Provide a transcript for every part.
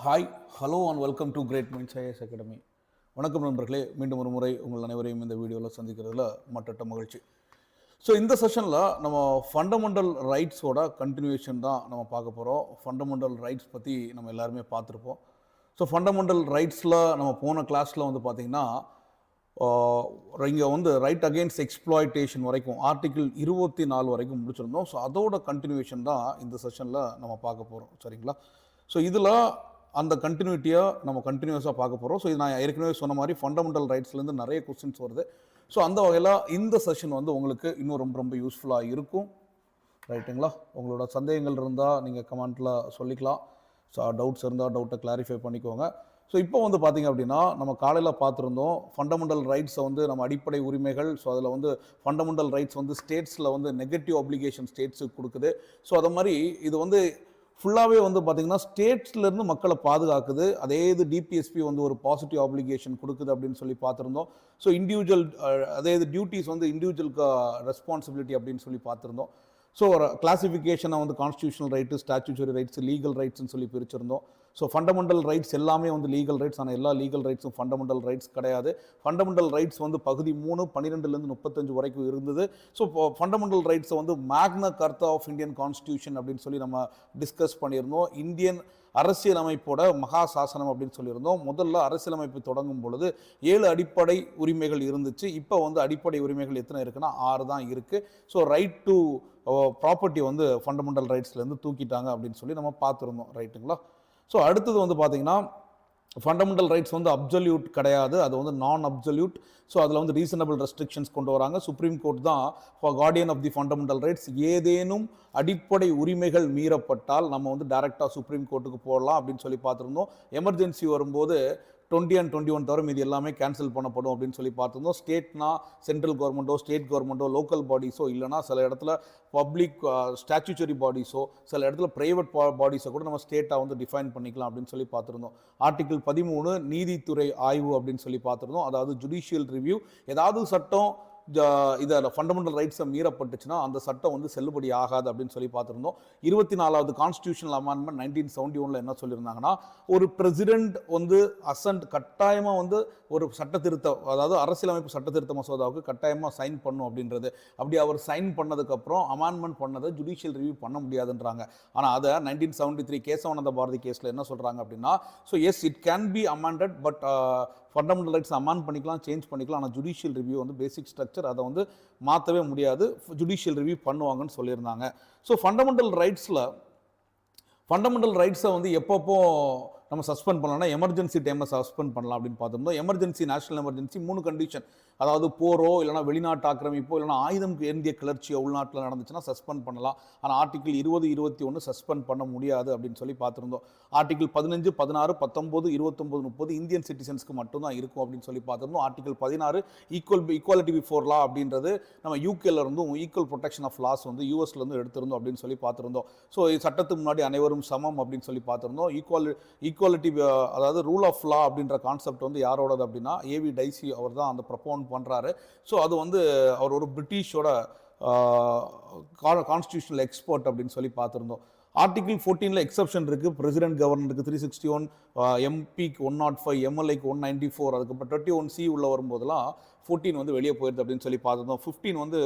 Hi hello and welcome to great minds IAS academy. வணக்கம் நண்பர்களே, மீண்டும் ஒரு முறை உங்கள் அனைவரையும் இந்த வீடியோவில் சந்திக்கிறதுல மட்டற்ற மகிழ்ச்சி. ஸோ இந்த செஷனில் நம்ம ஃபண்டமெண்டல் ரைட்ஸோட கண்டினியூஷன் தான் நம்ம பார்க்க போகிறோம். ஃபண்டமெண்டல் ரைட்ஸ் பற்றி நம்ம எல்லாருமே பார்த்துருப்போம். ஸோ ஃபண்டமெண்டல் ரைட்ஸில் நம்ம போன கிளாஸில் வந்து பார்த்திங்கன்னா இங்கே வந்து ரைட் அகெயின்ஸ்ட் எக்ஸ்ப்ளாய்டேஷன் வரைக்கும் ஆர்டிகிள் 24 வரைக்கும் முடிச்சிருந்தோம். ஸோ அதோட கண்டினியூஷன் தான் இந்த செஷனில் நம்ம பார்க்க போகிறோம். சரிங்களா? ஸோ இதில் அந்த கண்டினியூட்டியை நம்ம கண்டினியூஸாக பார்க்க போகிறோம். ஸோ இது நான் ஏற்கனவே சொன்ன மாதிரி ஃபண்டமெண்டல் ரைட்ஸ்லேருந்து நிறைய கொஸ்டின்ஸ் வருது. ஸோ அந்த வகையில் இந்த செஷன் வந்து உங்களுக்கு இன்னும் ரொம்ப ரொம்ப யூஸ்ஃபுல்லாக இருக்கும். ரைட்டுங்களா? உங்களோட சந்தேகங்கள் இருந்தால் நீங்கள் கமெண்ட்டில் சொல்லிக்கலாம். ஸோ டவுட்ஸ் இருந்தால் டவுட்டை கிளாரிஃபை பண்ணிக்கோங்க. ஸோ இப்போ வந்து பார்த்திங்க அப்படின்னா நம்ம காலையில் பார்த்துருந்தோம் ஃபண்டமெண்டல் ரைட்ஸை வந்து நம்ம அடிப்படை உரிமைகள். ஸோ அதில் வந்து ஃபண்டமெண்டல் ரைட்ஸ் வந்து ஸ்டேட்ஸில் வந்து நெகட்டிவ் அப்ளிகேஷன் ஸ்டேட்ஸுக்கு கொடுக்குது. ஸோ அதை மாதிரி இது வந்து ஃபுல்லாகவே வந்து பார்த்திங்கன்னா ஸ்டேட்ஸ்லேருந்து மக்களை பாதுகாக்குது. அதே இது டிபிஎஸ்பி வந்து ஒரு பாசிட்டிவ் ஆப்ளிகேஷன் கொடுக்குது அப்படின்னு சொல்லி பார்த்துருந்தோம். ஸோ இண்டிவிஜுவல் அதே இது டியூட்டிஸ் வந்து இண்டிவிஜுவலுக்கு ரெஸ்பான்சிபிலிட்டி அப்படின்னு சொல்லி பார்த்துருந்தோம். ஸோ கிளாசிஃபிகேஷனை வந்து constitutional right, statutory rights, legal ரைட்ஸ்னு சொல்லி பிரிச்சிருந்தோம். ஸோ ஃபண்டமெண்டல் ரைட்ஸ் எல்லாமே வந்து லீகல் ரைட்ஸ். ஆனால் எல்லா லீகல் ரைட்ஸும் ஃபண்டமெண்டல் ரைட்ஸ் கிடையாது. ஃபண்டமெண்டல் ரைட்ஸ் வந்து பகுதி 3 12லேருந்து 35 வரைக்கும் இருந்தது. ஸோ ஃபண்டமெண்டல் ரைட்ஸை வந்து மேக்னா கார்ட்டா ஆஃப் இந்தியன் கான்ஸ்டியூஷன் அப்படின்னு சொல்லி நம்ம டிஸ்கஸ் பண்ணியிருந்தோம். இந்தியன் அரசியலமைப்போட மகா சாசனம் அப்படின்னு சொல்லியிருந்தோம். முதல்ல அரசியலமைப்பு தொடங்கும் பொழுது 7 அடிப்படை உரிமைகள் இருந்துச்சு. இப்போ வந்து அடிப்படை உரிமைகள் எத்தனை இருக்குன்னா 6 தான் இருக்குது. ஸோ ரைட் டு ப்ராப்பர்ட்டி வந்து ஃபண்டமெண்டல் ரைட்ஸ்லேருந்து தூக்கிட்டாங்க அப்படின்னு சொல்லி நம்ம பார்த்துருந்தோம். ரைட்டுங்களா? ஸோ அடுத்தது வந்து பார்த்திங்கன்னா ஃபண்டமெண்டல் ரைட்ஸ் வந்து அப்சல்யூட் கிடையாது, அது வந்து நான் அப்சல்யூட். ஸோ அதில் வந்து ரீசனபிள் ரெஸ்ட்ரிக்ஷன்ஸ் கொண்டு வராங்க. சுப்ரீம் கோர்ட் தான் for guardian of the fundamental rights. ஏதேனும் அடிப்படை உரிமைகள் மீறப்பட்டால் நம்ம வந்து டைரெக்டாக சுப்ரீம் கோர்ட்டுக்கு போடலாம் அப்படின்னு சொல்லி பார்த்துருந்தோம். எமர்ஜென்சி வரும்போது 20 and 21 தவிர மீது எல்லாமே கேன்சல் பண்ணப்படும் அப்படின்னு சொல்லி பார்த்துருந்தோம். ஸ்டேட்னா சென்ட்ரல் கவர்மெண்ட்டோ, ஸ்டேட் கவர்மெண்ட்டோ, லோக்கல் பாடிஸோ, இல்லைனா சில இடத்துல பப்ளிக் ஸ்டாச்சுட்டரி பாடிஸோ, சில இடத்துல ப்ரைவேட் பாடிஸை கூட நம்ம ஸ்டேட்டாக வந்து டிஃபைன் பண்ணிக்கலாம் அப்படின்னு சொல்லி பார்த்துருந்தோம். ஆர்டிகிள் 13 நீதித்துறை ஆய்வு அப்படின்னு சொல்லி பார்த்துருந்தோம். அதாவது ஜுடிஷியல் ரிவ்யூ. ஏதாவது சட்டம் இதில் ஃபண்டமெண்டல் ரைட்ஸை மீறப்பட்டுச்சுன்னா அந்த சட்டம் வந்து செல்லுபடி ஆகாது அப்படின்னு சொல்லி பார்த்துருந்தோம். 24வது கான்ஸ்டியூஷனல் அமெண்ட்மெண்ட் 1971 என்ன சொல்லியிருந்தாங்கன்னா, ஒரு பிரசிடென்ட் வந்து அசன்ட் கட்டாயமாக வந்து ஒரு சட்டத்திருத்த, அதாவது அரசியலமைப்பு சட்டத்திருத்த மசோதாவுக்கு கட்டாயமாக சைன் பண்ணும் அப்படின்றது. அப்படி அவர் சைன் பண்ணதுக்கப்புறம் அமெண்ட்மெண்ட் பண்ணதை ஜுடிஷியல் ரிவ்யூ பண்ண முடியாதுன்றாங்க. ஆனால் அதை 1973 கேசவானந்த பாரதி கேஸில் என்ன சொல்கிறாங்க அப்படின்னா, so yes it can be amended, but fundamental rights amend பண்ணிக்கலாம், சேஞ்ச் பண்ணிக்கலாம். ஆனால் ஜுடிஷியல் ரிவ்யூ வந்து பேசிக் ஸ்ட்ரக்சர், அதை வந்து மாற்றவே முடியாது, ஜுடிஷியல் ரிவ்யூ பண்ணுவாங்கன்னு சொல்லியிருந்தாங்க. ஸோ ஃபண்டமெண்டல் ரைட்ஸை வந்து எப்பப்போ நம்ம சஸ்பெண்ட் பண்ணலாம்னா எமர்ஜென்சி டைமில் சஸ்பெண்ட் பண்ணலாம் அப்படின்னு பார்த்துருந்தோம். Emergency, national emergency 3 condition. அதாவது போரோ, இல்லைனா வெளிநாட்டு ஆக்கிரமிப்போ, இல்லைனா ஆயுதம் ஏந்திய கிளர்ச்சியோ உள்நாட்டில் நடந்துச்சுன்னா சஸ்பெண்ட் பண்ணலாம். ஆனால் ஆர்டிகிள் 20, 21 சஸ்பெண்ட் பண்ண முடியாது அப்படின்னு சொல்லி பார்த்துருந்தோம். ஆர்டிகிள் 15, 16, 19, 29, 30 இந்தியன் சிட்டிசன்ஸ்க்கு மட்டும்தான் இருக்கும் அப்படின்னு சொல்லி பார்த்துருந்தோம். ஆர்டிகிள் 16 ஈக்குவாலிட்டி பிஃபோர் லா அப்படின்றது நம்ம யூகேல இருந்தும் ஈக்குவல் ப்ரொடெக்ஷன் ஆஃப் லாஸ் வந்து யூஎஸ்லேருந்து எடுத்திருந்தோம் அப்படின்னு சொல்லி பார்த்துருந்தோம். ஸோ சட்டத்துக்கு முன்னாடி அனைவரும் சமம் அப்படின்னு சொல்லி பார்த்துருந்தோம். ஈக்குவாலிட்டி, அதாவது ரூல் ஆஃப் லா அப்படின்ற கான்செப்ட் வந்து யாரோடது அப்படின்னா ஏவி டைசி அவர் தான் அந்த ப்ரப்போன் பண்ணுறாரு. ஸோ அது வந்து அவர் ஒரு பிரிட்டிஷோட கான்ஸ்டியூஷனல் எக்ஸ்பர்ட் அப்படின்னு சொல்லி பார்த்துருந்தோம். ஆர்டிகிள் 14 எக்ஸப்ஷன் இருக்குது. பிரசிடென்ட் கவர்னருக்கு 361, எம்பிக்கு 105, எம்எல்ஏக்கு 194, அதுக்கப்புறம் 31C உள்ள வரும்போதெல்லாம் 14 வந்து வெளியே போயிருது அப்படின்னு சொல்லி பார்த்துருந்தோம். 15 வந்து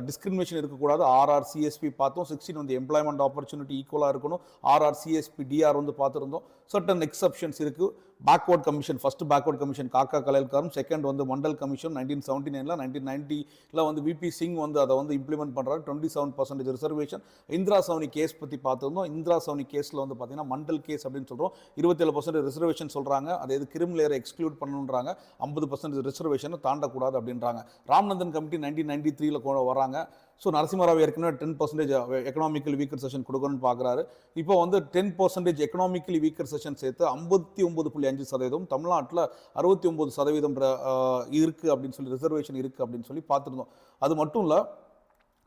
டிஸ்கிரிமினேஷன் இருக்கக்கூடாது, ஆர்ஆர் சிஎஸ்பி பார்த்தோம். 16 வந்து எம்ப்ளாய்மெண்ட் ஆப்பர்ச்சுனிட்டி ஈக்குவலாக இருக்கணும், ஆர்ஆர் சிஎஸ்பி டிஆர் வந்து பார்த்துருந்தோம். சர்டன் எக்ஸப்ஷன்ஸ் இருக்குது. Backward commission, first backward commission காக்கா கலையல்காரும், செகண்ட் வந்து மண்டல் கமிஷன் 1979, 1990 வந்து விபி சிங் வந்து அதை வந்து இம்ப்ளிமெண்ட் பண்ணுறாரு. 27% ரிசர்வேஷன். இந்திரா சவுனி கேஸ் பற்றி பார்த்துருந்தோம். இந்திரா சவுனி கேஸில் வந்து பார்த்தீங்கன்னா மண்டல் கேஸ் அப்படின்னு சொல்கிறோம். 27% ரிசர்வேஷன் சொல்கிறாங்க. அதே இது கிரிமினல் எக்ஸ்க்ளூட் பண்ணணுன்றாங்க. 50% ரிசர்வேஷனை தாண்டக்கூடாது அப்படின்றாங்க. ராம்நந்தன் கமிட்டி 1993 வராங்க. ஸோ நரசிம்மராவ் ஏற்கனவே 10% எக்கனாமிக்கலி வீக்கர் செஷன் கொடுக்கணும்னு பார்க்குறாரு. இப்போ வந்து 10% எக்கனாமிக்கலி வீக்கர் செஷன் சேர்த்து 59.5%, தமிழ்நாட்டில் 69% இருக்குது அப்படின்னு சொல்லி ரிசர்வேஷன் இருக்குது அப்படின்னு சொல்லி பார்த்துருந்தோம். அது மட்டும் இல்லை,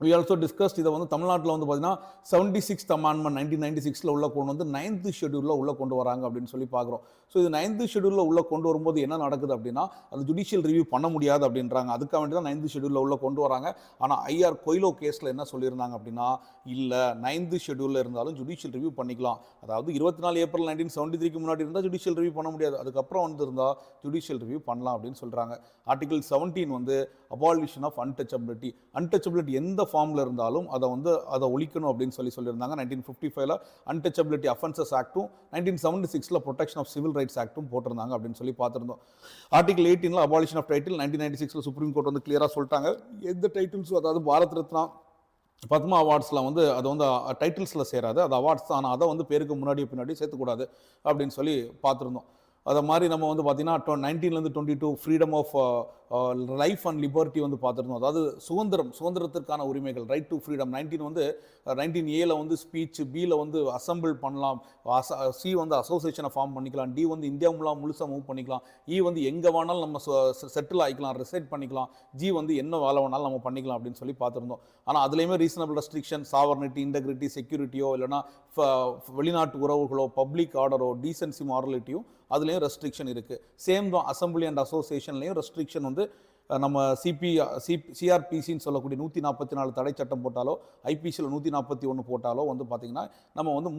we also discussed இதை வந்து தமிழ்நாட்டில் வந்து பார்த்தீங்கன்னா 76th அமெண்ட்மெண்ட் 1996 உள்ள கொண்டு வந்து 9th ஷெட்யூலில் உள்ள கொண்டு வராங்க அப்படின்னு சொல்லி பார்க்குறோம். ஸோ இது 9th ஷெடியூலில் உள்ள கொண்டு வரும்போது என்ன நடக்குது அப்படின்னா அது ஜுடிஷியல் ரிவ்யூ பண்ண முடியாது அப்படின்றாங்க. அதுக்காக வேண்டி தான் 9th ஷெடியூலில் உள்ள கொண்டு வராங்க. ஆனால் ஐஆர் கொய்லோ கேஸில் என்ன சொல்லியிருந்தாங்க அப்படின்னா இல்லை 9th ஷெடியூலில் இருந்தாலும் ஜுடிஷியல் ரிவ்யூ பண்ணிக்கலாம். அதாவது 24 ஏப்ரல் 1973க்கு முன்னாடி இருந்தால் ஜுடிஷியல் ரிவ்யூ பண்ண முடியாது, அதுக்கப்புறம் வந்து இருந்தால் ஜுடிஷியல் ரிவ்யூ பண்ணலாம் அப்படின்னு சொல்கிறாங்க. ஆர்டிகல் 17 வந்து அபாலிஷன் ஆஃப் அன்டச்சபிலிட்டி. அன்டச்சபிலிட்டி எந்த ஃபார்மில் இருந்தாலும் அதை ஒழிக்கணும் அப்படின்னு சொல்லியிருந்தாங்க. 1955 அன்டச்சபிலிட்டி அஃபென்சஸ் ஆக்டும் 1976 ப்ரொடெக்ஷன் ஆஃப் சிவில் ரைட்ஸ் ஆக்டும் போட்டிருந்தாங்க அப்படின்னு சொல்லி பார்த்துருந்தோம். Article 18 abolition of title 1996 Supreme Court வந்து கிளியராக சொல்லிட்டாங்க. எந்த டைட்டில்ஸும் அதாவது பாரத் ரத்னா பத்மா அவார்ட்ஸில் வந்து அது வந்து டைட்டில்ஸில் சேராது, அது அவார்ட்ஸ் தான். ஆனால் அதை வந்து பேருக்கு முன்னாடி சேர்த்துக்கூடாது அப்படின்னு சொல்லி பார்த்துருந்தோம். அதை மாதிரி நம்ம வந்து பார்த்தீங்கன்னா 19 22 freedom of life and liberty வந்து பார்த்துருந்தோம். அதாவது சுதந்திரத்திற்கான உரிமைகள், ரைட் டு ஃப்ரீடம். 19A வந்து ஸ்பீச், பியில் வந்து அசம்பிள் பண்ணலாம், சி வந்து அசோசியேஷனை ஃபார்ம் பண்ணிக்கலாம், டி வந்து இந்தியா முழுசாக மூவ் பண்ணிக்கலாம், இ வந்து எங்கே வேணாலும் நம்ம செட்டில் ஆகிக்கலாம், ரிசைட் பண்ணிக்கலாம், ஜி வந்து என்ன வேலை வேணாலும் நம்ம பண்ணிக்கலாம் அப்படின்னு சொல்லி பார்த்துருந்தோம். ஆனால் அதுலேயுமே ரீசனபிள் ரெஸ்ட்ரிக்ஷன், சாவர்னிட்டி, இன்டெகிரிட்டி, செக்யூரிட்டியோ இல்லைனா வெளிநாட்டு உறவுகளோ, பப்ளிக் ஆர்டரோ, டீசன்சி, மாரலிட்டியும் அதுலேயும் ரெஸ்ட்ரிக்ஷன் இருக்குது. சேம் தான் அசம்பிளி அண்ட் அசோசியேஷன்லேயும் ரெஸ்ட்ரிக்ஷன் வந்து நம்ம சிஆர்பிசின்னு சொல்லக்கூடிய 144 தடை சட்டம் போட்டாலோ, ஐபிசியில் 141 போட்டாலோ வந்து பார்த்திங்கன்னா நம்ம வந்து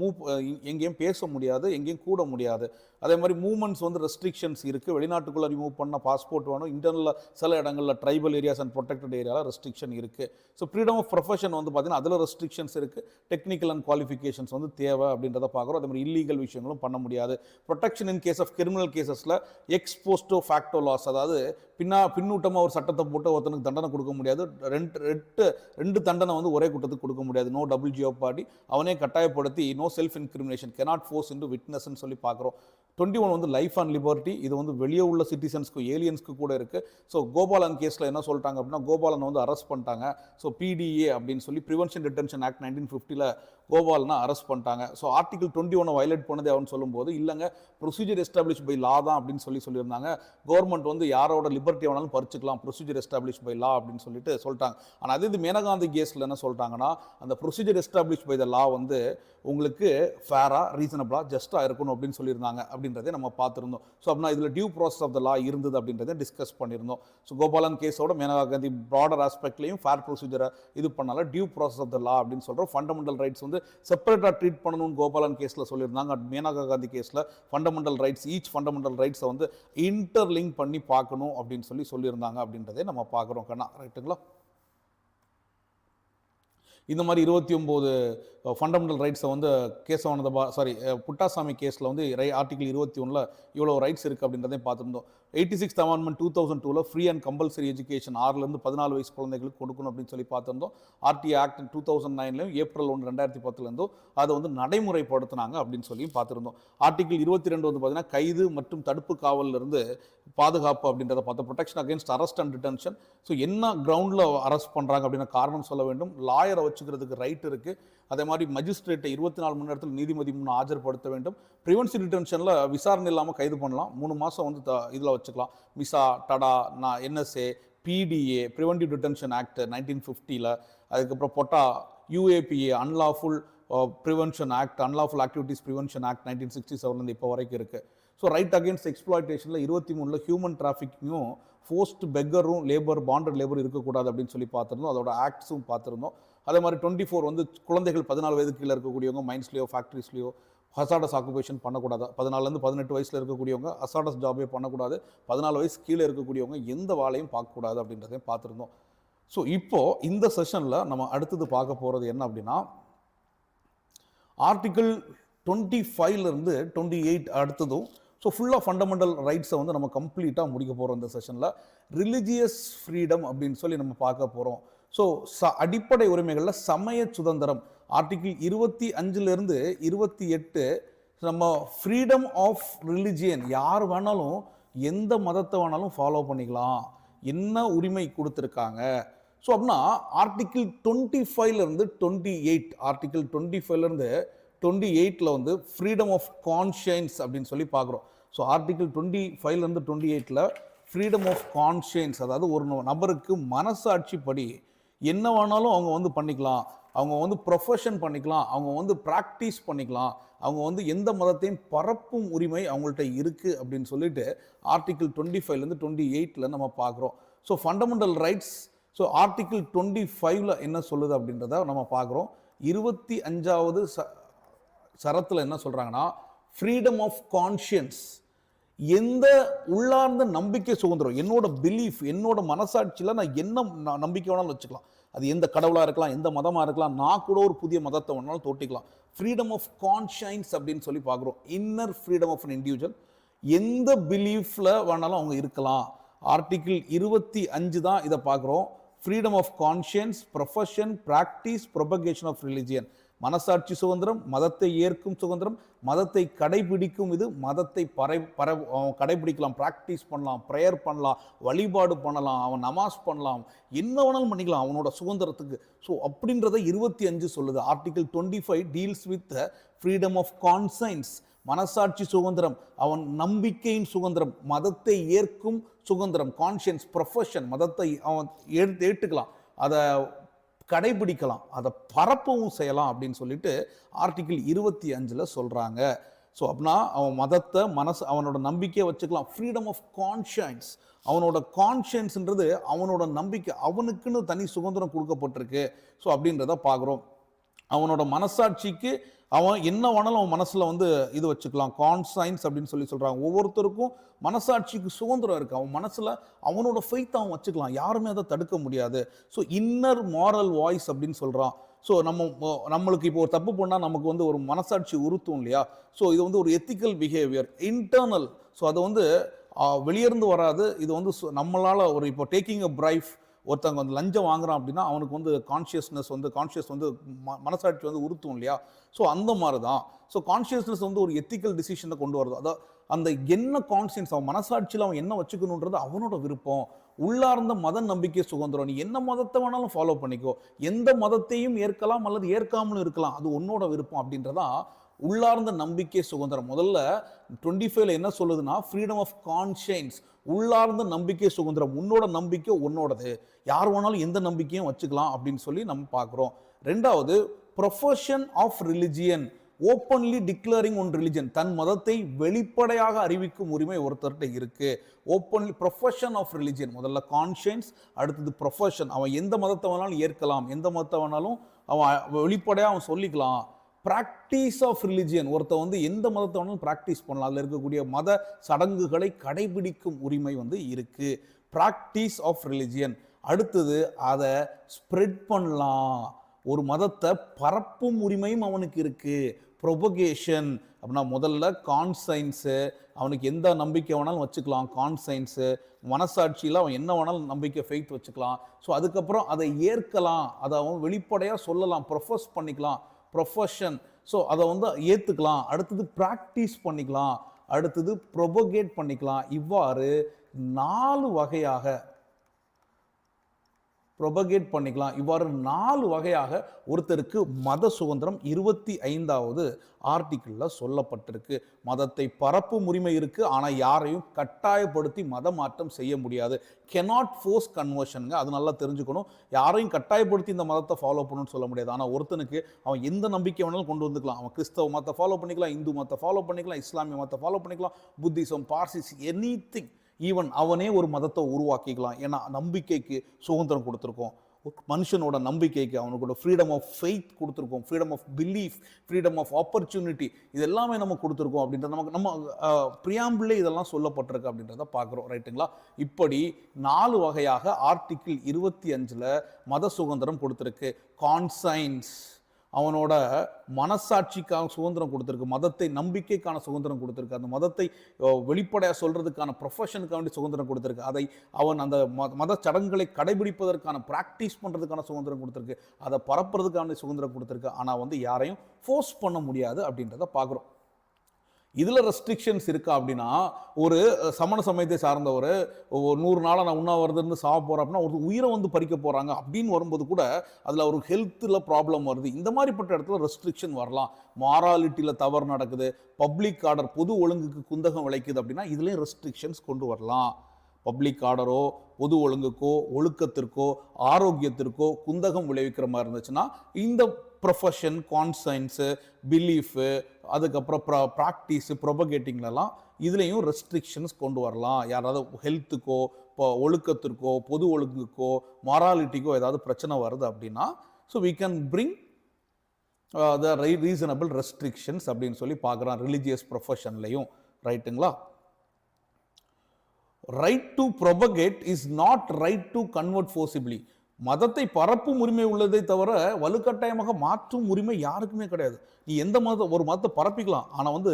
எங்கேயும் பேச முடியாது, எங்கேயும் கூட முடியாது. அதே மாதிரி மூவ்மெண்ட்ஸ் வந்து ரெஸ்ட்ரிக்ஷன்ஸ் இருக்குது. வெளிநாட்டுக்குள்ளே ரிமூவ் பண்ண பாஸ்போர்ட் வேணும். இன்டர்னலில் சில இடங்களில் ட்ரைபல் ஏரியாஸ் அண்ட் ப்ரொடெக்டட் ஏரியாவில் ரெஸ்ட்ரிக்ஷன் இருக்குது. ஸோ ஃப்ரீடம் ஆஃப் ப்ரொஃபஷன் வந்து பார்த்திங்கன்னா அதில் ரெஸ்ட்ரிக்ஷன்ஸ் இருக்குது. டெக்னிக்கல் அண்ட் குவாலிஃபிகேஷன்ஸ் வந்து தேவை அப்படின்றத பார்க்குறோம். அதே மாதிரி இல்லீகல் விஷயங்களும் பண்ண முடியாது. Protection in case of criminal கேசஸில் எக்ஸ்போஸ்டோ ஃபேக்டோ லாஸ், அதாவது பின்னூட்டமாக ஒரு சட்டத்தை போட்டு ஒருத்தனுக்கு தண்டனை கொடுக்க முடியாது. ரெண்டு தண்டனை வந்து ஒரே கூட்டத்துக்கு கொடுக்க முடியாது. நோ டபுள் ஜியோபாடி, அவனே கட்டாயப்படுத்தி no self incrimination, cannot force into witness சொல்லி பார்க்குறோம். 21 வந்து லைஃப் அண்ட் லிபர்ட்டி. இது வந்து வெளியே உள்ள சிட்டிசன்ஸ்க்கு, ஏலியன்ஸ்க்கு கூட இருக்குது. ஸோ கோபாலன் கேஸில் என்ன சொல்லிட்டாங்க அப்படின்னா கோபாலனை வந்து அரெஸ்ட் பண்ணிட்டாங்க. ஸோ பிடிஏ அப்படின்னு சொல்லி ப்ரிவென்ஷன் டிடென்ஷன் ஆக்ட் 1950 கோபாலனை அரெஸ்ட் பண்ணிட்டாங்க. ஸோ ஆர்டிகல் 21 வயலேட் பண்ணது அவன் சொல்லும்போது இல்லைங்க ப்ரொசீஜர் எஸ்டாப்ளிஷ் பை லா தான் அப்படின்னு சொல்லியிருந்தாங்க. கவர்மெண்ட் வந்து யாரோட லிபர்ட்டி வேணாலும் பறிச்சுக்கலாம், ப்ரொசீஜர் எஸ்டாப்ளிஷ் பை லா அப்படின்னு சொல்லிட்டாங்க. ஆனால் அதே இது மேனகாந்தி கேஸில் என்ன சொல்லிட்டாங்கன்னா அந்த ப்ரொசீஜர் எஸ்டாப்ளிஷ் பை த லா வந்து உங்களுக்கு ஃபேராக, ரீசனபிளாக, ஜஸ்ட்டாக இருக்கணும் அப்படின்னு சொல்லியிருந்தாங்க அப்படின்றதே நம்ம பார்த்துருந்தோம். ஸோ அப்படின்னா இதில் due process of the law இருந்தது அப்படின்றத டிஸ்கஸ் பண்ணியிருந்தோம். ஸோ கோபாலன் கேஸோட மேனகா காந்தி ப்ராடர் ஆஸ்பெக்ட்லையும் ஃபேர் ப்ரொசீஜரை இது பண்ணால due process of the law அப்படின்னு சொல்கிறோம். ஃபண்டமெண்டல் ரைட்ஸ் வந்து செப்பரேட்டாக ட்ரீட் பண்ணணும்னு கோபாலன் கேஸில் சொல்லியிருந்தாங்க. மேனகா காந்தி கேஸில் ஃபண்டமெண்டல் ரைட்ஸ், ஈச் ஃபண்டமெண்டல் ரைட்ஸை வந்து இன்டர்லிங்க் பண்ணி பார்க்கணும் அப்படின்னு சொல்லியிருந்தாங்க அப்படின்றதே நம்ம பார்க்குறோம். கண்ணா ரைட்டுங்களா? இந்த மாதிரி 29 ஃபண்டமெண்டல் ரைட்ஸை வந்து புட்டாசாமி கேஸில் வந்து ஆர்டிகல் 21 இவ்வளோ ரைட்ஸ் இருக்குது அப்படின்றதையும் பார்த்துருந்தோம். 86th amendment 2002 free and compulsory education 6லேருந்து 14 வயசு குழந்தைகளுக்கு கொடுக்கணும் அப்படின்னு சொல்லி பார்த்துருந்தோம். ஆர்டி ஆக்ட் 2009 ஏப்ரல் 1 2010 அதை வந்து நடைமுறைப்படுத்தினாங்க அப்படின்னு சொல்லி பார்த்துருந்தோம். ஆர்டிகல் 22 வந்து பார்த்தீங்கன்னா கைது மற்றும் தடுப்பு காவலிருந்து பாதுகாப்பு அப்படின்றத பார்த்தோம். Protection against arrest and detention. So என்ன கிரவுண்டில் அரெஸ்ட் பண்ணுறாங்க அப்படின்னு காரணம் சொல்ல வேண்டும். லாயரை வச்சுக்கிறதுக்கு ரைட் இருக்குது. அதே மாதிரி மஜிஸ்ட்ரேட்டை 24 மணி நேரத்தில் நீதிபதி முன் ஆஜர்படுத்த வேண்டும். ப்ரிவென்சிவ் டிடென்ஷனில் விசாரணை இல்லாமல் கைது பண்ணலாம். 3 மாதம் வந்து இதில் வச்சுக்கலாம். MISA, TADA, NSA, PDA, preventive detention act 1950, அதுக்கப்புறம் POTA, UAPA, unlawful prevention act, unlawful activities prevention act 1967 இப்போ வரைக்கும் இருக்குது. ஸோ ரைட் அகேன்ஸ்ட் எக்ஸ்ப்ளாய்டேஷனில் 23 ஹியூமன் டிராஃபிக்கிங்கும், ஃபோர்ஸ்ட் பெக்கரும், லேபர், பாண்டட் லேபர் இருக்கக்கூடாது அப்படின்னு சொல்லி பார்த்துருந்தோம். அதோட ஆக்ட்ஸும் பார்த்துருந்தோம். அதே மாதிரி 24 வந்து குழந்தைகள் 14 வயதுக்கு கீழே இருக்கக்கூடியவங்க மைன்ஸ்லேயோ ஃபேக்ட்ரிஸ்லேயோ ஹசாடஸ் ஆக்குபேஷன் பண்ணக்கூடாது. 14லேருந்து 18 வயசில் இருக்கக்கூடியவங்க ஹசாடஸ் ஜாபே பண்ணக்கூடாது. 14 வயசு கீழே இருக்கக்கூடியவங்க எந்த வேலையும் பார்க்கக்கூடாது அப்படின்றதையும் பார்த்துருந்தோம். ஸோ இப்போது இந்த செஷனில் நம்ம அடுத்தது பார்க்க போகிறது என்ன அப்படின்னா ஆர்டிகிள் 25லேருந்து 28 அடுத்ததும். ஸோ ஃபுல்லாக ஃபண்டமெண்டல் ரைட்ஸை வந்து நம்ம கம்ப்ளீட்டாக முடிக்க போகிறோம் இந்த செஷனில். ரிலிஜியஸ் ஃப்ரீடம் அப்படின்னு சொல்லி நம்ம பார்க்க போகிறோம். ஸோ அடிப்படை உரிமைகளில் சமய சுதந்திரம் ஆர்டிகிள் 25லேருந்து 28 நம்ம ஃப்ரீடம் ஆஃப் ரிலிஜியன், யார் வேணாலும் எந்த மதத்தை வேணாலும் ஃபாலோ பண்ணிக்கலாம், என்ன உரிமை கொடுத்துருக்காங்க. ஸோ அப்படின்னா ஆர்டிகிள் 25லேருந்து 28, ஆர்டிகிள் 25லேருந்து 28 வந்து ஃப்ரீடம் ஆஃப் கான்ஷியன்ஸ் அப்படின்னு சொல்லி பார்க்குறோம். ஸோ ஆர்டிகிள் 25லேருந்து 28 ஃப்ரீடம் ஆஃப் கான்ஷியன்ஸ், அதாவது ஒரு நபருக்கு மனசாட்சிப்படி என்ன வேணாலும் அவங்க வந்து பண்ணிக்கலாம், அவங்க வந்து ப்ரொஃபஷன் பண்ணிக்கலாம், அவங்க வந்து ப்ராக்டிஸ் பண்ணிக்கலாம், அவங்க வந்து எந்த மதத்தையும் பரப்பும் உரிமை அவங்கள்ட்ட இருக்குது அப்படின்னு சொல்லிட்டு ஆர்டிகிள் 25லேருந்து 28ல் நம்ம பார்க்குறோம். So fundamental rights, so article 25ல் என்ன சொல்லுது அப்படின்றத நம்ம பார்க்குறோம். 25வது சரத்தில் என்ன சொல்கிறாங்கன்னா, ஃப்ரீடம் ஆஃப் கான்ஷியன்ஸ், எந்த உள்ளார்ந்த நம்பிக்கை சுதந்திரம், என்னோட பிலீஃப், என்னோட மனசாட்சியில் நான் என்ன நம்பிக்கை வேணாலும் வச்சுக்கலாம். அது எந்த கடவுளாக இருக்கலாம், எந்த மதமாக இருக்கலாம், நான் கூட ஒரு புதிய மதத்தை வேணாலும் தோட்டிக்கலாம். ஃப்ரீடம் ஆஃப் கான்ஷியன்ஸ் அப்படின்னு சொல்லி பார்க்குறோம். Inner freedom of an individual, எந்த பிலீஃபில் வேணாலும் அவங்க இருக்கலாம். ஆர்டிகிள் 25 தான் இதை பார்க்குறோம். Freedom of conscience, profession, practice, propagation of religion, மனசாட்சி சுதந்திரம், மதத்தை ஏற்கும் சுதந்திரம், மதத்தை கடைபிடிக்கும், இது மதத்தை கடைபிடிக்கலாம், ப்ராக்டிஸ் பண்ணலாம், ப்ரேயர் பண்ணலாம், வழிபாடு பண்ணலாம், அவன் நமாஸ் பண்ணலாம், என்ன வேணாலும் பண்ணிக்கலாம் அவனோட சுதந்திரத்துக்கு. ஸோ அப்படின்றத 25 சொல்லுது. Article 25 deals with freedom of conscience, மனசாட்சி சுதந்திரம், அவன் நம்பிக்கையின் சுதந்திரம், மதத்தை ஏற்கும் சுதந்திரம், கான்ஷியன்ஸ், ப்ரொஃபஷன், மதத்தை அவன் ஏற்றுக்கலாம், அதை கடைபிடிக்கலாம், அதை பரப்பவும் செய்யலாம் அப்படின்னு சொல்லிட்டு ஆர்டிகிள் 25ல் சொல்கிறாங்க. ஸோ அப்படின்னா அவன் மதத்தை அவனோட நம்பிக்கையை வச்சுக்கலாம். ஃப்ரீடம் ஆஃப் கான்ஷியன்ஸ், அவனோட கான்ஷியன்ஸ்ன்றது அவனோட நம்பிக்கை, அவனுக்குன்னு தனி சுதந்திரம் கொடுக்கப்பட்டிருக்கு. ஸோ அப்படின்றத பார்க்குறோம். அவனோட மனசாட்சிக்கு அவன் என்ன வேணாலும் அவன் மனசில் வந்து இது வச்சுக்கலாம், கான்சைன்ஸ் அப்படின்னு சொல்கிறாங்க. ஒவ்வொருத்தருக்கும் மனசாட்சிக்கு சுதந்திரம் இருக்குது. அவன் மனசில் அவனோட ஃபெய்த் அவன் வச்சுக்கலாம், யாருமே அதை தடுக்க முடியாது. ஸோ இன்னர் மாரல் வாய்ஸ் அப்படின்னு சொல்கிறான். ஸோ நம்மளுக்கு இப்போ ஒரு தப்பு பண்ணால் நமக்கு வந்து ஒரு மனசாட்சி உறுத்தும் இல்லையா? ஸோ இது வந்து ஒரு எத்திக்கல் பிஹேவியர், இன்டர்னல். ஸோ அதை வந்து வெளியிருந்து வராது. இது வந்து நம்மளால் ஒரு இப்போ டேக்கிங் அ பிரைஃப், ஒருத்தவங்க வந்து லஞ்சம் வாங்குறான் அப்படின்னா அவனுக்கு வந்து கான்ஷியஸ் வந்து மனசாட்சி வந்து உறுத்தும் இல்லையா? ஸோ அந்த மாதிரி தான். ஸோ கான்ஷியஸ்னஸ் வந்து ஒரு எத்திக்கல் டிசிஷனை கொண்டு வருது. அதான் அந்த என்ன கான்ஷியன்ஸ், அவன் மனசாட்சியில் அவன் என்ன வச்சுக்கணுன்றது அவனோட விருப்பம். உள்ளார்ந்த மத நம்பிக்கை சுதந்திரம், நீ என்ன மதத்தை வேணாலும் ஃபாலோ பண்ணிக்கோ, எந்த மதத்தையும் ஏற்கலாம் அல்லது ஏற்காமலும் இருக்கலாம், அது உன்னோட விருப்பம் அப்படின்றதான் உள்ளார்ந்த நம்பிக்கை சுதந்திரம். முதல்ல 25ல் என்ன சொல்லுதுன்னா, ஃப்ரீடம் ஆஃப் கான்ஷியன்ஸ், உள்ளார்ந்த நம்பிக்கை சுதந்திரம், உன்னோட நம்பிக்கை உன்னோடது, யார் வேணாலும் எந்த நம்பிக்கையும் வச்சுக்கலாம் அப்படின்னு சொல்லி நம்ம பார்க்குறோம். ரெண்டாவது, profession of religion, openly declaring one religion, தன் மதத்தை வெளிப்படையாக அறிவிக்கும் உரிமை ஒருத்தர்கிட்ட இருக்கு. ஓப்பன்லி ப்ரொஃபஷன் ஆஃப் ரிலிஜியன், முதல்ல கான்ஷியன்ஸ், அடுத்தது ப்ரொஃபஷன், அவன் எந்த மதத்தை வேணாலும் ஏற்கலாம், எந்த மதத்தை வேணாலும் அவன் வெளிப்படையாக அவன் சொல்லிக்கலாம். ப்ராக்டிஸ் ஆஃப் ரிலிஜியன், ஒருத்தர் வந்து எந்த மதத்தை வேணாலும் ப்ராக்டிஸ் பண்ணலாம், அதில் இருக்கக்கூடிய மத சடங்குகளை கடைபிடிக்கும் உரிமை வந்து இருக்கு. Practice of religion. அடுத்தது, அதை ஸ்ப்ரெட் பண்ணலாம், ஒரு மதத்தை பரப்பும் உரிமையும் அவனுக்கு இருக்கு. ப்ரொபகேஷன் அப்படின்னா முதல்ல கான்சைன்ஸு, அவனுக்கு எந்த நம்பிக்கை வேணாலும் வச்சுக்கலாம், கான்சைன்ஸு, மனசாட்சியில் அவன் என்ன வேணாலும் நம்பிக்கை ஃபெய்த் வச்சுக்கலாம். ஸோ அதுக்கப்புறம் அதை ஏற்கலாம், அதை அவன் வெளிப்படையாக சொல்லலாம், ப்ரொஃபஸ் பண்ணிக்கலாம், ப்ரொஃபஷன், ஸோ அதை வந்து ஏற்றுக்கலாம். அடுத்தது ப்ராக்டிஸ் பண்ணிக்கலாம், அடுத்தது ப்ரொபகேட் பண்ணிக்கலாம். இவ்வாறு 4 வகையாக ப்ரொபகேட் பண்ணிக்கலாம். இவ்வாறு 4 வகையாக ஒருத்தருக்கு மத சுதந்திரம் 25வது ஆர்டிக்கிளில் சொல்லப்பட்டிருக்கு. மதத்தை பரப்பும் உரிமை இருக்கு, ஆனால் யாரையும் கட்டாயப்படுத்தி மத மாற்றம் செய்ய முடியாது. கெனாட் ஃபோர்ஸ் கன்வர்ஷனுங்க, அது நல்லா தெரிஞ்சுக்கணும். யாரையும் கட்டாயப்படுத்தி இந்த மதத்தை ஃபாலோ பண்ணணும்னு சொல்ல முடியாது. ஆனால் ஒருத்தனுக்கு அவன் எந்த நம்பிக்கை வேணாலும் கொண்டு வந்துக்கலாம். அவன் கிறிஸ்தவ மதத்தை ஃபாலோ பண்ணிக்கலாம், இந்து மதத்தை ஃபாலோ பண்ணிக்கலாம், இஸ்லாமிய மதத்தை ஃபாலோ பண்ணிக்கலாம், புத்திசம், பார்சிஸ், எனிதிங். ஈவன் அவனே ஒரு மதத்தை உருவாக்கிக்கலாம். ஏன்னா நம்பிக்கைக்கு சுதந்திரம் கொடுத்துருக்கோம், மனுஷனோட நம்பிக்கைக்கு அவனுக்கு ஃப்ரீடம் ஆஃப் ஃபெய்த் கொடுத்துருக்கோம், freedom of belief, freedom of opportunity, இது எல்லாமே நம்ம கொடுத்துருக்கோம் அப்படின்றத நம்ம பிரியாம்பிளே இதெல்லாம் சொல்லப்பட்டிருக்கு அப்படின்றத பார்க்குறோம். ரைட்டுங்களா? இப்படி 4 வகையாக ஆர்டிக்கிள் 25ல் மத சுதந்திரம் கொடுத்துருக்கு. கான்சைன்ஸ், அவனோட மனசாட்சிக்கான சுதந்திரம் கொடுத்துருக்கு, மதத்தை நம்பிக்கைக்கான சுதந்திரம் கொடுத்துருக்கு, அந்த மதத்தை வெளிப்படையாக சொல்றதுக்கான ப்ரொஃபஷனுக்காக வேண்டிய சுதந்திரம் கொடுத்துருக்கு, அதை அவன் அந்த மத சடங்குகளை கடைபிடிப்பதற்கான ப்ராக்டிஸ் பண்ணுறதுக்கான சுதந்திரம் கொடுத்துருக்கு, அதை பரப்புறதுக்கான சுதந்திரம் கொடுத்துருக்கு. ஆனால் வந்து யாரையும் ஃபோர்ஸ் பண்ண முடியாது அப்படின்றத பார்க்குறோம். இதில் ரெஸ்ட்ரிக்ஷன்ஸ் இருக்கா அப்படின்னா, ஒரு சமண சமயத்தை சார்ந்த ஒரு 100 நாளாக நான் உண்ணாவிரதம் சாக போகிறேன் அப்படின்னா ஒரு உயிரை வந்து பறிக்க போகிறாங்க அப்படின்னு வரும்போது கூட அதில் ஒரு ஹெல்த்தில் ப்ராப்ளம் வருது. இந்த மாதிரிப்பட்ட இடத்துல ரெஸ்ட்ரிக்ஷன் வரலாம். மாராலிட்டியில் தவறு நடக்குது, பப்ளிக் ஆர்டர், பொது ஒழுங்குக்கு குந்தகம் விளைக்குது அப்படின்னா இதுலேயும் ரெஸ்ட்ரிக்ஷன்ஸ் கொண்டு வரலாம். பப்ளிக் ஆர்டரோ பொது ஒழுங்குக்கோ ஒழுக்கத்திற்கோ ஆரோக்கியத்திற்கோ குந்தகம் விளைவிக்கிற மாதிரி இருந்துச்சுன்னா இந்த ப்ரொஃபஷன், கான்சைன்ஸு, பிலீஃபு, அதுக்கப்புறம் ப்ராக்டிஸு, ப்ரொபகேட்டிங்லலாம் இதுலேயும் ரெஸ்ட்ரிக்ஷன்ஸ் கொண்டு வரலாம். யாராவது ஹெல்த்துக்கோ இப்போ ஒழுக்கத்திற்கோ பொது ஒழுங்குக்கோ மாராலிட்டிக்கோ ஏதாவது பிரச்சனை வருது அப்படின்னா so we can bring the reasonable restrictions அப்படின்னு சொல்லி பார்க்குறான் ரிலிஜியஸ் ப்ரொஃபஷன்லையும். ரைட்டுங்களா? Right to propagate is not right to convert forcibly. மதத்தை பரப்பும் உரிமை உள்ளதை தவிர வலுக்கட்டாயமாக மாற்றும் உரிமை யாருக்குமே கிடையாது. நீ எந்த ஒரு மதத்தை பரப்பிக்கலாம், ஆனால்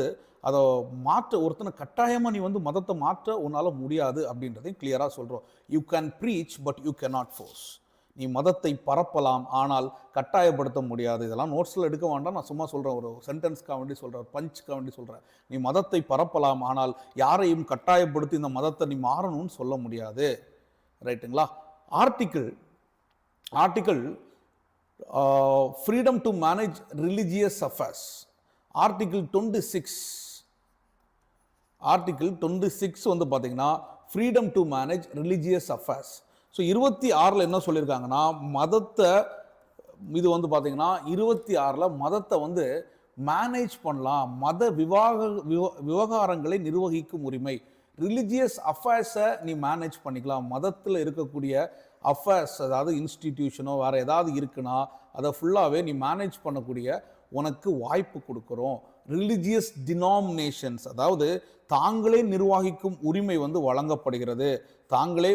அதை மாற்ற ஒருத்தனை கட்டாயமாக நீ மதத்தை மாற்ற உன்னால் முடியாது அப்படின்றதையும் கிளியராக சொல்கிறோம். You can preach but you cannot force. நீ மதத்தை பரப்பலாம் ஆனால் கட்டாயப்படுத்த முடியாது. இதெல்லாம் நோட்ஸில் எடுக்க வேண்டாம், நான் சும்மா சொல்கிறேன், ஒரு சென்டென்ஸ்க்காக வேண்டி சொல்கிறேன், பஞ்சுக்காக வேண்டி சொல்கிறேன். நீ மதத்தை பரப்பலாம் ஆனால் யாரையும் கட்டாயப்படுத்தி இந்த மதத்தை நீ மாறணும்னு சொல்ல முடியாது. ரைட்டுங்களா? Article freedom to manage religious affairs. Article 26 பார்த்தீங்கன்னா freedom to manage religious affairs. So 26 என்ன சொல்லியிருக்காங்கன்னா மதத்தை பார்த்தீங்கன்னா 26 மதத்தை மேனேஜ் பண்ணலாம், மத விவகாரங்களை நிர்வகிக்கும் உரிமை. ரிலிஜியஸ் அஃபேர்ஸை நீ மேனேஜ் பண்ணிக்கலாம். மதத்தில் இருக்கக்கூடிய அஃபேர்ஸ், அதாவது இன்ஸ்டிடியூஷனோ வேறு ஏதாவது இருக்குன்னா அதை ஃபுல்லாகவே நீ மேனேஜ் பண்ணக்கூடிய உனக்கு வாய்ப்பு கொடுக்குறோம். ரிலிஜியஸ் டினாமினேஷன்ஸ், அதாவது தாங்களே நிர்வகிக்கும் உரிமை வழங்கப்படுகிறது. தாங்களே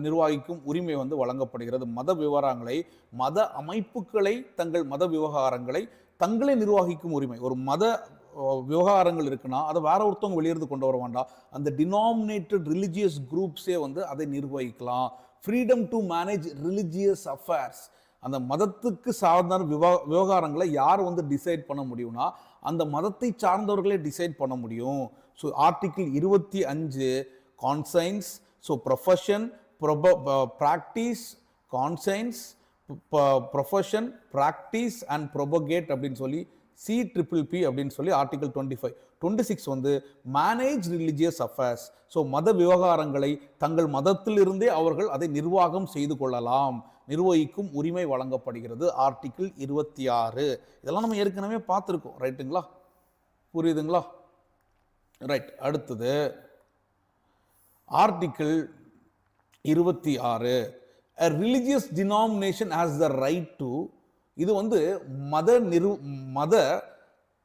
நிர்வகிக்கும் உரிமை வழங்கப்படுகிறது. மத விவகாரங்களை, மத அமைப்புகளை, தங்கள் மத விவகாரங்களை தங்களே நிர்வகிக்கும் உரிமை. ஒரு மத விவகாரங்கள் இருக்குன்னா அதை வேற ஒருத்தவங்க வெளியிருந்து கொண்டு வர வேண்டாம். அந்த டினாமினேட்டட் ரிலிஜியஸ் குரூப்ஸே அதை நிர்வகிக்கலாம். Freedom to manage religious affairs. அந்த மதத்துக்கு சார்ந்த விவகாரங்களை யார் டிசைட் பண்ண முடியும்னா அந்த மதத்தை சார்ந்தவர்களே டிசைட் பண்ண முடியும். So article 25 conscience, so profession, practice, conscience, profession, practice and propagate அப்படின்னு சொல்லி CPP அப்படின்னு சொல்லி article 25. 26 manage religious affairs. So மத விவகாரங்களை தங்கள் மதத்திலிருந்தே அவர்கள் அதை நிர்வாகம் செய்து கொள்ளலாம், நிர்வகிக்கும் உரிமை வழங்கப்படுகிறது. ஆர்டிகிள் 26. இதெல்லாம் நம்ம ஏற்கனவே பார்த்துருக்கோம். ரைட்டுங்களா? புரியுதுங்களா? ரைட். அடுத்தது article 26. A religious denomination has the right to, இது மத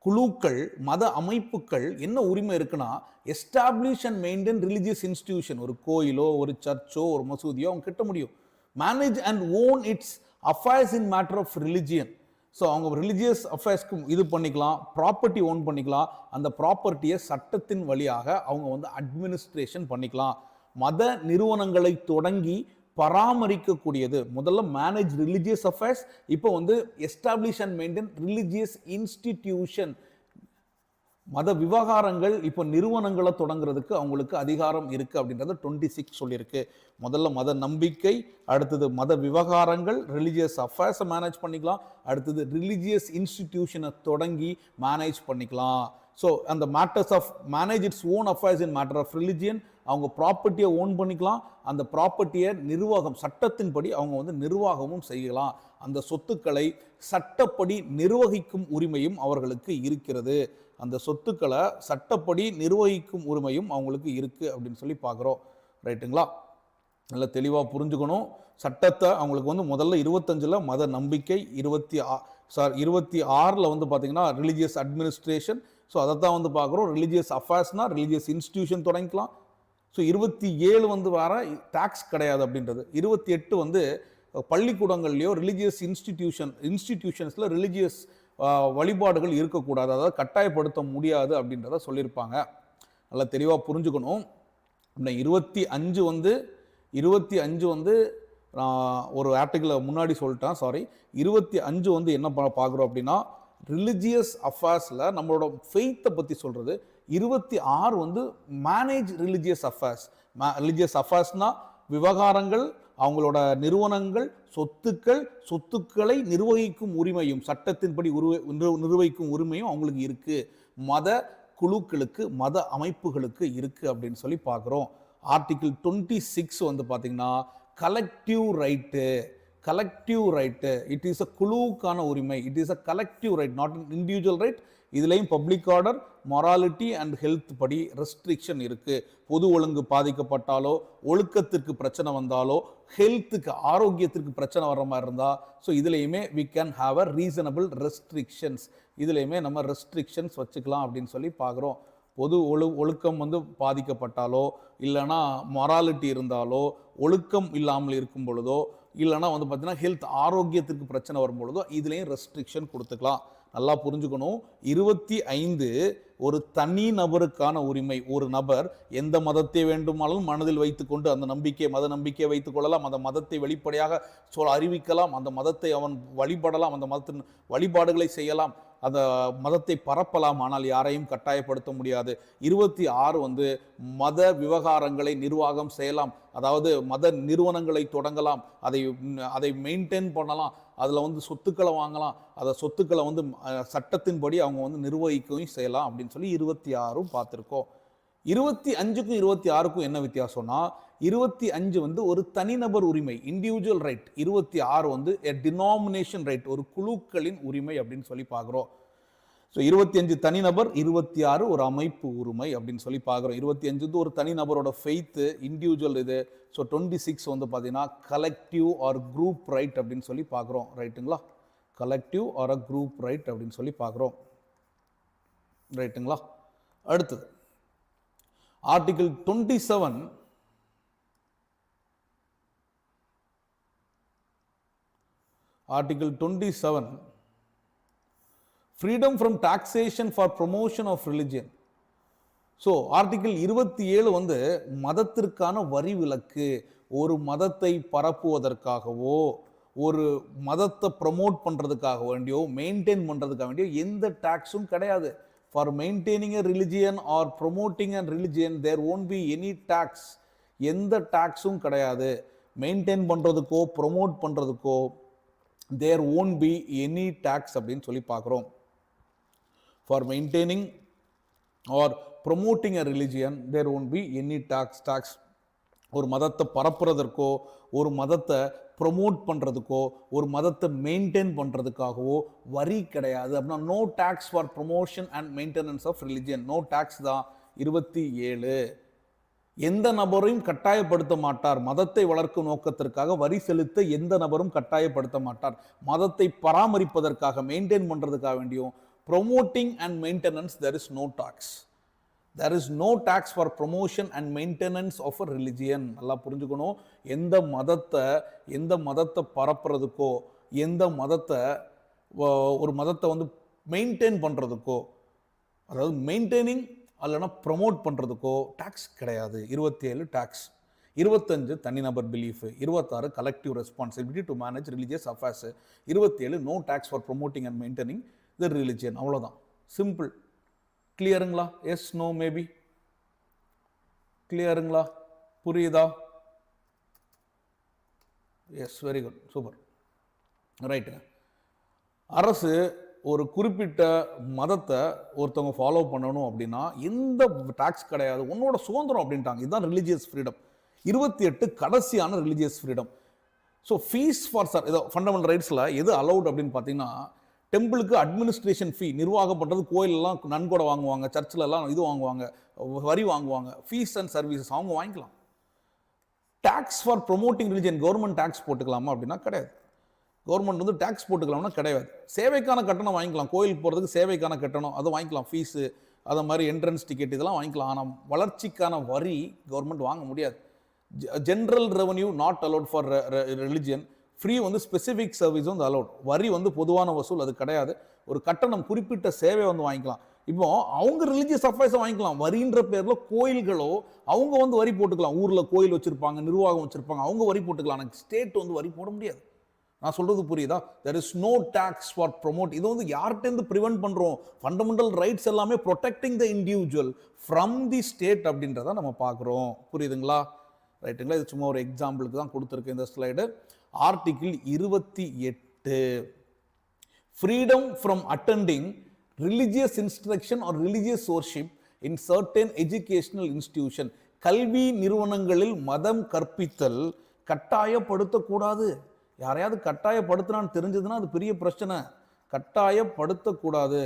குழுக்கள், மத அமைப்புகள் என்ன உரிமை இருக்குன்னா establish and maintain religious institution. ஒரு கோயிலோ ஒரு சர்ச்சோ ஒரு மசூதியோ அவங்க கிட்ட முடியும். Manage and own its affairs in matter of religion. So அவங்க ரிலிஜியஸ் அஃபேர்ஸ்க்கு இது பண்ணிக்கலாம், ப்ராப்பர்ட்டி ஓன் பண்ணிக்கலாம். அந்த ப்ராப்பர்ட்டியை சட்டத்தின் வழியாக அவங்க அட்மினிஸ்ட்ரேஷன் பண்ணிக்கலாம். மத நிறுவனங்களை தொடங்கி பராமரிக்கக்கூடியது. முதல்ல மேனேஜ் ரிலிஜியஸ் அஃபேர்ஸ், இப்போ establish and maintain religious institution. மத விவகாரங்கள் இப்போ நிறுவனங்களை தொடங்குறதுக்கு அவங்களுக்கு அதிகாரம் இருக்கு அப்படின்றத 26 சொல்லியிருக்கு. முதல்ல மத நம்பிக்கை, அடுத்தது மத விவகாரங்கள், ரிலிஜியஸ் அஃபேர்ஸை மேனேஜ் பண்ணிக்கலாம். அடுத்தது ரிலிஜியஸ் இன்ஸ்டிடியூஷனை தொடங்கி மேனேஜ் பண்ணிக்கலாம். ஸோ அந்த matters of manage its own affairs in matter of religion. அவங்க ப்ராப்பர்ட்டியை ஓன் பண்ணிக்கலாம். அந்த ப்ராப்பர்ட்டியை நிர்வாகம், சட்டத்தின்படி அவங்க நிர்வாகமும் செய்யலாம். அந்த சொத்துக்களை சட்டப்படி நிர்வகிக்கும் உரிமையும் அவர்களுக்கு இருக்கிறது. அந்த சொத்துக்களை சட்டப்படி நிர்வகிக்கும் உரிமையும் அவங்களுக்கு இருக்குது அப்படின்னு சொல்லி பார்க்குறோம். ரைட்டுங்களா? நல்லா தெளிவாக புரிஞ்சுக்கணும். சட்டத்தை அவங்களுக்கு முதல்ல 25 மத நம்பிக்கை, 26 பார்த்தீங்கன்னா ரிலிஜியஸ் அட்மினிஸ்ட்ரேஷன். ஸோ அதை தான் பார்க்குறோம். ரிலிஜியஸ் அஃபேர்ஸ்னால் ரிலிஜியஸ் இன்ஸ்டிடியூஷன் தொடங்கிக்கலாம். ஸோ 27 வேற டாக்ஸ் கிடையாது அப்படின்றது. 28 பள்ளிக்கூடங்கள்லையோ ரிலிஜியஸ் இன்ஸ்டிடியூஷன்ஸில் ரிலிஜியஸ் வழிபாடுகள் இருக்கக்கூடாது, அதாவது கட்டாயப்படுத்த முடியாது அப்படின்றத சொல்லியிருப்பாங்க. நல்லா தெளிவாக புரிஞ்சுக்கணும். 25 ஒரு ஆர்டிகிளை முன்னாடி சொல்லிட்டேன், சாரி. 25 என்ன பார்க்குறோம் அப்படின்னா ரிலிஜியஸ் அஃபேர்ஸில் நம்மளோட ஃபெய்த்தை பற்றி சொல்கிறது. 26 மேனேஜ் ரிலிஜியஸ் அஃபேர்ஸ். ரிலிஜியஸ் அஃபேர்ஸ்னால் விவகாரங்கள், அவங்களோட நிறுவனங்கள், சொத்துக்களை நிர்வகிக்கும் உரிமையும், சட்டத்தின்படி நிர்வகிக்கும் உரிமையும் அவங்களுக்கு இருக்குது. மத குழுக்களுக்கு, மத அமைப்புகளுக்கு இருக்குது அப்படின்னு சொல்லி பார்க்குறோம். ஆர்டிகிள் 26 வந்து பார்த்தீங்கன்னா collective right. Collective right, it is a குழுவுக்கான உரிமை. It is a collective right, not an individual right. இதுலேயும் public order, morality and health படி ரெஸ்ட்ரிக்ஷன் இருக்குது. பொது ஒழுங்கு பாதிக்கப்பட்டாலோ, ஒழுக்கத்திற்கு பிரச்சனை வந்தாலோ, ஹெல்த்துக்கு ஆரோக்கியத்திற்கு பிரச்சனை வர்ற மாதிரி இருந்தால், ஸோ இதுலேயுமே we can have a reasonable restrictions. இதுலேயுமே நம்ம ரெஸ்ட்ரிக்ஷன்ஸ் வச்சுக்கலாம் அப்படின்னு சொல்லி பார்க்குறோம். பொது ஒழுக்கம் வந்து பாதிக்கப்பட்டாலோ, இல்லைனா மொராலிட்டி இருந்தாலோ, ஒழுக்கம் இல்லாமல் இருக்கும் பொழுதோ, இல்லைனா வந்து பார்த்தீங்கன்னா ஹெல்த் ஆரோக்கியத்திற்கு பிரச்சனை வரும் பொழுதோ இதுலேயும் ரெஸ்ட்ரிக்ஷன் கொடுத்துக்கலாம். நல்லா புரிஞ்சுக்கணும். 25 ஒரு தனி நபருக்கான உரிமை. ஒரு நபர் எந்த மதத்தை வேண்டுமானாலும் மனதில் வைத்துக்கொண்டு அந்த நம்பிக்கை, மத நம்பிக்கையை வைத்துக் கொள்ளலாம், அந்த மதத்தை வெளிப்படையாக அறிவிக்கலாம், அந்த மதத்தை அவன் வழிபடலாம், அந்த மதத்தின் வழிபாடுகளை செய்யலாம், அந்த மதத்தை பரப்பலாம், ஆனால் யாரையும் கட்டாயப்படுத்த முடியாது. 26 வந்து மத விவகாரங்களை நிர்வாகம் செய்யலாம், அதாவது மத நிறுவனங்களை தொடங்கலாம், அதை மெயின்டைன் பண்ணலாம், அதில் வந்து சொத்துக்களை வாங்கலாம், அதை சொத்துக்களை வந்து சட்டத்தின்படி அவங்க வந்து நிர்வகிக்கவும் செய்யலாம் அப்படின்னு சொல்லி 26 பார்த்துருக்கோம். 25க்கும் 26க்கும் என்ன வித்தியாசம்னா, 25 வந்து ஒரு தனிநபர் உரிமை, இண்டிவிஜுவல் ரைட். 26 வந்து எ டினாமினேஷன் ரைட், ஒரு குழுக்களின் உரிமை அப்படின்னு சொல்லி பார்க்குறோம். ஸோ 25 தனிநபர், 26 ஒரு அமைப்பு உரிமை அப்படின்னு சொல்லி பார்க்குறோம். 25 வந்து ஒரு தனிநபரோட ஃபெய்த்து, இண்டிவிஜுவல் இது. ஸோ 26 வந்து பார்த்தீங்கன்னா கலெக்டிவ் ஆர் குரூப் ரைட் அப்படின்னு சொல்லி பார்க்குறோம். ரைட்டுங்களா? Collective or a group right அப்படின்னு சொல்லி பார்க்குறோம். ரைட்டுங்களா? அடுத்தது article 27. Article 27 freedom from taxation for promotion of religion. So article 27 வந்து மதத்திற்கான வரி விலக்கு. ஒரு மதத்தை பரப்புவதற்காகவோ, ஒரு மதத்தை ப்ரமோட் பண்ணுறதுக்காக வேண்டியோ, மெயின்டைன் பண்ணுறதுக்காக வேண்டியோ எந்த டாக்ஸும் கிடையாது. For maintaining a religion or promoting a religion, there won't be any tax. எந்த டாக்ஸும் கிடையாது. மெயின்டைன் பண்ணுறதுக்கோ ப்ரொமோட் பண்ணுறதுக்கோ there won't be any tax அப்படின்னு சொல்லி பார்க்குறோம். For maintaining or promoting a religion, there won't be any tax. ஒரு மதத்தை பரப்புறதற்கோ, ஒரு மதத்தை ப்ரொமோட் பண்ணுறதுக்கோ, ஒரு மதத்தை மெயின்டைன் பண்ணுறதுக்காகவோ வரி கிடையாது. அப்படின்னா no tax for promotion and maintenance of religion. No tax தான். 27 எந்த நபரையும் கட்டாயப்படுத்த மாட்டார். மதத்தை வளர்க்கும் நோக்கத்திற்காக வரி செலுத்த எந்த நபரும் கட்டாயப்படுத்த மாட்டார். மதத்தை பராமரிப்பதற்காக, மெயின்டைன் பண்ணுறதுக்காக வேண்டியும் promoting and maintenance, there is no tax. There is no tax for promotion and maintenance of a religion. நல்லா புரிஞ்சுக்கணும். எந்த மதத்தை பரப்புறதுக்கோ, எந்த மதத்தை ஒரு மதத்தை வந்து மெயின்டைன் பண்ணுறதுக்கோ, அதாவது மெயின்டைனிங் அல்லனா ப்ரொமோட் பண்ணுறதுக்கோ டாக்ஸ் கிடையாது. 27 டாக்ஸ். 25 தனிநபர் belief. 26 collective responsibility to manage religious affairs. 27 no tax for promoting and maintaining the religion. அவ்வளோதான். சிம்பிள். கிளியருங்களா? Yes, no, maybe. கிளியருங்களா? புரியுதா? Yes, very good, super. ரைட்டுங்க. அரசு ஒரு குறிப்பிட்ட மதத்தை ஒருத்தவங்க ஃபாலோ பண்ணணும் அப்படின்னா எந்த டாக்ஸ் கிடையாது, உன்னோட சுதந்திரம் அப்படின்ட்டாங்க. இதுதான் ரிலிஜியஸ் ஃப்ரீடம். 28 கடைசியான religious freedom. So fees for ஏதோ ஃபண்டமெண்டல் ரைட்ஸில் எது அலௌட் அப்படின்னு பார்த்தீங்கன்னா, டெம்பிளுக்கு அட்மினிஸ்ட்ரேஷன் ஃபீ, நிர்வாகம் பண்ணுறது, கோயிலெல்லாம் நன்கொடை வாங்குவாங்க, சர்ச்சிலெல்லாம் இது வாங்குவாங்க, வரி வாங்குவாங்க, ஃபீஸ் அண்ட் சர்வீசஸ் அவங்க வாங்கிக்கலாம். Tax for promoting religion, government tax போட்டுக்கலாமா அப்படின்னா கிடையாது. கவர்மெண்ட் வந்து டேக்ஸ் போட்டுக்கலாம்னா கிடையாது. சேவைக்கான கட்டணம் வாங்கிக்கலாம், கோயிலுக்கு போகிறதுக்கு சேவைக்கான கட்டணம் அதை வாங்கிக்கலாம், ஃபீஸு அதை மாதிரி என்ட்ரன்ஸ் டிக்கெட் இதெல்லாம் வாங்கிக்கலாம். ஆனால் வளர்ச்சிக்கான வரி கவர்மெண்ட் வாங்க முடியாது. General revenue not allowed for religion. Free வந்து ஸ்பெசிஃபிக் சர்வீஸ் வந்து அலௌட். வரி வந்து பொதுவான வசூல் அது கிடையாது. ஒரு கட்டணம், குறிப்பிட்ட சேவை வந்து வாங்கிக்கலாம். இப்போ அவங்க ரிலிஜியஸ் அஃபேர்ஸை வாங்கிக்கலாம். வரின்ற பேரில் கோயில்களோ அவங்க வந்து வரி போட்டுக்கலாம். ஊரில் கோயில் வச்சுருப்பாங்க, நிர்வாகம் வச்சுருப்பாங்க, அவங்க வரி போட்டுக்கலாம். ஆனால் ஸ்டேட் வந்து வரி போட முடியாது. நான் சொல்கிறது புரியுதா? there is no tax for promote. இது வந்து யார்கிட்டேருந்து ப்ரிவென்ட் பண்ணுறோம்? ஃபண்டமெண்டல் ரைட்ஸ் எல்லாமே protecting the individual from the state அப்படின்றத நம்ம பார்க்குறோம். புரியுதுங்களா? ரைட்டுங்களா? இது சும்மா ஒரு எக்ஸாம்பிளுக்கு தான் கொடுத்துருக்கேன் இந்த slide. Article 28 freedom from attending religious instruction or religious worship in certain educational institution. கல்வி நிறுவனங்களில் மதம் கற்பித்தல் கட்டாயப்படுத்தக்கூடாது. யாரையாவது கட்டாயப்படுத்தினான்னு தெரிஞ்சதுன்னா அது பெரிய பிரச்சனை. கட்டாயப்படுத்தக்கூடாது.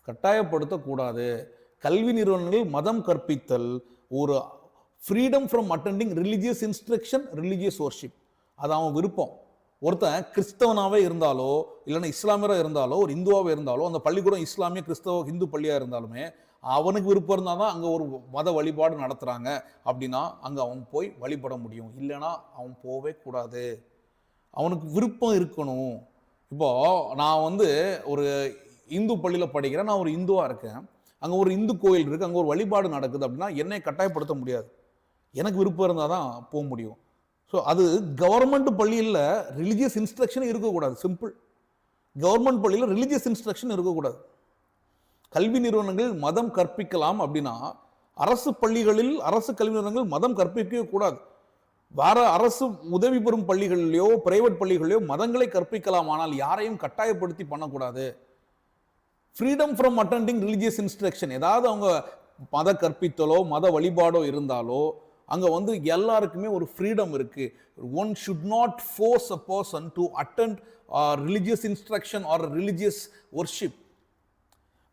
கட்டாயப்படுத்தக்கூடாது. கல்வி நிறுவனங்களில் மதம் கற்பித்தல் ஒரு freedom from attending religious instruction, religious worship. அது அவன் விருப்பம். ஒருத்தன் கிறிஸ்தவனாவே இருந்தாலோ இல்லைன்னா இஸ்லாமியராக இருந்தாலோ ஒரு இந்துவாவே இருந்தாலோ அந்த பள்ளிக்கூடம் இஸ்லாமிய கிறிஸ்தவ இந்து பள்ளியாக இருந்தாலுமே அவனுக்கு விருப்பம் இருந்தால் தான் அங்கே ஒரு மத வழிபாடு நடத்துகிறாங்க அப்படின்னா அங்கே அவன் போய் வழிபட முடியும். இல்லைன்னா அவன் போவே கூடாது. அவனுக்கு விருப்பம் இருக்கணும். இப்போ நான் வந்து ஒரு இந்து பள்ளியில் படிக்கிறேன், நான் ஒரு இந்துவாக இருக்கேன், அங்கே ஒரு இந்து கோயில் இருக்குது, அங்கே ஒரு வழிபாடு நடக்குது அப்படின்னா என்னை கட்டாயப்படுத்த முடியாது. எனக்கு விருப்பம் இருந்தால் தான் போக முடியும். ஸோ அது கவர்மெண்ட் பள்ளியில் ரிலிஜியஸ் இன்ஸ்ட்ரக்ஷன் இருக்கக்கூடாது. சிம்பிள். கவர்மெண்ட் பள்ளியில் ரிலிஜியஸ் இன்ஸ்ட்ரக்ஷன் இருக்கக்கூடாது. கல்வி நிறுவனங்கள் மதம் கற்பிக்கலாம் அப்படின்னா அரசு பள்ளிகளில் அரசு கல்வி நிறுவனங்கள் மதம் கற்பிக்கவே கூடாது. வேற அரசு உதவி பெறும் பள்ளிகளிலேயோ பிரைவேட் பள்ளிகளிலேயோ மதங்களை கற்பிக்கலாம், ஆனால் யாரையும் கட்டாயப்படுத்தி பண்ணக்கூடாது. Freedom from attending religious instruction. ஏதாவது அவங்க மத கற்பித்தலோ மத வழிபாடோ இருந்தாலோ அங்க வந்து எல்லாருக்குமே ஒரு ஃப்ரீடம் இருக்கு. One should not force a person to attend religious instruction or religious worship.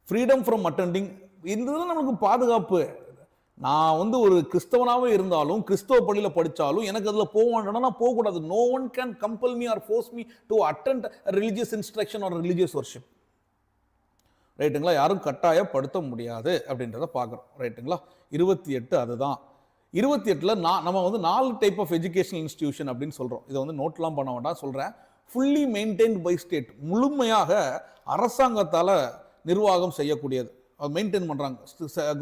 Freedom from attending, இதுதான் நமக்கு பாதுகாப்பு. நான் வந்து ஒரு கிறிஸ்தவனாவே இருந்தாலும் கிறிஸ்தவ பள்ளியில் படித்தாலும் எனக்கு அதில் போக வேண்டாம்னா நான் போகக்கூடாது. No one can compel me or force me to attend religious instruction or religious worship. ரைட்டுங்களா? யாரும் கட்டாயப்படுத்த முடியாது அப்படின்றத பார்க்குறோம். ரைட்டுங்களா? 28 அதுதான். 28ல் நம்ம வந்து 4 டைப் ஆஃப் எஜுகேஷனல் இன்ஸ்டிடியூஷன் அப்படின்னு சொல்கிறோம். இதை வந்து நோட்லாம் பண்ண வேண்டாம் சொல்கிறேன். ஃபுல்லி மெயின்டைன்ட் பை ஸ்டேட், முழுமையாக அரசாங்கத்தால் நிர்வாகம் செய்யக்கூடியது, மெயின்டைன் பண்ணுறாங்க.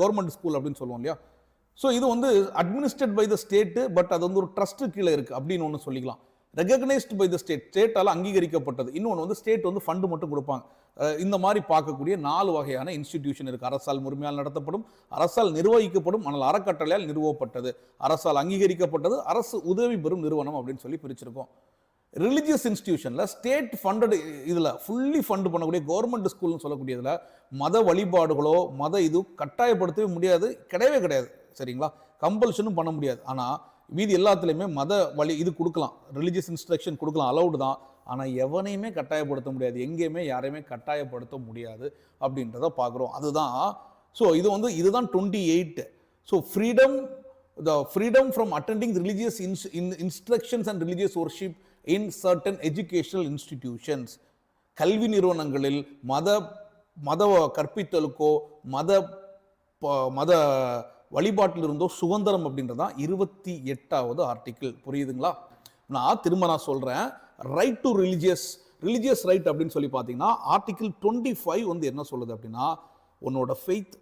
கவர்மெண்ட் ஸ்கூல் அப்படின்னு சொல்லுவோம் இல்லையா? ஸோ இது வந்து administrate by the state, but அது வந்து ஒரு ட்ரஸ்ட்டு கீழே இருக்குது அப்படின்னு ஒன்று சொல்லிக்கலாம். ரெகக்னைஸ்ட் பை த ஸ்டேட், ஸ்டேட்டால் அங்கீகரிக்கப்பட்டது. இன்னொன்று வந்து ஸ்டேட் வந்து ஃபண்டு மட்டும் கொடுப்பாங்க. இந்த மாதிரி பார்க்கக்கூடிய 4 வகையான இன்ஸ்டிடியூஷன் இருக்குது. அரசால் முழுமையால் நடத்தப்படும், அரசால் நிர்வகிக்கப்படும், ஆனால் அறக்கட்டளையால் நிறுவப்பட்டது, அரசால் அங்கீகரிக்கப்பட்டது, அரசு உதவி பெறும் நிறுவனம் அப்படின்னு சொல்லி பிரிச்சிருக்கோம். ரிலிஜியஸ் இன்ஸ்டிடியூஷனில் ஸ்டேட் ஃபண்டட், இதில் ஃபுல்லி ஃபண்டு பண்ணக்கூடிய கவர்மெண்ட் ஸ்கூல்னு சொல்லக்கூடியதில் மத வழிபாடுகளோ மத இது கட்டாயப்படுத்தவே முடியாது, கிடையவே கிடையாது. சரிங்களா? கம்பல்ஷனும் பண்ண முடியாது. ஆனால் மீதி எல்லாத்துலேயுமே மத வழி இது கொடுக்கலாம், ரிலிஜியஸ் இன்ஸ்ட்ரக்ஷன் கொடுக்கலாம், அலௌடு தான். ஆனால் எவனையுமே கட்டாயப்படுத்த முடியாது, எங்கேயுமே யாரையுமே கட்டாயப்படுத்த முடியாது அப்படின்றத பார்க்குறோம். அதுதான். ஸோ இது வந்து இதுதான் 28. So freedom from attending religious instructions and religious worship in certain educational institutions. கல்வி நிறுவனங்களில் மத கற்பித்தலுக்கோ மத வழிபாட்டில் இருந்தோ சுதந்திரம் அப்படின்றதான் 28வது ஆர்டிக்கிள். புரியுதுங்களா? நான் திரும்ப சொல்றேன். ரைட் டு ரிலிஜியஸ் ரைட் அப்படின்னு சொல்லி பார்த்தீங்கன்னா ஆர்டிக்கிள் 25 வந்து என்ன சொல்லுது அப்படின்னா, உன்னோட faith,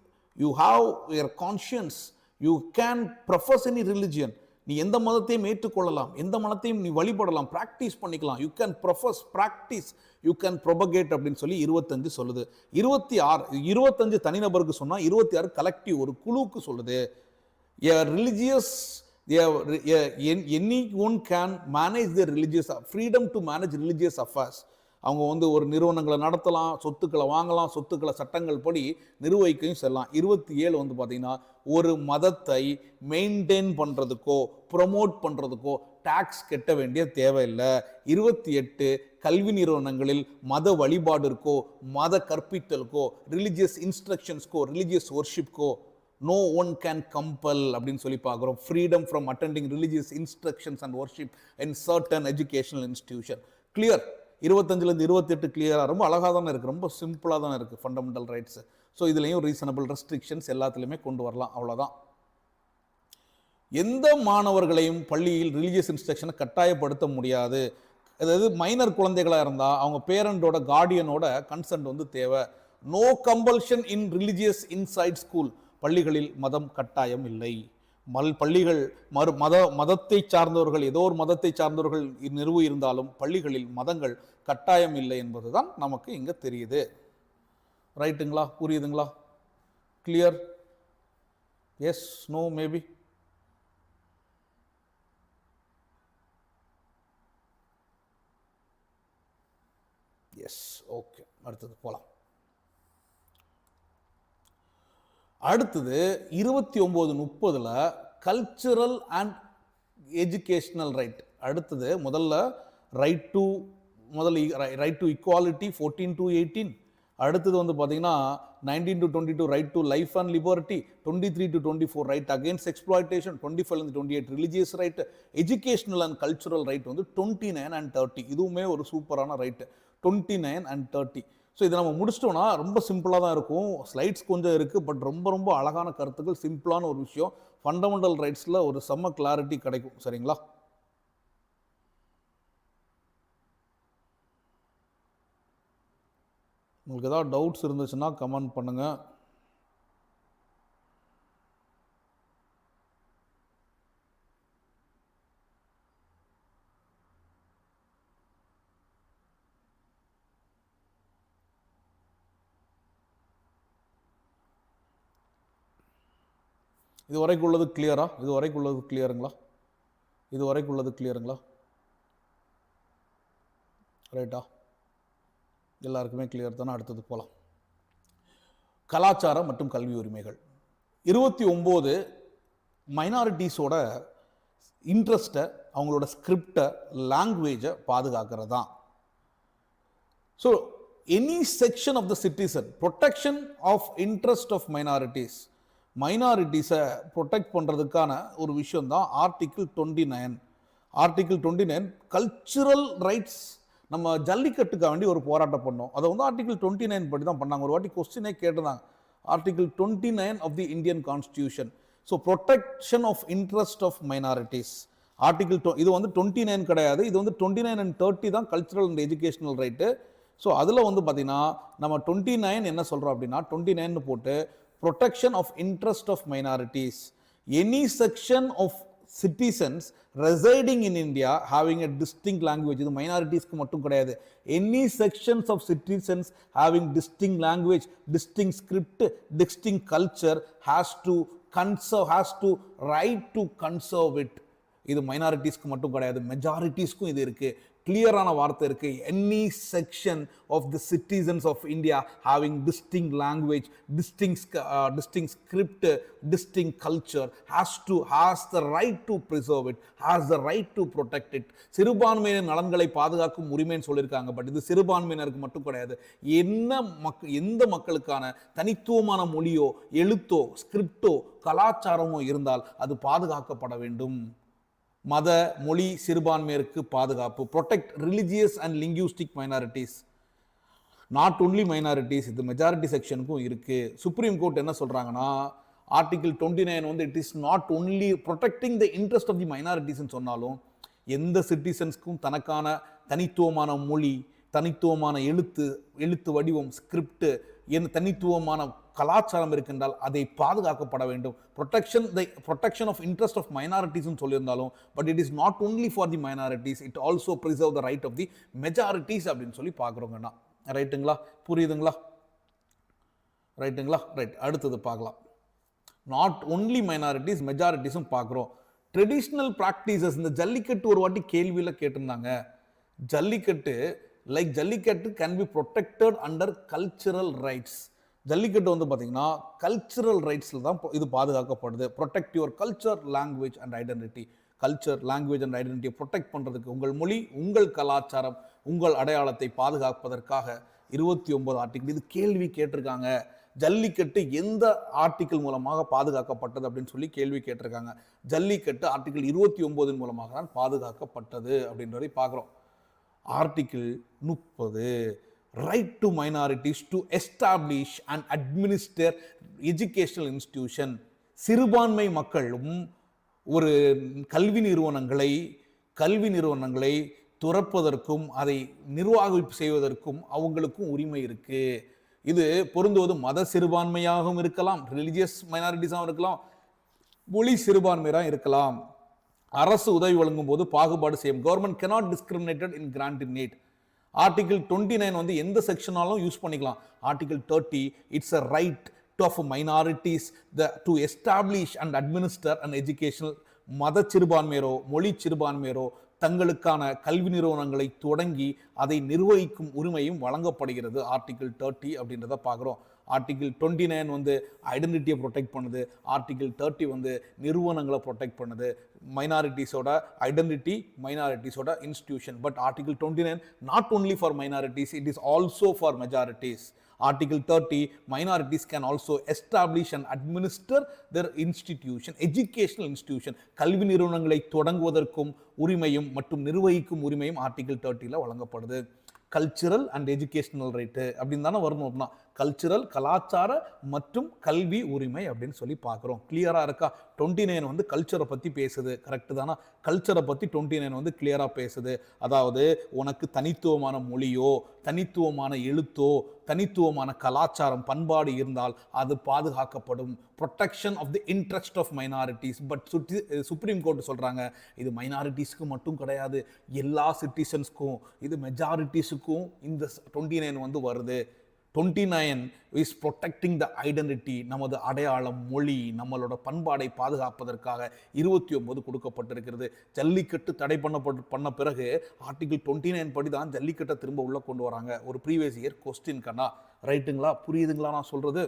you have your conscience, you can profess any religion. நீ எந்த மதத்தையும் ஏற்றுக்கொள்ளலாம், எந்த மதத்தையும் நீ வழிபடலாம், பிராக்டிஸ் பண்ணிக்கலாம். You can profess, practice, you can propagate அப்படின்னு சொல்லி 25 சொல்லுது. 25 தனிநபருக்கு சொன்னா 26 கலெக்டிவ், ஒரு குழுக்கு சொல்லுது. anyone can manage their religious freedom to manage religious affairs. அவங்க வந்து ஒரு நிறுவனங்களை நடத்தலாம், சொத்துக்களை வாங்கலாம், சொத்துக்களை சட்டங்கள் படி நிர்வகிக்கையும் செல்லலாம். 27 வந்து பார்த்தீங்கன்னா ஒரு மதத்தை மெயின்டைன் பண்ணுறதுக்கோ ப்ரொமோட் பண்ணுறதுக்கோ டாக்ஸ் கட்ட வேண்டிய தேவையில்லை. 28 கல்வி நிறுவனங்களில் மத வழிபாடுக்கோ மத கற்பித்தலுக்கோ ரிலிஜியஸ் இன்ஸ்ட்ரக்ஷன்ஸ்க்கோ ரிலிஜியஸ் வொர்ஷிப்கோ no one can compel அப்படின்னு சொல்லி பார்க்குறோம். Freedom from attending religious instructions and worship in certain educational institution. Clear? 25லேருந்து 28 கிளியராக ரொம்ப அழகாக தானே இருக்குது, ரொம்ப சிம்பிளாக தானே இருக்குது ஃபண்டமெண்டல் ரைட்ஸு. ஸோ இதுலேயும் ரீசனபிள் ரெஸ்ட்ரிக்ஷன்ஸ் எல்லாத்துலேயுமே கொண்டு வரலாம், அவ்வளோதான். எந்த மாணவர்களையும் பள்ளியில் ரிலிஜியஸ் இன்ஸ்ட்ரக்ஷனை கட்டாயப்படுத்த முடியாது. அதாவது மைனர் குழந்தைகளாக இருந்தால் அவங்க பேரண்டோட கார்டியனோட கன்சென்ட் வந்து தேவை. நோ கம்பல்ஷன் இன் ரிலிஜியஸ் இன்சைட் ஸ்கூல். பள்ளிகளில் மதம் கட்டாயம் இல்லை. பள்ளிகள் மதத்தை சார்ந்தவர்கள், ஏதோ ஒரு மதத்தை சார்ந்தவர்கள் நிறுவி இருந்தாலும் பள்ளிகளில் மதங்கள் கட்டாயம் இல்லை என்பதுதான் நமக்கு இங்க தெரியுது. ரைட்டுங்களா? புரியுதுங்களா? Clear? Yes, no, maybe? Yes, okay. அடுத்தது போலாம். அடுத்தது 29-30 கல்ச்சுரல் அண்ட் எஜுகேஷனல் ரைட். அடுத்தது முதல்ல ரைட் டு இக்வாலிட்டி 14-18. அடுத்தது வந்து பார்த்தீங்கன்னா 19-22 right to life and liberty, 23-24 right against exploitation, 25-28 religious right, educational and cultural right வந்து 29 and 30. இதுவுமே ஒரு சூப்பரான ரைட்டு, 29 and 30. ஸோ இதை நம்ம முடிச்சிட்டோம்னா ரொம்ப சிம்பிளாக தான் இருக்கும். ஸ்லைட்ஸ் கொஞ்சம் இருக்குது, பட் ரொம்ப ரொம்ப அழகான கருத்துக்கள், சிம்பிளான ஒரு விஷயம். ஃபண்டமெண்டல் ரைட்ஸில் ஒரு செம்ம கிளாரிட்டி கிடைக்கும். சரிங்களா? உங்களுக்கு ஏதாவது டவுட்ஸ் இருந்துச்சுன்னா கமெண்ட் பண்ணுங்கள். இது வரைக்கும் உள்ளது கிளியரா? இது வரைக்கும் உள்ளது கிளியருங்களா? இது வரைக்கும் உள்ளது கிளியருங்களா? ரைட்டா? எல்லாருக்குமே கிளியர் தானே? அடுத்தது போகலாம். கலாச்சாரம் மற்றும் கல்வி உரிமைகள். 29 மைனாரிட்டிஸோட இன்ட்ரெஸ்ட்டை, அவங்களோட ஸ்கிரிப்டை, லாங்குவேஜை பாதுகாக்கிறது தான். So any section of the citizen, protection of interest of மைனாரிட்டிஸை ப்ரொடெக்ட் பண்ணுறதுக்கான ஒரு விஷயம் தான் ஆர்டிகிள் 29. Article 29 cultural rights. நம்ம ஜல்லிக்கட்டுக்காக வேண்டி ஒரு போராட்டம் பண்ணோம். அதை வந்து ஆர்டிகிள் 29 படி தான் பண்ணாங்க. ஒரு வாட்டி கொஸ்டினே கேட்டிருந்தாங்க. Article 29 of the Indian constitution. So protection of interest of minorities. Article இது வந்து 29 கிடையாது, இது வந்து 29 and 30 தான் cultural and educational right. So அதில் வந்து பார்த்தீங்கன்னா நம்ம 29 என்ன சொல்கிறோம் அப்படின்னா 29 போட்டு protection of interest of minorities, any section of citizens residing in India having a distinct language. இது மைனாரிட்டிஸ்க்கு மட்டும் கிடையாது. any sections of citizens having distinct language, distinct script, distinct culture has to right to conserve it. இது மைனாரிட்டிஸ்க்கு மட்டும் கிடையாது, மெஜாரிட்டிஸ்க்கும் இது இருக்கு. கிளியரான வார்த்தை இருக்கு. Any section of the citizens of India having distinct language, distinct script, distinct culture has the right to preserve it, has the right to protect it. சிறுபான்மையினர் நலன்களை பாதுகாக்கும் உரிமைன்னு சொல்லியிருக்காங்க. பட் இது சிறுபான்மையினருக்கு மட்டும் கிடையாது. எந்த மக்களுக்கான தனித்துவமான மொழியோ, எழுத்தோ, ஸ்கிரிப்டோ, கலாச்சாரமோ இருந்தால் அது பாதுகாக்கப்பட வேண்டும். மத மொழி சிறுபான்மையருக்கு பாதுகாப்பு. Protect religious and linguistic minorities. Not only minorities, இது மெஜாரிட்டி செக்ஷனுக்கும் இருக்கு. சுப்ரீம் கோர்ட் என்ன சொல்றாங்கன்னா ஆர்டிகிள் 29 வந்து it is not only protecting the interest of the minorities சொன்னாலும் எந்த சிட்டிசன்ஸ்க்கும் தனக்கான தனித்துவமான மொழி, தனித்துவமான எழுத்து வடிவம், ஸ்கிரிப்ட், தனித்துவமான கலாச்சாரம் இருக்கின்றால் அதை பாதுகாக்கப்பட வேண்டும். Protection of interest of minorities சொல்லியிருந்தாலும் but it is not only for the minorities, it also preserve the right of the majorities அப்படின்னு சொல்லி பார்க்குறோங்கண்ணா. ரைட்டுங்களா? புரியுதுங்களா? ரைட்டுங்களா? ரைட். அடுத்தது பார்க்கலாம். நாட் ஒன்லி மைனாரிட்டிஸ், மெஜாரிட்டிஸும் பார்க்குறோம். Traditional practices. இந்த ஜல்லிக்கட்டு ஒரு வாட்டி கேள்வியில் கேட்டிருந்தாங்க. Jallikattu can be protected under cultural rights. Jallikattu வந்து பார்த்தீங்கன்னா கல்ச்சுரல் ரைட்ஸில் தான் இது பாதுகாக்கப்படுது. Protect your culture, language and identity. Culture, language and ஐடென்டிட்டியை ப்ரொடெக்ட் பண்ணுறதுக்கு, உங்கள் மொழி, உங்கள் கலாச்சாரம், உங்கள் அடையாளத்தை பாதுகாப்பதற்காக 29 ஆர்டிகிள். இது கேள்வி கேட்டிருக்காங்க. ஜல்லிக்கட்டு எந்த ஆர்டிகிள் மூலமாக பாதுகாக்கப்பட்டது அப்படின்னு சொல்லி கேள்வி கேட்டிருக்காங்க. ஜல்லிக்கட்டு ஆர்டிகிள் 29 மூலமாக தான் பாதுகாக்கப்பட்டது அப்படின்றதை பார்க்குறோம். Article 30 right to minorities to establish and administer educational institution. சிறுபான்மை மக்களும் ஒரு கல்வி நிறுவனங்களை துறப்பதற்கும் அதை நிர்வாகம் செய்வதற்கும் அவங்களுக்கும் உரிமை இருக்கு. இது பொருந்துவது மத சிறுபான்மையாகவும் இருக்கலாம், ரிலிஜியஸ் மைனாரிட்டிஸாகவும் இருக்கலாம், மொழி சிறுபான்மையாக இருக்கலாம். அரசு உதவி வழங்கும் போது பாகுபாடு செய்யும். Government cannot discriminated in granting aid. Article 29 வந்து எந்த செக்ஷனாலும் யூஸ் பண்ணிக்கலாம். Article 30 it's a right of minorities to establish and administer an educational. மத சிறுபான்மையரோ மொழி சிறுபான்மையரோ தங்களுக்கான கல்வி நிறுவனங்களை தொடங்கி அதை நிர்வகிக்கும் உரிமையும் வழங்கப்படுகிறது. ஆர்டிகிள் 30 அப்படின்றத பார்க்குறோம். ஆர்டிகிள் 29 வந்து ஐடென்டிட்டியை ப்ரொடெக்ட் பண்ணுது. ஆர்டிகிள் 30 வந்து நிறுவனங்களை ப்ரொடெக்ட் பண்ணுது. மைனாரிட்டிஸோட ஐடென்டிட்டி, மைனாரிட்டிஸோட institution. But article 29 not only for minorities, it is also for majorities. Article 30, minorities can also establish and administer their institution, educational institution. கல்வி நிறுவனங்களை தொடங்குவதற்கும் உரிமையும் மற்றும் நிர்வகிக்கும் உரிமையும் ஆர்டிகிள் 30ல வழங்கப்படுது. கல்ச்சுரல் அண்ட் எஜுகேஷனல் ரைட்டு அப்படின்னு தானே வரணும். அப்படின்னா கல்ச்சுரல், கலாச்சார மற்றும் கல்வி உரிமை அப்படின்னு சொல்லி பார்க்குறோம். கிளியராக இருக்கா? 29 வந்து கல்ச்சரை பற்றி பேசுது. கரெக்டு தானே? கல்ச்சரை பற்றி 29 வந்து கிளியராக பேசுது. அதாவது உனக்கு தனித்துவமான மொழியோ, தனித்துவமான எழுத்தோ, தனித்துவமான கலாச்சாரம், பண்பாடு இருந்தால் அது பாதுகாக்கப்படும். Protection of the interest of minorities. But supreme court சொல்கிறாங்க இது மைனாரிட்டிஸ்க்கு மட்டும் கிடையாது, எல்லா சிட்டிசன்ஸ்க்கும், இது மெஜாரிட்டிஸுக்கும் இந்த 29 வந்து வருது. 29 இஸ் ப்ரொடெக்டிங் த ஐடென்டிட்டி. நமது அடையாளம், மொழி, நம்மளோட பண்பாடை பாதுகாப்பதற்காக 29 கொடுக்கப்பட்டிருக்கிறது. ஜல்லிக்கட்டு தடை பண்ண பிறகு ஆர்டிகிள் 29 படி தான் ஜல்லிக்கட்டை திரும்ப உள்ள கொண்டு வராங்க. ஒரு ப்ரீவியஸ் இயர் கொஸ்டின் கண்ணா. ரைட்டுங்களா? புரியுதுங்களா நான் சொல்றது?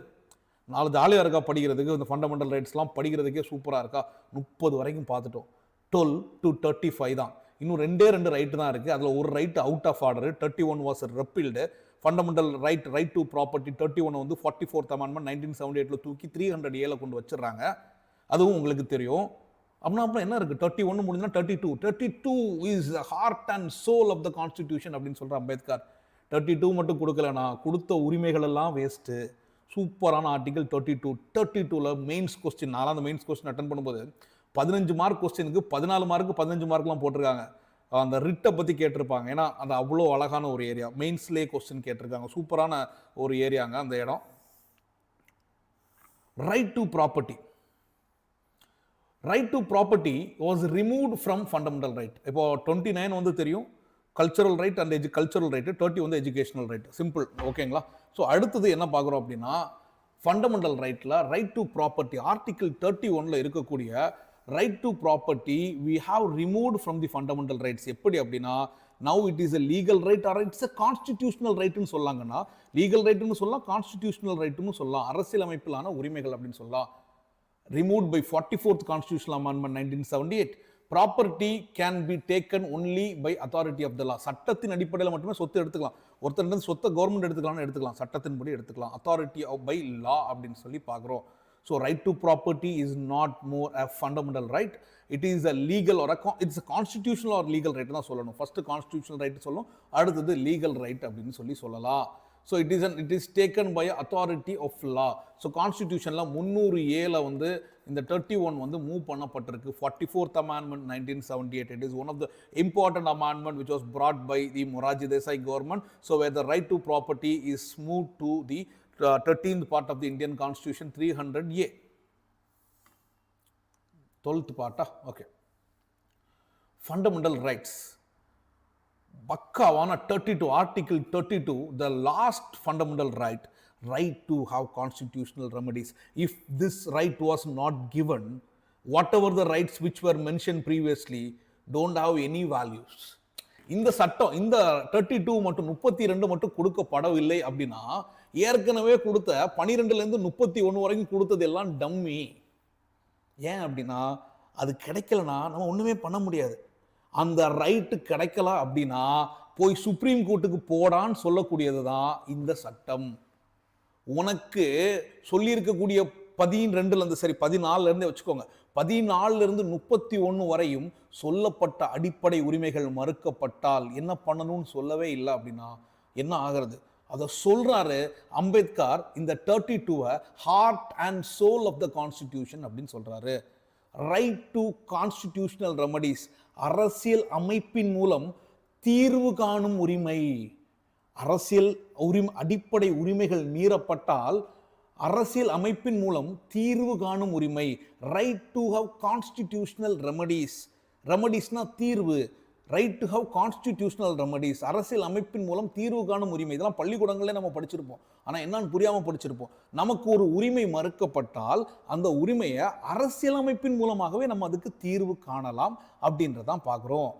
நாலு ஜாலியாக இருக்கா படிக்கிறதுக்கு? இந்த ஃபண்டமெண்டல் ரைட்ஸ்லாம் படிக்கிறதுக்கே சூப்பராக இருக்கா? 30 வரைக்கும் பார்த்துட்டோம். 12 to 35 தான். இன்னும் 2 ரைட்டு தான் இருக்குது. அதில் ஒரு right out of order. 31 was repealed. Fundamental right to property 31 வந்து 44th அமெண்ட்மெண்ட் 1978 தூக்கி 300A கொண்டு வச்சிடறாங்க. அதுவும் உங்களுக்கு தெரியும். அப்புறம் என்ன இருக்குது? 31 முடிஞ்சுன்னா 32 is heart and soul of the constitution அப்படின்னு சொல்கிற அம்பேத்கர். 32 மட்டும் கொடுக்கலனா கொடுத்த உரிமைகள் எல்லாம் வேஸ்ட்டு. சூப்பரான ஆர்டிகல் 32ல மெயின்ஸ் கொஸ்டின். நாலாம் அந்த மெயின்ஸ் கொஸ்டின் அட்டன் பண்ணும்போது 15 மார்க் கொஸ்டினுக்கு 14 மார்க்கு 15 மார்க்லாம் போட்டிருக்காங்க. அந்த ரிட்டை பற்றி கேட்டிருப்பாங்க. ஏன்னா அது அவ்வளோ அழகான ஒரு ஏரியா. மெயின்ஸ்லேயே கொஸ்டின் கேட்டிருக்காங்க. சூப்பரான ஒரு ஏரியாங்க அந்த இடம். Right to property. Right to property was removed from fundamental right. இப்போ 29 வந்து தெரியும் cultural right and cultural right, 30 வந்து எஜுகேஷனல் ரைட். சிம்பிள். ஓகேங்களா? ஸோ அடுத்தது என்ன பார்க்குறோம் அப்படின்னா ஃபண்டமெண்டல் ரைட்டில் ரைட் டு ப்ராப்பர்ட்டி ஆர்டிகிள் 31ல இருக்கக்கூடிய right to property we have removed from the fundamental rights. எப்படி அப்படின்னா now it is a legal right or it's a constitutional right னு சொல்லாங்கன்னா legal right னு சொல்லலாம், constitutional right னு சொல்லலாம், அரசியலமைப்பிலான உரிமைகள் அப்படின்னு சொல்லலாம். removed by 44th constitutional amendment 1978. property can be taken only by authority of the law. சட்டத்தின் அடிப்படையில் மட்டுமே சொத்து எடுத்துக்கலாம். ஒருத்தர் சொத்தை கவர்மெண்ட் எடுத்துக்கலாம், சட்டத்தின்படி எடுத்துக்கலாம். authority by law அப்படின்னு சொல்லி பார்க்குறோம். So right to property is not more a fundamental right. It is a legal or it's a constitutional or legal right தான் சொல்லணும். First constitutional right சொல்லணும், அடுத்தது legal right அப்படின்னு சொல்லலாம். So it is taken by authority of law. So constitutionல 300Aல வந்து இந்த 31 வந்து move பண்ணப்பட்டிருக்கு. 44th amendment 1978. It is one of the important amendment which was brought by the Morarji Desai government. So where the right to property is moved to the 13th part of the Indian Constitution 300A. 12th part. Okay. Fundamental rights. பக்காவான 32 Article 32, the last fundamental right to have constitutional remedies. If this right was not given, whatever the rights which were mentioned previously don't have any values. இந்த சட்டம் இந்த 32 மற்றும் 32 மட்டும் கொடுக்கப்படவில்லை அப்படின்னா ஏற்கனவே கொடுத்த 12லேருந்து 31 வரைக்கும் கொடுத்தது எல்லாம் டம்மி. ஏன் அப்படின்னா அது கிடைக்கலனா நம்ம ஒண்ணுமே பண்ண முடியாது. அந்த ரைட்டு கிடைக்கல அப்படின்னா போய் சுப்ரீம் கோர்ட்டுக்கு போடான்னு சொல்லக்கூடியது தான் இந்த சட்டம். உனக்கு சொல்லியிருக்கக்கூடிய 12லேருந்து சரி 14லேருந்தே வச்சுக்கோங்க, 14லேருந்து 31 வரையும் சொல்லப்பட்ட அடிப்படை உரிமைகள் மறுக்கப்பட்டால் என்ன பண்ணணும்னு சொல்லவே இல்லை அப்படின்னா என்ன ஆகிறது? அதை சொல்றாரு அம்பேத்கர். இந்த 32 heart and soul of the constitution அப்படின்னு சொல்றாரு. ரைட் டு கான்ஸ்டிடியூஷனல் ரெமடிஸ், அரசியல் அமைப்பின் மூலம் தீர்வு காணும் உரிமை. அரசியல் அடிப்படை உரிமைகள் மீறப்பட்டால் அரசியல் அமைப்பின் மூலம் தீர்வு காணும் உரிமை. Right to have constitutional remedies. ரெமடிஸ்னா தீர்வு. Right to have constitutional remedies, அரசியல் அமைப்பின் மூலம் தீர்வு காணும் உரிமை. இதெல்லாம் பள்ளிக்கூடங்களே நம்ம படிச்சிருப்போம், ஆனால் என்னன்னு புரியாமல் படிச்சிருப்போம். நமக்கு ஒரு உரிமை மறுக்கப்பட்டால் அந்த உரிமையை அரசியல் அமைப்பின் மூலமாகவே நம்ம அதுக்கு தீர்வு காணலாம் அப்படின்றதான் பார்க்குறோம்.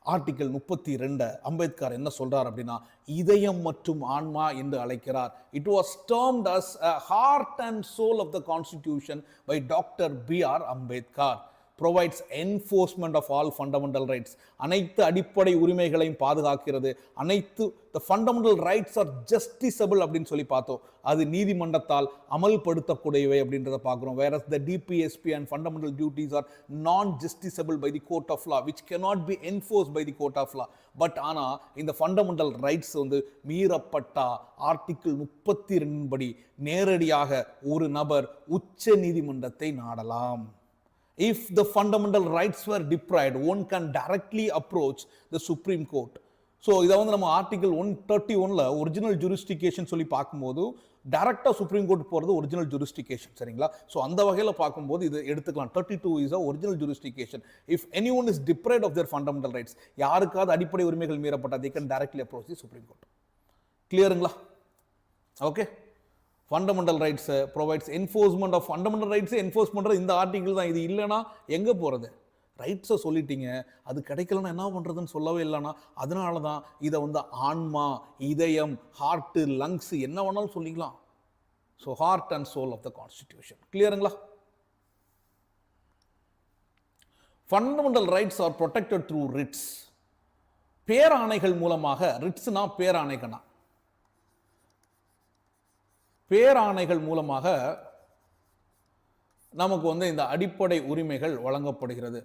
ஆர்டிகல் 32 அம்பேத்கர் என்ன சொல்றார் அப்படின்னா, இதயம் மற்றும் ஆன்மா என்று அழைக்கிறார். It was termed as a heart and soul of the constitution by doctor B.R. Ambedkar. provides enforcement of all fundamental rights. அனைத்து அடிப்படை உரிமைகளையும் பாதுகாக்கிறது. அனைத்து the fundamental rights are justiciable அப்படின்னு சொல்லி பார்த்தோம். அது நீதிமன்றத்தால் அமல்படுத்தக்கூடியவை அப்படின்றத பார்க்குறோம். whereas the DPSP and fundamental duties are non-justiciable by the court of law, which cannot be enforced by the court of law. But ஆனால் இந்த ஃபண்டமெண்டல் ரைட்ஸ் வந்து மீறப்பட்டா ஆர்டிகிள் 32 படி நேரடியாக ஒரு நபர் உச்ச நீதிமன்றத்தை நாடலாம். If the fundamental rights were deprived, one can directly approach the Supreme Court. So இதை வந்து நம்ம ஆர்டிகல் 131ல ஒரிஜினல் ஜூரிஸ்டிகேஷன் சொல்லி பார்க்கும்போது டைரக்டாக சுப்ரீம் கோர்ட் போகிறது ஒரிஜினல் ஜூரிஸ்டிகேஷன், சரிங்களா? ஸோ அந்த வகையில் பார்க்கும்போது இது எடுத்துக்கலாம். 32 is a original jurisdiction. If any one is deprived of their fundamental rights, யாருக்காவது அடிப்படை உரிமைகள் மீறப்பட்டால் they can directly approach the Supreme Court. கிளியருங்களா? Okay. Fundamental rights provides enforcement of fundamental ரைட்ஸை என்ஃபோர்ஸ் பண்ணுறது இந்த ஆர்டிகிள் தான். இது இல்லைனா எங்கே போகிறது? ரைட்ஸை சொல்லிட்டீங்க, அது கிடைக்கலன்னா என்ன பண்ணுறதுன்னு சொல்லவே இல்லைனா, அதனால தான் இதை வந்து ஆன்மா, இதயம், ஹார்ட்டு, லங்ஸ் என்ன வேணாலும் சொல்லிக்கலாம். So heart and soul of the constitution. கிளியருங்களா? Fundamental rights are protected through writs. பேராணைகள் மூலமாக, ரிட்ஸ்னா பேராணைகனா, பேராணைகள் மூலமாக நமக்கு வந்து இந்த அடிப்படை உரிமைகள் வழங்கப்படுகிறது.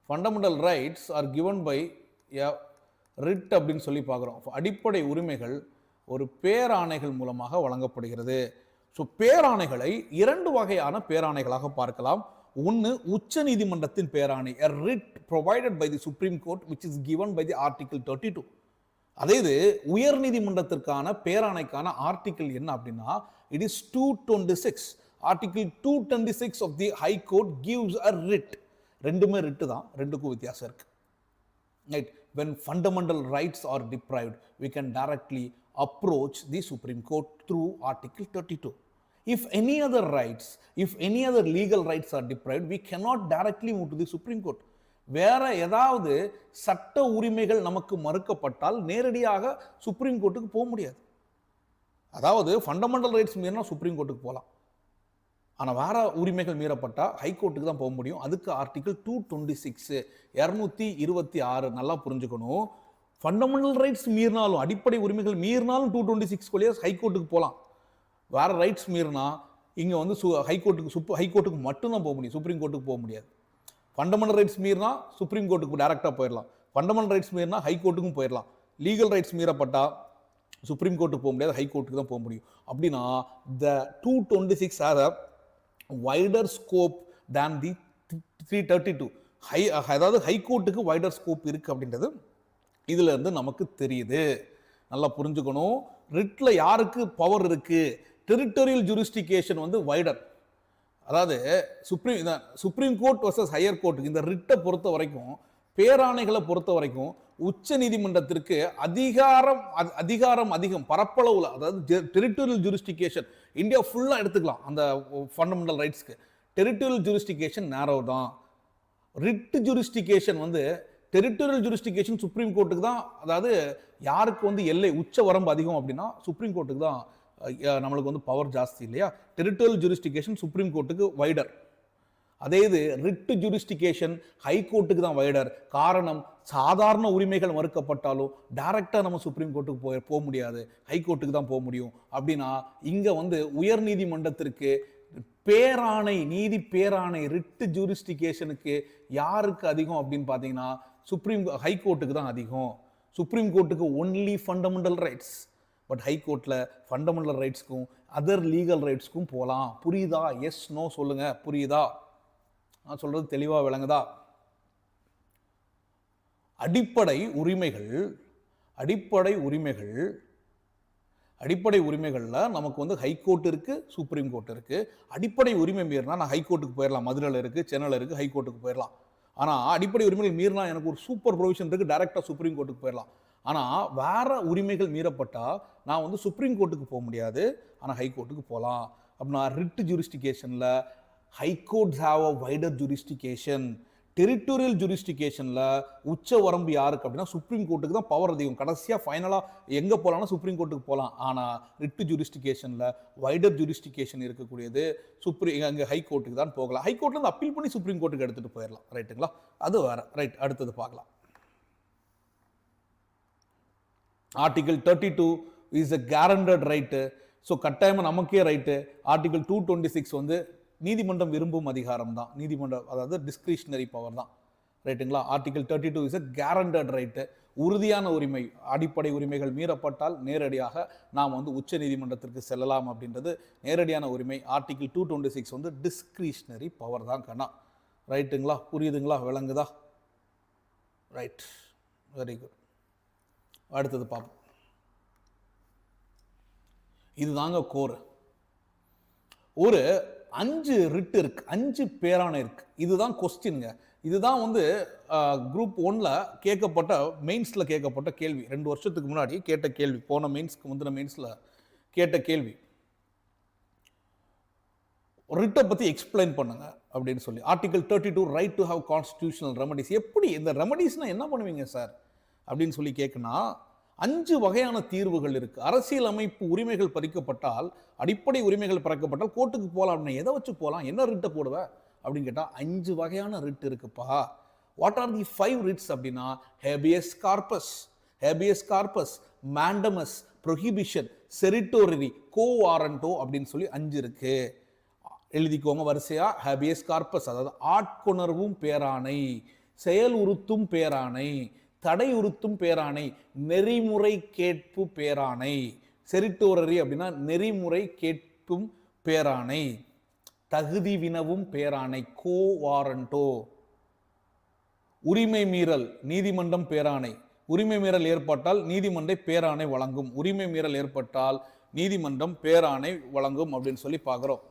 Fundamental rights are given by a writ அப்படின்னு சொல்லி பார்க்குறோம். அடிப்படை உரிமைகள் ஒரு பேராணைகள் மூலமாக வழங்கப்படுகிறது. ஸோ பேராணைகளை 2 வகையான பேராணைகளாக பார்க்கலாம். ஒன்று உச்ச நீதிமன்றத்தின் பேராணை, a writ provided by the Supreme Court which is given by the Article 32. அதே இது உயர் நீதிமன்றத்திற்கான பேராணைக்கான ஆர்டிகிள் என்ன அப்படின்னா, it is 226. Article 226 of the high court gives a writ. ரெண்டுமே ரிட்டு தான், ரெண்டுக்கும் வித்தியாசம் இருக்கு. Right. when fundamental rights are deprived, we can directly approach the Supreme Court through Article 32. If any other rights, if any other legal rights are deprived, we cannot directly move to the Supreme Court. வேற ஏதாவது சட்ட உரிமைகள் நமக்கு மறுக்கப்பட்டால் நேரடியாக supreme கோர்ட்டுக்கு போக முடியாது. அதாவது ஃபண்டமெண்டல் ரைட்ஸ் மீறினா சுப்ரீம் கோர்ட்டுக்கு போகலாம், ஆனால் வேற உரிமைகள் மீறப்பட்டால் ஹைகோர்ட்டுக்கு தான் போக முடியும். அதுக்கு ஆர்டிகிள் 226 226 நல்லா புரிஞ்சுக்கணும். ஃபண்டமெண்டல் ரைட்ஸ் மீறினாலும், அடிப்படை உரிமைகள் மீறினாலும் 226 ஹைகோர்ட்டுக்கு போகலாம். வேற ரைட்ஸ் மீறினா இங்கே வந்து ஹைகோர்ட்டுக்கு மட்டும்தான் போக முடியும், சுப்ரீம் கோர்ட்டுக்கு போக முடியாது. ஃபண்டமெண்டல் ரைட்ஸ் மீறினா சுப்ரீம் கோர்ட்டுக்கு டைரக்டாக போயிடலாம், ஃபண்டமெண்டல் ரைட்ஸ் மீறினா ஹைகோர்ட்டுக்கும் போயிடலாம். லீகல் ரைட்ஸ் மீறப்பட்டால் சுப்ரீம் கோர்ட்டுக்கு போக முடியாது, ஹைகோர்ட்டுக்கு தான் போக முடியும். அப்படின்னா the 226 has a wider scope than the 332. அதாவது ஹைகோர்ட்டுக்கு வைடர் ஸ்கோப் இருக்குது அப்படின்றது இதுல இருந்து நமக்கு தெரியுது. நல்லா புரிஞ்சுக்கணும். ரிட்ல யாருக்கு பவர் இருக்கு? டெரிட்டோரியல் ஜூரிஸ்டிகேஷன் வந்து வைடர். அதாவது சுப்ரீம் கோர்ட் வர்சஸ் ஹையர் கோர்ட்டுக்கு இந்த ரிட்டை பொறுத்த வரைக்கும், பேராணைகளை பொறுத்த வரைக்கும் உச்ச நீதிமன்றத்திற்கு அதிகாரம் அதிகம் பரப்பளவுல. அதாவது டெரிட்டோரியல் ஜூரிஸ்டிகேஷன் இந்தியா ஃபுல்லாக எடுத்துக்கலாம். அந்த ஃபண்டமெண்டல் ரைட்ஸ்க்கு டெரிட்டோரியல் ஜூரிஸ்டிகேஷன் நேரோ தான். ரிட் ஜூரிஸ்டிகேஷன் வந்து டெரிட்டோரியல் ஜூரிஸ்டிகேஷன் சுப்ரீம் கோர்ட்டுக்கு தான். அதாவது யாருக்கு வந்து எல்லை உச்ச வரம்பு அதிகம் அப்படின்னா சுப்ரீம் கோர்ட்டுக்கு தான் நம்மளுக்கு வந்து பவர் ஜாஸ்தி இல்லையா. டெரிட்டோரியல் ஜூரிஸ்டிகேஷன் சுப்ரீம் கோர்ட்டுக்கு வைடர். அதே இது ரிட் ஜூரிஸ்டிகேஷன் ஹை கோர்ட்டுக்கு தான் வைடர். காரணம், சாதாரண உரிமைகள் மறுக்கப்பட்டாலும் டைரக்டா நம்ம சுப்ரீம் கோர்ட்டுக்கு போக முடியாது, ஹை கோர்ட்டுக்கு தான் போக முடியும். அப்படின்னா இங்க வந்து உயர் நீதிமன்றத்திற்கு பேராணை, நீதி பேராணை ரிட் ஜூரிஸ்டிகேஷனுக்கு யாருக்கு அதிகம் அப்படின்னு பார்த்தீங்கன்னா ஹை கோர்ட்டுக்கு தான் அதிகம். சுப்ரீம் கோர்ட்டுக்கு only fundamental rights, but high கோர்ட்டில் ஃபண்டமெண்டல் ரைட்ஸ்க்கும் அதர் லீகல் ரைட்ஸ்க்கும் போகலாம். புரியுதா? எஸ் நோ சொல்லுங்க. புரியுதா? நான் சொல்றது தெளிவாக விளங்குதா? அடிப்படை உரிமைகள்ல நமக்கு வந்து ஹை கோர்ட் இருக்கு, சுப்ரீம் கோர்ட் இருக்கு. அடிப்படை உரிமை மீறினா நான் ஹை கோர்ட்டுக்கு போயிடலாம், மதுரையில் இருக்கு, சென்னையில் இருக்கு, ஹை கோர்ட்டுக்கு போயிடலாம். ஆனால் அடிப்படை உரிமைகள் மீறினா எனக்கு ஒரு சூப்பர் ப்ரொவிஷன் இருக்கு, டைரக்டா சுப்ரீம் கோர்ட்டுக்கு போயிடலாம். ஆனால் வேற உரிமைகள் மீறப்பட்டா நான் வந்து சுப்ரீம் கோர்ட்டுக்கு போக முடியாது, ஆனால் ஹை கோர்ட்டுக்கு போகலாம். அப்படின்னா ரிட் ஜூரிஸ்டிகேஷனில் high courts have a wider jurisdiction. Territorial ஜூரிஸ்டிகேஷனில் உச்ச வரம்பு யாருக்கு அப்படின்னா சுப்ரீம் கோர்ட்டுக்கு தான் பவர் அதிகம். கடைசியாக ஃபைனலாக எங்கே போகலாம்னா சுப்ரீம் கோர்ட்டுக்கு போகலாம். ஆனால் ரிட்டு ஜூரிஸ்டிகேஷனில் வைடர் ஜூரிஸ்டிகேஷன் இருக்கக்கூடியது அங்கே ஹை கோர்ட்டுக்கு தான் போகலாம். ஹை கோர்ட்லேருந்து அப்பீல் பண்ணி சுப்ரீம் கோர்ட்டுக்கு எடுத்துகிட்டு போயிடலாம். ரைட்டுங்களா? அது வேறு. ரைட், அடுத்தது பார்க்கலாம். Article 32 is a guaranteed right. So கட்டாயமாக நமக்கே ரைட்டு. ஆர்டிகல் 226 வந்து நீதிமன்றம் விரும்பும் அதிகாரம் தான். நீதிமன்றம் அதாவது டிஸ்கிரிஷனரி பவர் தான். ரைட்டுங்களா? Article 32 is a guaranteed right. உறுதியான உரிமை, அடிப்படை உரிமைகள் மீறப்பட்டால் நேரடியாக நாம் வந்து உச்ச நீதிமன்றத்திற்கு செல்லலாம் அப்படின்றது நேரடியான உரிமை. ஆர்டிகல் 226 வந்து டிஸ்கிரிஷனரி பவர் தான் கண்ணா. ரைட்டுங்களா? புரியுதுங்களா? விளங்குதா? Right, very good. அடுத்தது பார்ப்போம். இதுதாங்க கோர். ஒரு 5 ரிட் இருக்கு, 5 பேரான இருக்கு. இதுதான் கொஸ்டின்ங்க. இதுதான் வந்து குரூப் 1ல கேட்கப்பட்ட, மெயின்ஸில் கேட்கப்பட்ட கேள்வி. 2 வருஷத்துக்கு முன்னாடி கேட்ட கேள்வி, போன மெயின்ஸ்க்கு முந்தின மெயின்ஸில் கேட்ட கேள்வி. ரிட்டை பற்றி எக்ஸ்பிளைன் பண்ணுங்க அப்படின்னு சொல்லி. Article 32 right to have constitutional remedies. எப்படி இந்த ரெமடிஸ்னால் என்ன பண்ணுவீங்க சார் அப்படின்னு சொல்லி கேட்கணும். 5 வகையான தீர்வுகள் இருக்கு. அரசியல் அமைப்பு உரிமைகள் பறிக்கப்பட்டால், அடிப்படை உரிமைகள் பறிக்கப்பட்டால் கோர்ட்டுக்கு போகலாம். அப்படின்னா எதை வச்சு போகலாம், என்ன ரிட்டை போடுவ அப்படின்னு கேட்டால் 5 வகையான ரிட் இருக்குப்பா. வாட் ஆர் தி 5 ரிட்ஸ் அப்படின்னா habeas corpus, habeas corpus, mandamus, prohibition, certiorari, quo warranto அப்படின்னு சொல்லி 5 இருக்கு. எழுதிக்கோங்க வரிசையா. ஹேபியஸ் கார்பஸ் அதாவது ஆட்கொணர்வும் பேராணை, செயல் உறுத்தும் பேராணை, தடை உறுத்தும் பேராணை, நெறிமுறை கேட்பு பேராணை. செரிட்டோரரி அப்படின்னா நெறிமுறை கேட்பும் பேராணை, தகுதி வினவும் பேராணை, கோ வாரண்டோ. உரிமை மீறல், நீதிமன்றம் பேராணை. உரிமை மீறல் ஏற்பட்டால் நீதிமன்றம் பேராணை வழங்கும். உரிமை மீறல் ஏற்பட்டால் நீதிமன்றம் பேராணை வழங்கும் அப்படின்னு சொல்லி பார்க்கிறோம்.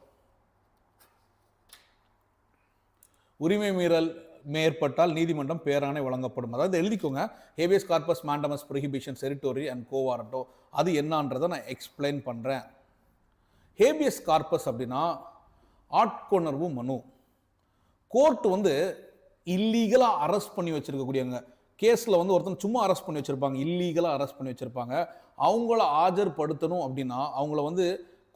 உரிமை மீறல் மேற்பட்டால் நீதிமன்றம் பேராணை வழங்கப்படும். அதாவது எழுதிக்கோங்க, habeas corpus, mandamus, prohibition, certiorari and quo warranto. அது என்னன்றதை நான் எக்ஸ்பிளைன் பண்ணுறேன். ஹேபியஸ் கார்பஸ் அப்படின்னா ஆட்கொணர்வு மனு. கோர்ட் வந்து இல்லீகலாக அரெஸ்ட் பண்ணி வச்சிருக்கக்கூடியவங்க, கேஸில் வந்து ஒருத்தன் சும்மா அரெஸ்ட் பண்ணி வச்சுருப்பாங்க, இல்லீகலாக அரெஸ்ட் பண்ணி வச்சுருப்பாங்க. அவங்கள ஆஜர்படுத்தணும் அப்படின்னா அவங்கள வந்து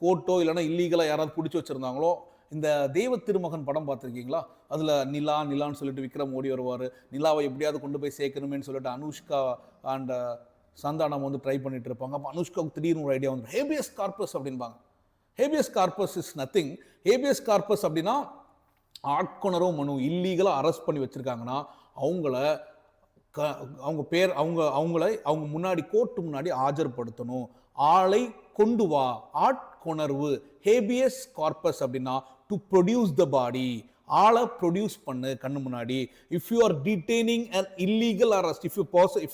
கோர்ட்டோ இல்லைன்னா இல்லீகலாக யாராவது பிடிச்சி வச்சுருந்தாங்களோ, இந்த தெய்வ திருமகன் படம் பார்த்துருக்கீங்களா? அதில் நிலான்னு சொல்லிட்டு விக்ரம் ஓடி வருவார். நிலாவை எப்படியாவது கொண்டு போய் சேர்க்கணுமேனு சொல்லிட்டு அனுஷ்கா அண்ட் சந்தானம் வந்து ட்ரை பண்ணிட்டு இருப்பாங்க. அப்போ அனுஷ்காவுக்கு திடீர்னு ஒரு ஐடியா வந்து ஹேபியஸ் கார்பஸ் அப்படின்பாங்க. Habeas corpus is nothing. Habeas corpus அப்படின்னா ஆட்கொணர்வு மனு. இல்லீகலாக அரெஸ்ட் பண்ணி வச்சுருக்காங்கன்னா அவங்க முன்னாடி கோர்ட்டு முன்னாடி ஆஜர்படுத்தணும். ஆளை கொண்டு வா, ஆட்கொணர்வு. ஹேபியஸ் கார்பஸ் அப்படின்னா டு ப்ரொடியூஸ் த பாடி, ஆளை ப்ரொடியூஸ் பண்ணு கண்ணு முன்னாடி. If you are detaining an illegal arrest, if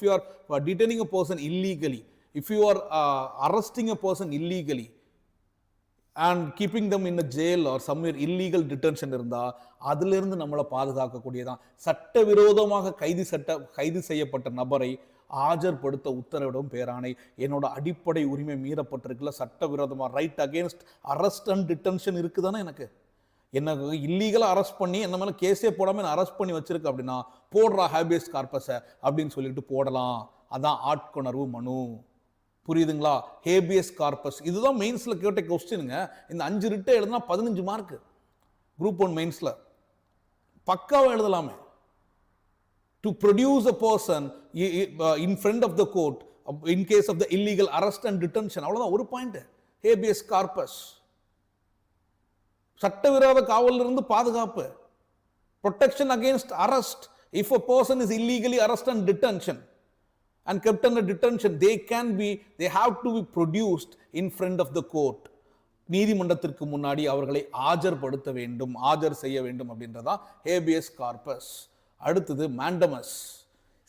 you are detaining a person illegally, if you are arresting a person illegally and keeping them in a jail or somewhere illegal detention இருந்தா அதிலிருந்து நம்மளை பாதுகாக்கக்கூடியதான். சட்டவிரோதமாக கைது செய்யப்பட்ட நபரை ஆஜர்படுத்த உத்தரவிடும் பேராணை. என்னோட அடிப்படை உரிமை மீறப்பட்டிருக்குல்ல, சட்டவிரோதமாக right against arrest and detention இருக்குதானே. எனக்கு என்ன இல்லீகலாக அரெஸ்ட் பண்ணி என்ன மேலே கேஸே போடாமல் அரெஸ்ட் பண்ணி வச்சிருக்கு அப்படின்னா போடுறா ஹேபியஸ் கார்பஸை அப்படின்னு சொல்லிட்டு போடலாம். அதான் ஆட்கொணர்வு மனு. புரியுதுங்களா? ஹேபியஸ் கார்பஸ் இதுதான் மெயின்ஸில் கேட்ட கொஸ்டினுங்க. இந்த 5 ரிட்டை எழுதுனா 15 மார்க்கு குரூப் 1 மெயின்ஸில் பக்காவாக எழுதலாமே. To produce a person in front of the court in case of the illegal arrest and detention. அவ்வளவுதான் ஒரு பாயிண்ட். ஹேபியஸ் கார்பஸ் சட்டவிரோத காவலில் இருந்து பாதுகாப்பு, protection against arrest. If a person is illegally arrested and detention and kept under detention, they have to be produced in front of the court. நீதிமன்றத்திற்கு முன்னாடி அவர்களை ஆஜர்படுத்த வேண்டும், ஆஜர் செய்ய வேண்டும் அப்படின்றதா ஹேபியஸ் கார்பஸ். அடுத்தது மேண்டமஸ்,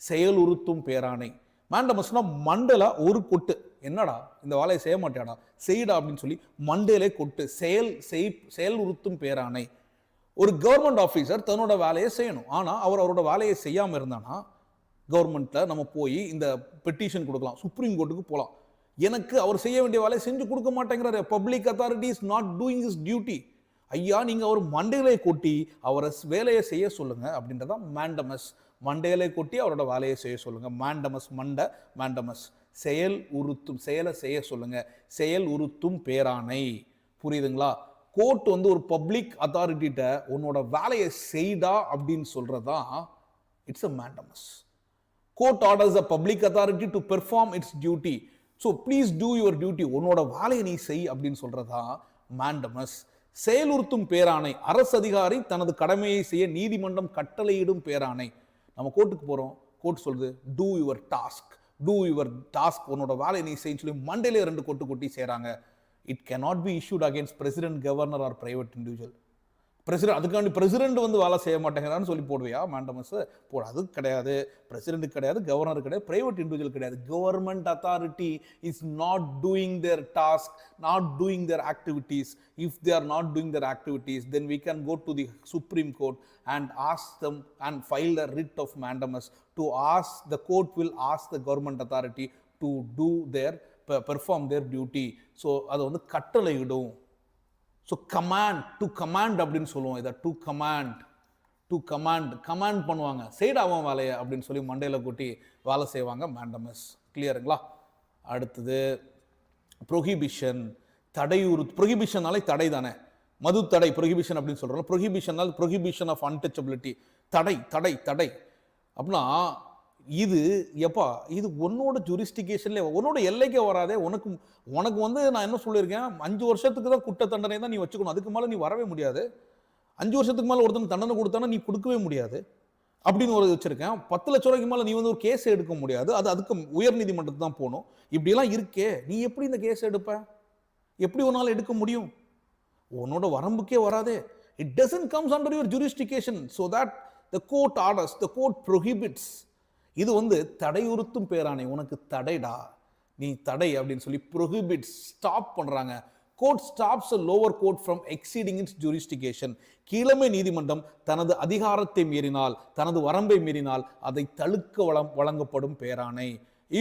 செயல் உறுத்தும் பேராணை. மேண்டமஸ்னா மண்டல ஒரு கொட்டு. என்னடா இந்த வேலையை செய்ய மாட்டேடா, செய்யடா அப்படின்னு சொல்லி மண்டலே கொட்டு. செயல் உறுத்தும் பேராணை. ஒரு கவர்மெண்ட் ஆஃபீஸர் தன்னோட வேலையை செய்யணும். ஆனால் அவரோட வேலையை செய்யாமல் இருந்தானா கவர்மெண்ட்டில் நம்ம போய் இந்த பெட்டிஷன் கொடுக்கலாம், சுப்ரீம் கோர்ட்டுக்கு போகலாம். எனக்கு அவர் செய்ய வேண்டிய வேலையை செஞ்சு கொடுக்க மாட்டேங்கிறாரு. Public authority is not doing his duty. ஐயா நீங்கள் அவர் மண்டையிலே கொட்டி அவரை வேலையை செய்ய சொல்லுங்க அப்படின்றதான் மேண்டமஸ். மண்டையிலே கொட்டி அவரோட வேலையை செய்ய சொல்லுங்க. மேண்டமஸ் மண்டை, மேண்டமஸ் செயல் உறுத்தும், செயலை செய்ய சொல்லுங்க, செயல் உறுத்தும் பேராணை. புரியுதுங்களா? கோர்ட் வந்து ஒரு பப்ளிக் அத்தாரிட்டிகிட்ட உன்னோட வேலையை செய்தா அப்படின்னு சொல்றதான் it's a mandamus. Court orders a public authority to perform its duty. So please do your duty. உன்னோட வேலையை நீ செய் அப்படின்னு சொல்றதா மேண்டமஸ். செயலுறுத்தும் பேராணை, அரசு அதிகாரி தனது கடமையை செய்ய நீதிமன்றம் கட்டளையிடும் பேராணை. நம்ம கோர்ட்டுக்கு போறோம், கோர்ட் சொல்லுது two your task, two your task, உன்னோட வேலையை நீ செய்யு சொல்லி மண்டையிலே 2 கொட்டு கொட்டி செய்றாங்க. It cannot be issued against president, governor or private individual. President, அதுக்காண்டி பிரசிடென்ட் வந்து வேலை செய்ய மாட்டேங்கிறான்னு சொல்லி போடுவியா மேண்டமஸ்? போட. அது கிடையாது. பிரசிடென்ட் கிடையாது, கவர்னர் கிடையாது, பிரைவேட் இண்டிவிஜுவல் கிடையாது. Government authority is not doing their task, not doing their activities. If they are not doing their activities, then we can go to the supreme court and ask them and file a writ of mandamus to ask, the court will ask the government authority to do their, perform their duty. So அதை வந்து கட்டளையிடும். So command, du command அப்படின்னு சொல்லுவோம். இதை du command, du command, command பண்ணுவாங்க, செய்டாவும் வேலையை அப்படின்னு சொல்லி மண்டையில் கூட்டி வேலை செய்வாங்க மேண்டமஸ். கிளியருங்களா? அடுத்தது ப்ரொஹிபிஷன், தடையுறு. ப்ரொஹிபிஷன்னாலே தடை தானே, மது தடை ப்ரொஹிபிஷன் அப்படின்னு சொல்கிறோம். ப்ரொஹிபிஷனால் ப்ரொஹிபிஷன் ஆஃப் அன்டச்சபிலிட்டி, தடை தடை தடை. அப்படின்னா இது எப்பா, இது உன்னோட ஜூரிஸ்டிகேஷன்ல, உன்னோட எல்லைக்கே வராதே. உனக்கு உனக்கு வந்து நான் என்ன சொல்லியிருக்கேன், 5 வருஷத்துக்கு தான் குற்ற தண்டனை தான் நீ வச்சுக்கணும், அதுக்கு மேலே நீ வரவே முடியாது. 5 வருஷத்துக்கு மேலே ஒருத்தன் தண்டனை கொடுத்தானா நீ கொடுக்கவே முடியாது அப்படின்னு ஒரு வச்சிருக்கேன். 10 லட்ச ரூபாய்க்கு மேலே நீ வந்து ஒரு கேஸ் எடுக்க முடியாது, அதுக்கு உயர் நீதிமன்றத்துக்கு தான் போகணும். இப்படிலாம் இருக்கே, நீ எப்படி இந்த கேஸ் எடுப்ப? எப்படி உன்னால் எடுக்க முடியும்? உன்னோட வரம்புக்கே வராதே. It doesn't comes under your jurisdiction, so that the court orders, the court prohibits. இது வந்து தடையுறுத்தும் பேராணை, உனக்கு தடைடா, நீ தடை அப்படின்னு சொல்லி prohibits, ஸ்டாப் பண்றாங்க. Court stops a lower court from exceeding its jurisdiction. கீழமை நீதிமன்றம் தனது அதிகாரத்தை மீறினால், தனது வரம்பை மீறினால் அதை தடுக்க வழங்கப்படும் பேராணை.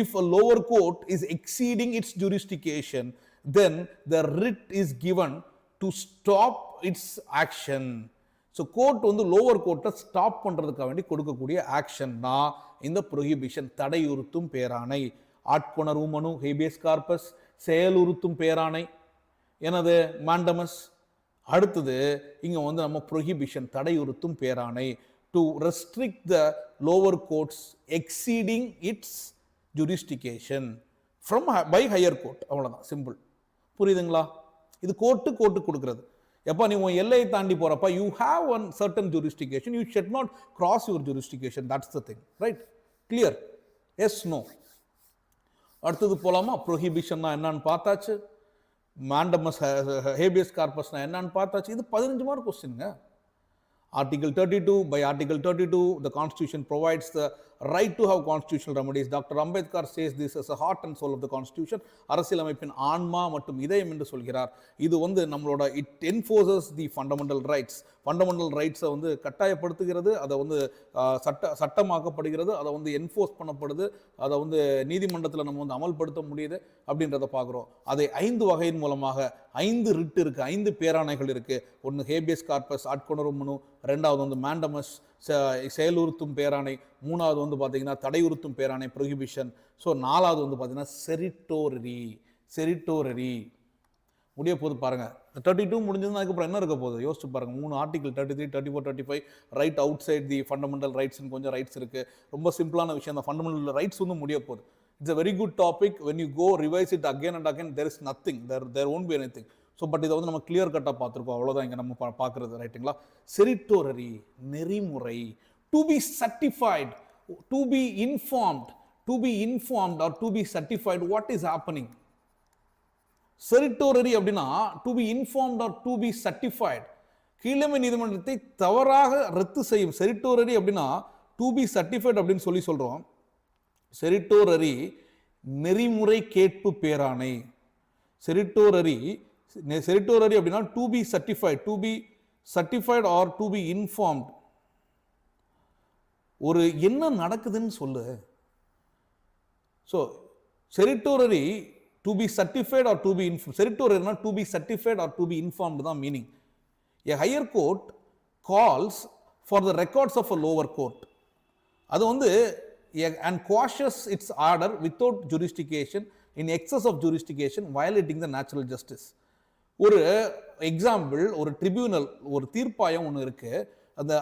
If a lower court is exceeding its jurisdiction, then the writ is given to stop its action. So court வந்து லோவர் கோர்ட்டை ஸ்டாப் பண்ணுறதுக்காக வேண்டி கொடுக்கக்கூடிய ஆக்ஷன் தான் இந்த ப்ரொஹிபிஷன், தடையுறுத்தும் பேராணை. ஆட்கொணர்வு மனு, ஹேபியஸ் கார்பஸ், செயலுறுத்தும் பேராணை, எனது மாண்டமஸ். அடுத்தது இங்கே வந்து நம்ம ப்ரொஹிபிஷன், தடையுறுத்தும் பேராணை, to restrict the lower courts exceeding its jurisdiction from by higher court. அவ்வளோதான், சிம்பிள். புரியுதுங்களா? இது கோர்ட்டு கொடுக்குறது. எப்போ நீ உன் எல்லையை தாண்டி போறப்ப you have one certain jurisdiction, you should not cross your jurisdiction. That's the thing, right? Clear? Yes, no? அடுத்தது போலாமா? ப்ரொஹிபிஷன்னா என்னன்னு பார்த்தாச்சு, மாண்டமஸ் ஹேபியஸ் கார்பஸ்னா என்னன்னு பார்த்தாச்சு. இது 15 mark கொஸ்டின்ங்க. Article 32, by Article 32, the Constitution provides the right to have constitutional remedies. Dr. Ambedkar says this as a heart and soul of the Constitution. அரசியலமைப்பின் ஆன்மா மற்றும் இதயம் என்று சொல்கிறார். இது வந்து நம்மளோட it enforces the fundamental rights. Fundamental ரைட்ஸை வந்து கட்டாயப்படுத்துகிறது, அதை வந்து சட்டமாக்கப்படுகிறது, அதை வந்து என்ஃபோர்ஸ் பண்ணப்படுது, அதை வந்து நீதிமன்றத்தில் நம்ம வந்து அமல்படுத்த முடியுது அப்படின்றத பார்க்குறோம். அதை 5 வகையின் மூலமாக 5 ரிட் இருக்குது, 5 பேராணைகள் இருக்குது. ஒன்று ஹேபியஸ் கார்பஸ், ஆட்கொணர்வு மனு, 2வது வந்து மாண்டமஸ் செயலுறுத்தும் பேராணை, 3வது வந்து பார்த்தீங்கன்னா தடையுறுத்தும் பேராணை ப்ரொஹிபிஷன். ஸோ 4வது வந்து பார்த்தீங்கன்னா செரிட்டோரரி. முடிய போது பாருங்க. 32 முடிஞ்சதுன்னா அதுக்கப்புறம் என்ன இருக்க போகுது யோசிச்சு பாருங்க. 3 article 33, 34, 35 right outside the fundamental ரைட்ஸ்னு கொஞ்சம் ரைட்ஸ் இருக்கு. ரொம்ப சிம்பிளான விஷயம். அந்த ஃபண்டமெண்டல் ரைட்ஸ் வந்து முடிய போகுது. It's a very good topic. When you go revise it again and again, there is nothing, there won't be anything. So but இதை வந்து நம்ம கிளியர் கட்டாக பார்த்துருக்கோம், அவ்வளோதான் இங்கே நம்ம பார்க்குறது, ரைட்டுங்களா? செரிட்டோரரி, நெறிமுறை, to be certified, to be informed or to be certified what is happening. Certiorari அப்படின்னா to be informed or to be certified, கீழமை நீதிமன்றத்தை தவறாக ரத்து செய்யும். செரிட்டோரரி அப்படின்னா டு பி சர்டிஃபைட் அப்படின்னு சொல்றோம். செரிட்டோரரி நெறிமுறை கேட்பு பேராணை. செரிட்டோரரி அப்படின்னா to be certified or to be informed. ஒரு என்ன நடக்குதுன்னு சொல்லு. So certiorari to be certified or to be informed. செரிட்டோரரினா to be certified or to be informed தான் meaning. A higher court calls for the records of a lower court. அது வந்து and quashes its order without jurisdiction in excess of jurisdiction, violating the natural justice. ஒரு example, ஒரு tribunal, ஒரு தீர்ப்பாயம் ஒன்று இருக்கு,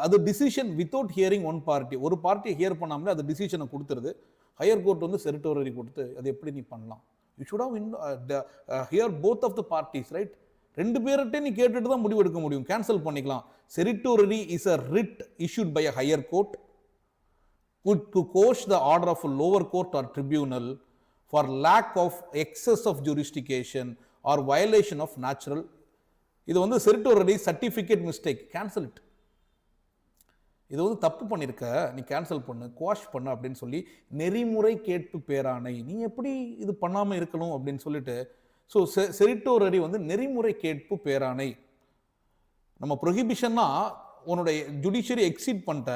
அது decision without hearing one party, ஒரு பார்ட்டியை ஹியர் பண்ணாமலே அது டிசிஷனை கொடுத்துருது. ஹையர் கோர்ட் வந்து செரிட்டோரரி கொடுத்து அது எப்படி நீ பண்ணலாம்? You should have hear both of the parties, right? ரெண்டு பேர்கிட்ட நீ கேட்டுட்டு தான் முடிவு எடுக்க முடியும், கேன்சல் பண்ணிக்கலாம். Certiorari is a writ issued by a higher court to quash the order of a lower court or tribunal for lack of excess of jurisdiction or violation of natural. இது வந்து செரிட்டோரரி சர்டிஃபிகேட் மிஸ்டேக், கேன்சல் இட். இது வந்து தப்பு பண்ணியிருக்க, நீ cancel பண்ணு, quash பண்ணு அப்படின்னு சொல்லி நெறிமுறை கேட்பு பேராணை. நீ எப்படி இது பண்ணாமல் இருக்கணும் அப்படின்னு சொல்லிட்டு, ஸோ செரிட்டோரரி வந்து நெறிமுறை கேட்பு பேராணை. நம்ம ப்ரொஹிபிஷன்னா உன்னுடைய ஜுடிஷியரி எக்ஸீட் பண்ணிட்ட,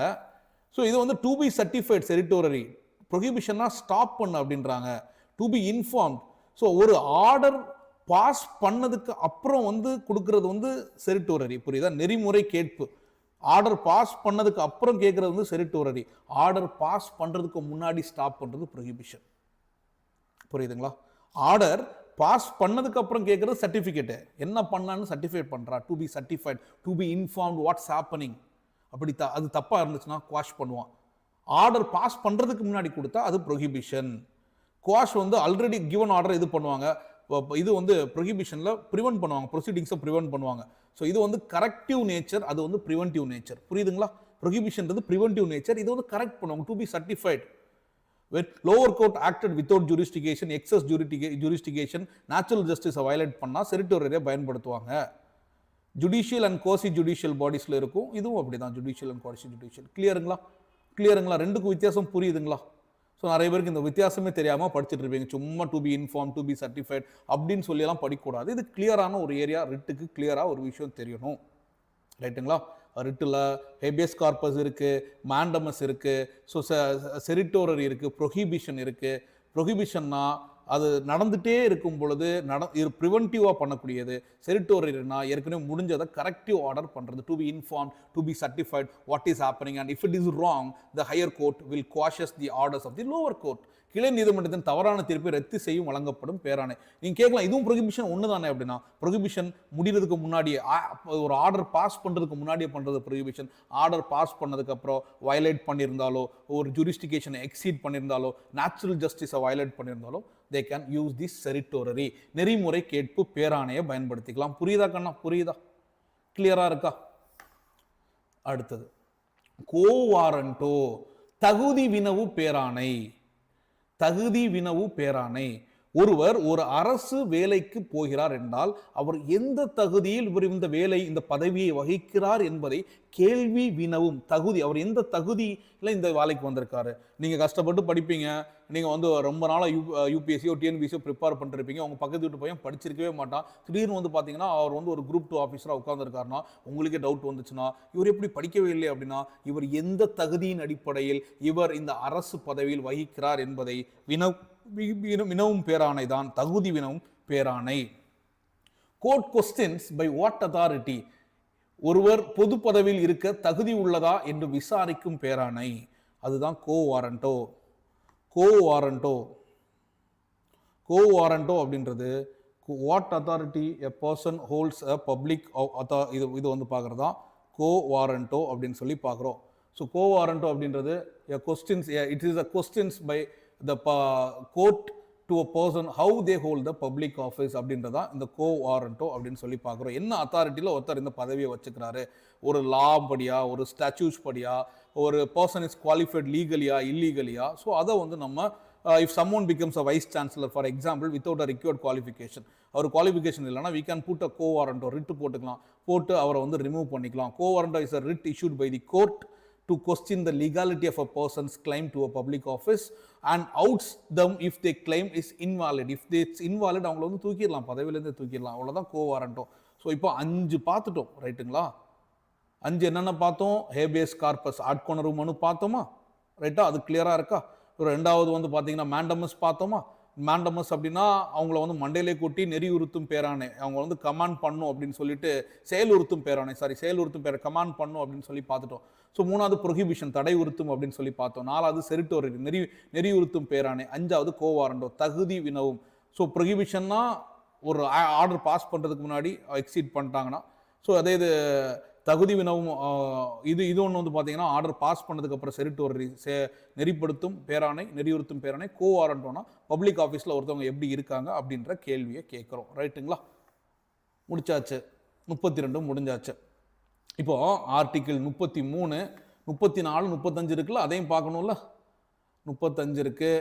ஸோ இது வந்து டு பி சர்டிஃபைட் செரிட்டோரரி. ப்ரொஹிபிஷன்னா ஸ்டாப் பண்ணு அப்படின்றாங்க, டு பி இன்ஃபார்ம்ட். ஸோ ஒரு ஆர்டர் பாஸ் பண்ணதுக்கு அப்புறம் வந்து கொடுக்கறது வந்து செரிட்டோரரி, புரியுதா? நெறிமுறை கேட்பு. ஆர்டர் பாஸ் பண்ணதுக்கு அப்புறம் கேட்கறது வந்து செரிட்டோரரி. ஆர்டர் பாஸ் பண்றதுக்கு முன்னாடி ஸ்டாப் பண்றது ப்ரொஹிபிஷன், புரியுதுங்களா? ஆர்டர் பாஸ் பண்ணதுக்கு அப்புறம் கேட்கறது சர்டிஃபிகேட், என்ன பண்ணான்னு சர்டிஃபை பண்றா, to be certified, to be informed what's happening. அப்படி அது தப்பா இருந்துச்சுன்னா குவாஷ் பண்ணுவான். ஆர்டர் பாஸ் பண்றதுக்கு முன்னாடி கொடுத்தா அது ப்ரொஹிபிஷன். குவாஷ் வந்து ஆல்ரெடி கிவன் ஆர்டர் இது பண்ணுவாங்க, இது வந்து ப்ரொஹிபிஷன்ல ப்ரிவென்ட் பண்ணுவாங்க, ப்ரொசீடிங்ஸை ப்ரிவென்ட் பண்ணுவாங்க. ஸோ இது வந்து கரெக்டிவ் நேச்சர், அது வந்து ப்ரிவென்டிவ் நேச்சர், புரியுதுங்களா? ப்ரொஹிபிஷன்றது ப்ரிவென்டிவ் நேச்சர், இது வந்து கரெக்ட் பண்ணுவாங்க, to be certified. When lower court acted without jurisdiction, excess jurisdiction, natural justice violate பண்ணா செரிட்டோரரியை பயன்படுத்துவாங்க. ஜுடிஷியல் அண்ட் கோசி ஜுடிஷியல் பாடிஸ்ல இருக்கும், இதுவும் அப்படிதான், ஜுடிஷியல் அண்ட் கோசி ஜுடிஷியல். கிளியருங்களா? ரெண்டுக்கும் வித்தியாசம் புரியுதுங்களா? ஸோ நிறைய பேருக்கு இந்த வித்தியாசமே தெரியாமல் படிச்சுட்டு இருப்பீங்க. சும்மா to be inform, to be certified அப்படின்னு சொல்லியெல்லாம் படிக்கக்கூடாது. இது கிளியரான ஒரு ஏரியா, ரிட்டுக்கு கிளியராக ஒரு விஷயம் தெரியணும், ரைட்டுங்களா? ரிட்டில் ஹேபியஸ் கார்பஸ் இருக்குது, மேண்டமஸ் இருக்குது, ஸோ செரிட்டோரரி இருக்குது, ப்ரொஹிபிஷன் இருக்குது. ப்ரொஹிபிஷன்னா அது நடந்துகிட்டே இருக்கும் பொழுது ப்ரிவென்டிவாக பண்ணக்கூடியது. செரிட்டோரரினா ஏற்கனவே முடிஞ்சதை கரெக்டிவ் ஆர்டர் பண்ணுறது, to be inform, to be certified what is happening, and if it is wrong the higher court will quashes the orders of the lower court. கிளை நீதிமன்றத்தின் தவறான தீர்ப்பை ரத்து செய்யும் வழங்கப்படும் பேராணை. நீங்க கேட்கலாம், இதுவும் ப்ரொஹிபிஷன் ஒன்று தானே அப்படின்னா, ப்ரொஹிபிஷன் முடிகிறதுக்கு முன்னாடியே, ஒரு ஆர்டர் பாஸ் பண்ணுறதுக்கு முன்னாடியே பண்ணுறது ப்ரொஹிபிஷன். ஆர்டர் பாஸ் பண்ணதுக்கு அப்புறம் வயலேட் பண்ணியிருந்தாலோ, ஒரு ஜூரிஸ்டிகேஷனை எக்ஸீட் பண்ணியிருந்தாலோ, நேச்சுரல் ஜஸ்டிஸை வயலேட் பண்ணியிருந்தாலோ, they can use this certiorari நெறிமுறை கேட்பு பேராணையை பயன்படுத்திக்கலாம். புரியுதா கண்ணா? புரியுதா? கிளியரா இருக்கா? அடுத்தது கோ வாரண்டோ, தகுதி வினவு பேராணை. தகுதி வினவு பேராணை. ஒருவர் ஒரு அரசு வேலைக்கு போகிறார் என்றால் அவர் எந்த தகுதியில் இவர் இந்த வேலை, இந்த பதவியை வகிக்கிறார் என்பதை கேள்வி வினவும் தகுதி. அவர் எந்த தகுதியில் இந்த வேலைக்கு வந்திருக்காரு. நீங்க கஷ்டப்பட்டு படிப்பீங்க, நீங்க வந்து ரொம்ப நாளாக யூபிஎஸ்சியோ டிஎன்பிஎஸ்சியோ ப்ரிப்பேர் பண்ணிருப்பீங்க. உங்க பக்கத்து வீட்டு பையன் படிச்சிருக்கவே மாட்டான், திடீர்னு வந்து பார்த்தீங்கன்னா அவர் வந்து ஒரு குரூப் 2 ஆஃபீஸராக உட்காந்துருக்காருன்னா உங்களுக்கே டவுட் வந்துச்சுன்னா, இவர் எப்படி படிக்கவே இல்லை அப்படின்னா, இவர் எந்த தகுதியின் அடிப்படையில் இவர் இந்த அரசு பதவியில் வகிக்கிறார் என்பதை வினவும் பேராணை தான் தகுதி வினவும் பேராணை. Court questions by what authority, ஒருவர் பொது பதவியில் இருக்க தகுதி உள்ளதா என்று விசாரிக்கும் பேராணை, அதுதான் கோ வாரண்டோ. கோ வாரண்டோ அப்படின்றது what authority a person holds a public, இது வந்து பார்க்குறதா கோ வாரண்டோ அப்படின்னு சொல்லி பார்க்குறோம். ஸோ கோ வாரண்டோ அப்படின்றது it is a questions by the court to a person how they hold the public office அப்படின்றதா இந்த கோ வாரண்டோ அப்படின்னு சொல்லி பார்க்குறோம். என்ன அத்தாரிட்டியில் ஒருத்தர் இந்த பதவியை வச்சுக்கிறாரு, ஒரு லா படியா, ஒரு ஸ்டாச்சூஸ் படியா, ஒரு பர்சன் இஸ் குவாலிஃபைட் லீகலியா இல்லீகலியா. ஸோ அதை வந்து நம்ம if someone becomes a vice chancellor for example without a required qualification, அவர் குவாலிஃபிகேஷன் இல்லைனா we can put a co warranto, writ போட்டுக்கலாம், போட்டு அவரை வந்து ரிமூவ் பண்ணிக்கலாம். co warranto is a writ issued by the court to question the legality of a person's claim to a public office and outs them if they claim is invalid. If it's invalid, அவங்கள வந்து தூக்கிடலாம், பதவியிலேருந்து தூக்கிடலாம். அவ்வளோதான் கோ warranto. So இப்போ 5 பார்த்துட்டோம், ரைட்டுங்களா? 5 என்னென்ன பார்த்தோம்? Habeas corpus ஆட்கொணர்வு மனு பார்த்தோமா, ரைட்டா? அது கிளியராக இருக்கா? ரெண்டாவது வந்து பார்த்தீங்கன்னா மேண்டமஸ் பார்த்தோமா, மேண்டமஸ் அப்படின்னா அவங்கள வந்து மண்டையிலே கூட்டி நெறியுறுத்தும் பேராணை, அவங்க வந்து கமாண்ட் பண்ணும் அப்படின்னு சொல்லிட்டு செயலுறுத்தும் பேராணை, செயலுறுத்தும் பேரை கமாண்ட் பண்ணும் அப்படின்னு சொல்லி பார்த்துட்டோம். ஸோ 3வது ப்ரொஹிபிஷன், தடை உறுத்தும் அப்படின்னு சொல்லி பார்த்தோம். 4வது செரிட்டோரி, நெறியுறுத்தும் பேராணை. 5வது கோவாரண்டோ, தகுதி வினவும். ஸோ ப்ரொஹிபிஷன்னா ஒரு ஆர்டர் பாஸ் பண்ணுறதுக்கு முன்னாடி எக்ஸீட் பண்ணிட்டாங்கன்னா, ஸோ அதே இது தகுதி வினவும் இது ஒன்று வந்து பார்த்தீங்கன்னா ஆர்டர் பாஸ் பண்ணதுக்கப்புறம் செரிட்டோரி, நெறிப்படுத்தும் பேராணை, நெறியுறுத்தும் பேராணை. கோவாரண்டோனா பப்ளிக் ஆஃபீஸில் ஒருத்தவங்க எப்படி இருக்காங்க அப்படின்ற கேள்வியை கேட்குறோம். ரைட்டுங்களா? முடிச்சாச்சு. 32 முடிஞ்சாச்சு. இப்போ ஆர்டிக்கிள் 33, 34, 35 இருக்குல்ல, அதையும் பார்க்கணும்ல. 35 இருக்கு,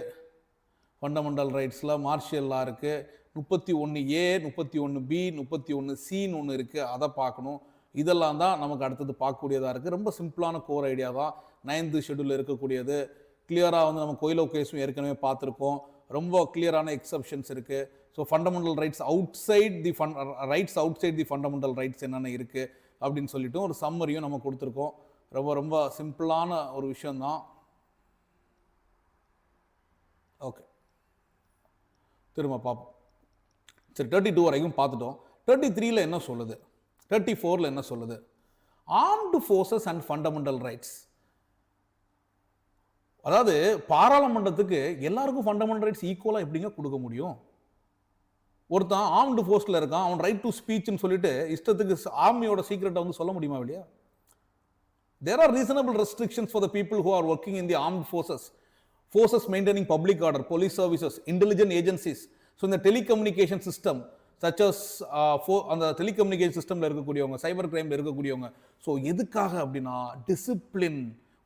ஃபண்டமெண்டல் ரைட்ஸில் மார்ஷியல் லா இருக்கு. 31A, 31B, 31Cன்னு ஒன்று இருக்கு, அதை பார்க்கணும். இதெல்லாம் தான் நமக்கு அடுத்தது பார்க்கக்கூடியதாக இருக்குது. ரொம்ப சிம்பிளான கோர் ஐடியா தான். 9th ஷெட்யூலில் இருக்கக்கூடியது. கிளியராக வந்து நம்ம கோயிலோ கேஸும் ஏற்கனவே பார்த்துருக்கோம். ரொம்ப கிளியரான எக்ஸப்ஷன்ஸ் இருக்குது. So fundamental rights outside the fundamental rights என்னென்ன இருக்குது அப்படின்னு சொல்லிட்டு ஒரு சம்மரியும் நம்ம கொடுத்துருக்கோம். ரொம்ப ரொம்ப சிம்பிளான ஒரு விஷயந்தான். ஓகே, திரும்ப பார்ப்போம். சரி, 32 வரைக்கும் பார்த்துட்டோம். 33ல் என்ன சொல்லுது, 34ல் என்ன சொல்லுது? Armed forces and fundamental rights. அதாவது பாராளுமன்றத்துக்கு எல்லாருக்கும் ஃபண்டமெண்டல் ரைட்ஸ் ஈக்குவலாக எப்படிங்க கொடுக்க முடியும்? ஒருத்தன் ஆர்ம்டு ஃபோர்ஸில் இருக்கான், அவன் ரைட் டு ஸ்பீச்னு சொல்லிட்டு இஷ்டத்துக்கு ஆர்மியோட சீக்ரெட்டை வந்து சொல்ல முடியுமா இல்லையா? There are reasonable restrictions for the people who are working in the armed forces maintaining public order, police services, intelligence agencies. So in the telecommunication system, such as அந்த telecommunication சிஸ்டமில் இருக்கக்கூடியவங்க, சைபர் கிரைமில் இருக்கக்கூடியவங்க. ஸோ எதுக்காக அப்படின்னா டிசிப்ளின்.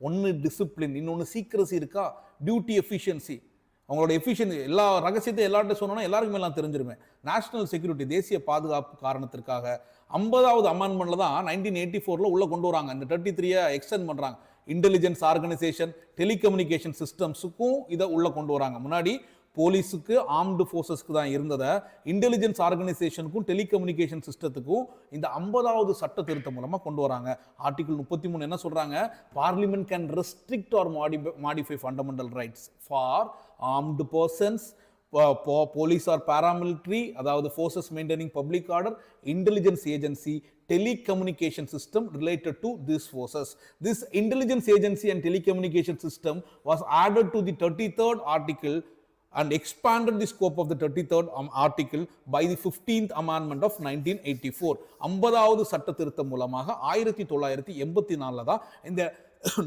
ஒன்று discipline, இன்னொன்று secrecy இருக்கா, duty efficiency. அவங்களோட எஃபிஷியன்சி, எல்லா ரகசியத்தை எல்லார்ட்ட சொன்னோன்னா எல்லாருக்குமே எல்லாம் தெரிஞ்சிருமே. நேஷனல் செக்யூரிட்டி, தேசிய பாதுகாப்பு காரணத்திற்காக 50வது அமெண்ட்மெண்ட்ல தான் 1984 உள்ள கொண்டு வராங்க. இந்த 33 எக்ஸ்டெண்ட் பண்றாங்க. இன்டெலிஜென்ஸ் ஆர்கனைசேஷன், டெலிகம்யூனிகேஷன் சிஸ்டம்ஸுக்கும் இதை உள்ள கொண்டு வராங்க. முன்னாடி போலீஸுக்கு, ஆர்ம்டு ஃபோர்ஸஸ்க்கு தான் இருந்ததை இன்டெலிஜென்ஸ் ஆர்கனைசேஷனுக்கும் டெலிகம்யூனிகேஷன் சிஸ்டத்துக்கும் இந்த 50வது சட்ட திருத்தம் மூலமா கொண்டு வராங்க. ஆர்டிகிள் 33 என்ன சொல்றாங்க? Parliament can restrict or modify fundamental rights for armed persons, police or paramilitary, அதாவது forces maintaining public order, intelligence agency, telecommunication system related to these forces. This intelligence agency and telecommunication system was added to the 33rd article and expanded the scope of the 33rd article by the 15th amendment of 1984. 50வது சட்ட திருத்தம் மூலமாக 1984 தான் இந்த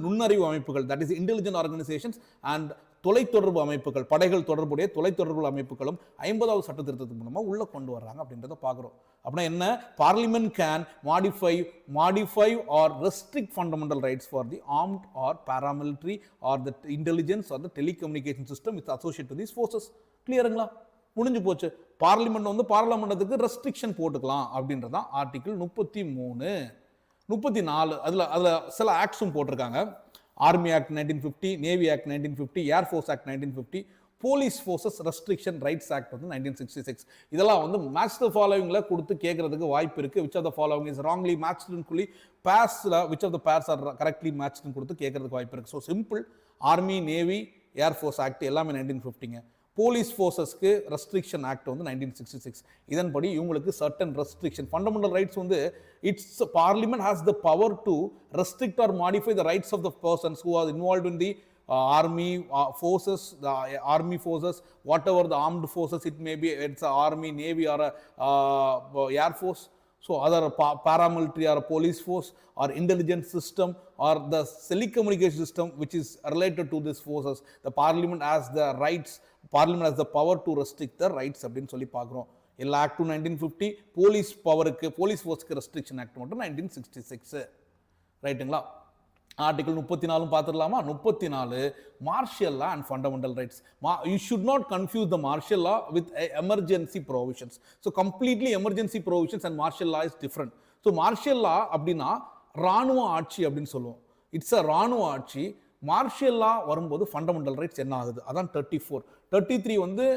நுண்ணறிவு அமைப்புகள், that is intelligent organizations and தொலைத்தொடர்பு அமைப்புகள், படைகள் தொடர்புடைய தொலைத்தொடர்பு அமைப்புகளும் 50வது சட்ட திருத்தத்தின் மூலமா உள்ள கொண்டு வர்றாங்க அப்படின்றத பார்க்குறோம். அப்படின்னா என்ன? Parliament can modify or restrict fundamental rights for the armed or paramilitary or the intelligence or the telecommunication system with associate to these forces. கிளியருங்களா? முடிஞ்சு போச்சு. பார்லிமெண்ட் வந்து பாராளுமன்றத்துக்கு ரெஸ்ட்ரிக்ஷன் போட்டுக்கலாம் அப்படின்றதான் ஆர்டிகிள் 33. 34 அதில் சில ஆக்ட்ஸும் போட்டிருக்காங்க. Army act 1950, navy act 1950, air force act 1950, police forces restriction rights act வந்து 1966. இதெல்லாம் வந்து மேட்ச் த ஃபாலோவிங்ல கொடுத்து கேட்கறதுக்கு வாய்ப்பு இருக்கு. Which of the following is wrongly மேட்ச்டுன்னு சொல்லி பேர்ஸ்ல which of the pairs are correctly மேட்ச்டுன்னு கொடுத்து கேட்கறதுக்கு வாய்ப்பு இருக்கு. So simple, army, navy, air force act எல்லாமே 1950ங்க. போலீஸ் ஃபோர்ஸஸ்க்கு ரெஸ்ட்ரிக்ஷன் ஆக்ட் வந்து 1966. இதன்படி இவங்களுக்கு சர்டன் ரெஸ்ட்ரிக்ஷன், ஃபண்டமெண்டல் ரைட்ஸ் வந்து it's parliament has the power to restrict or modify the rights of the persons who are involved in the army forces, the army forces, whatever the armed forces it may be, it's a army, navy or a air force. So other paramilitary or a police force or intelligence system or the telecommunication system which is related to these forces, the parliament has the rights, parliament has the power to restrict the rights அப்படினு சொல்லி பார்க்கிறோம். எல்லா act 1950, police பவருக்கு, police ஃபோர்ஸ்க்கு restriction act மட்டும் 1966. ரைட்டுங்களா? Article 34 பார்த்துடலாமா? 34 martial law and fundamental rights. You should not confuse the martial law with emergency provisions. So completely emergency provisions and martial law is different. So martial law அப்படின்னா ராணுவ ஆட்சி அப்படின்னு சொல்லுவோம். It's a ராணுவ ஆட்சி. மார்ஷியல் லா வரும்போது fundamental rights என்ன ஆகுது? அதான் 34. 33 வந்து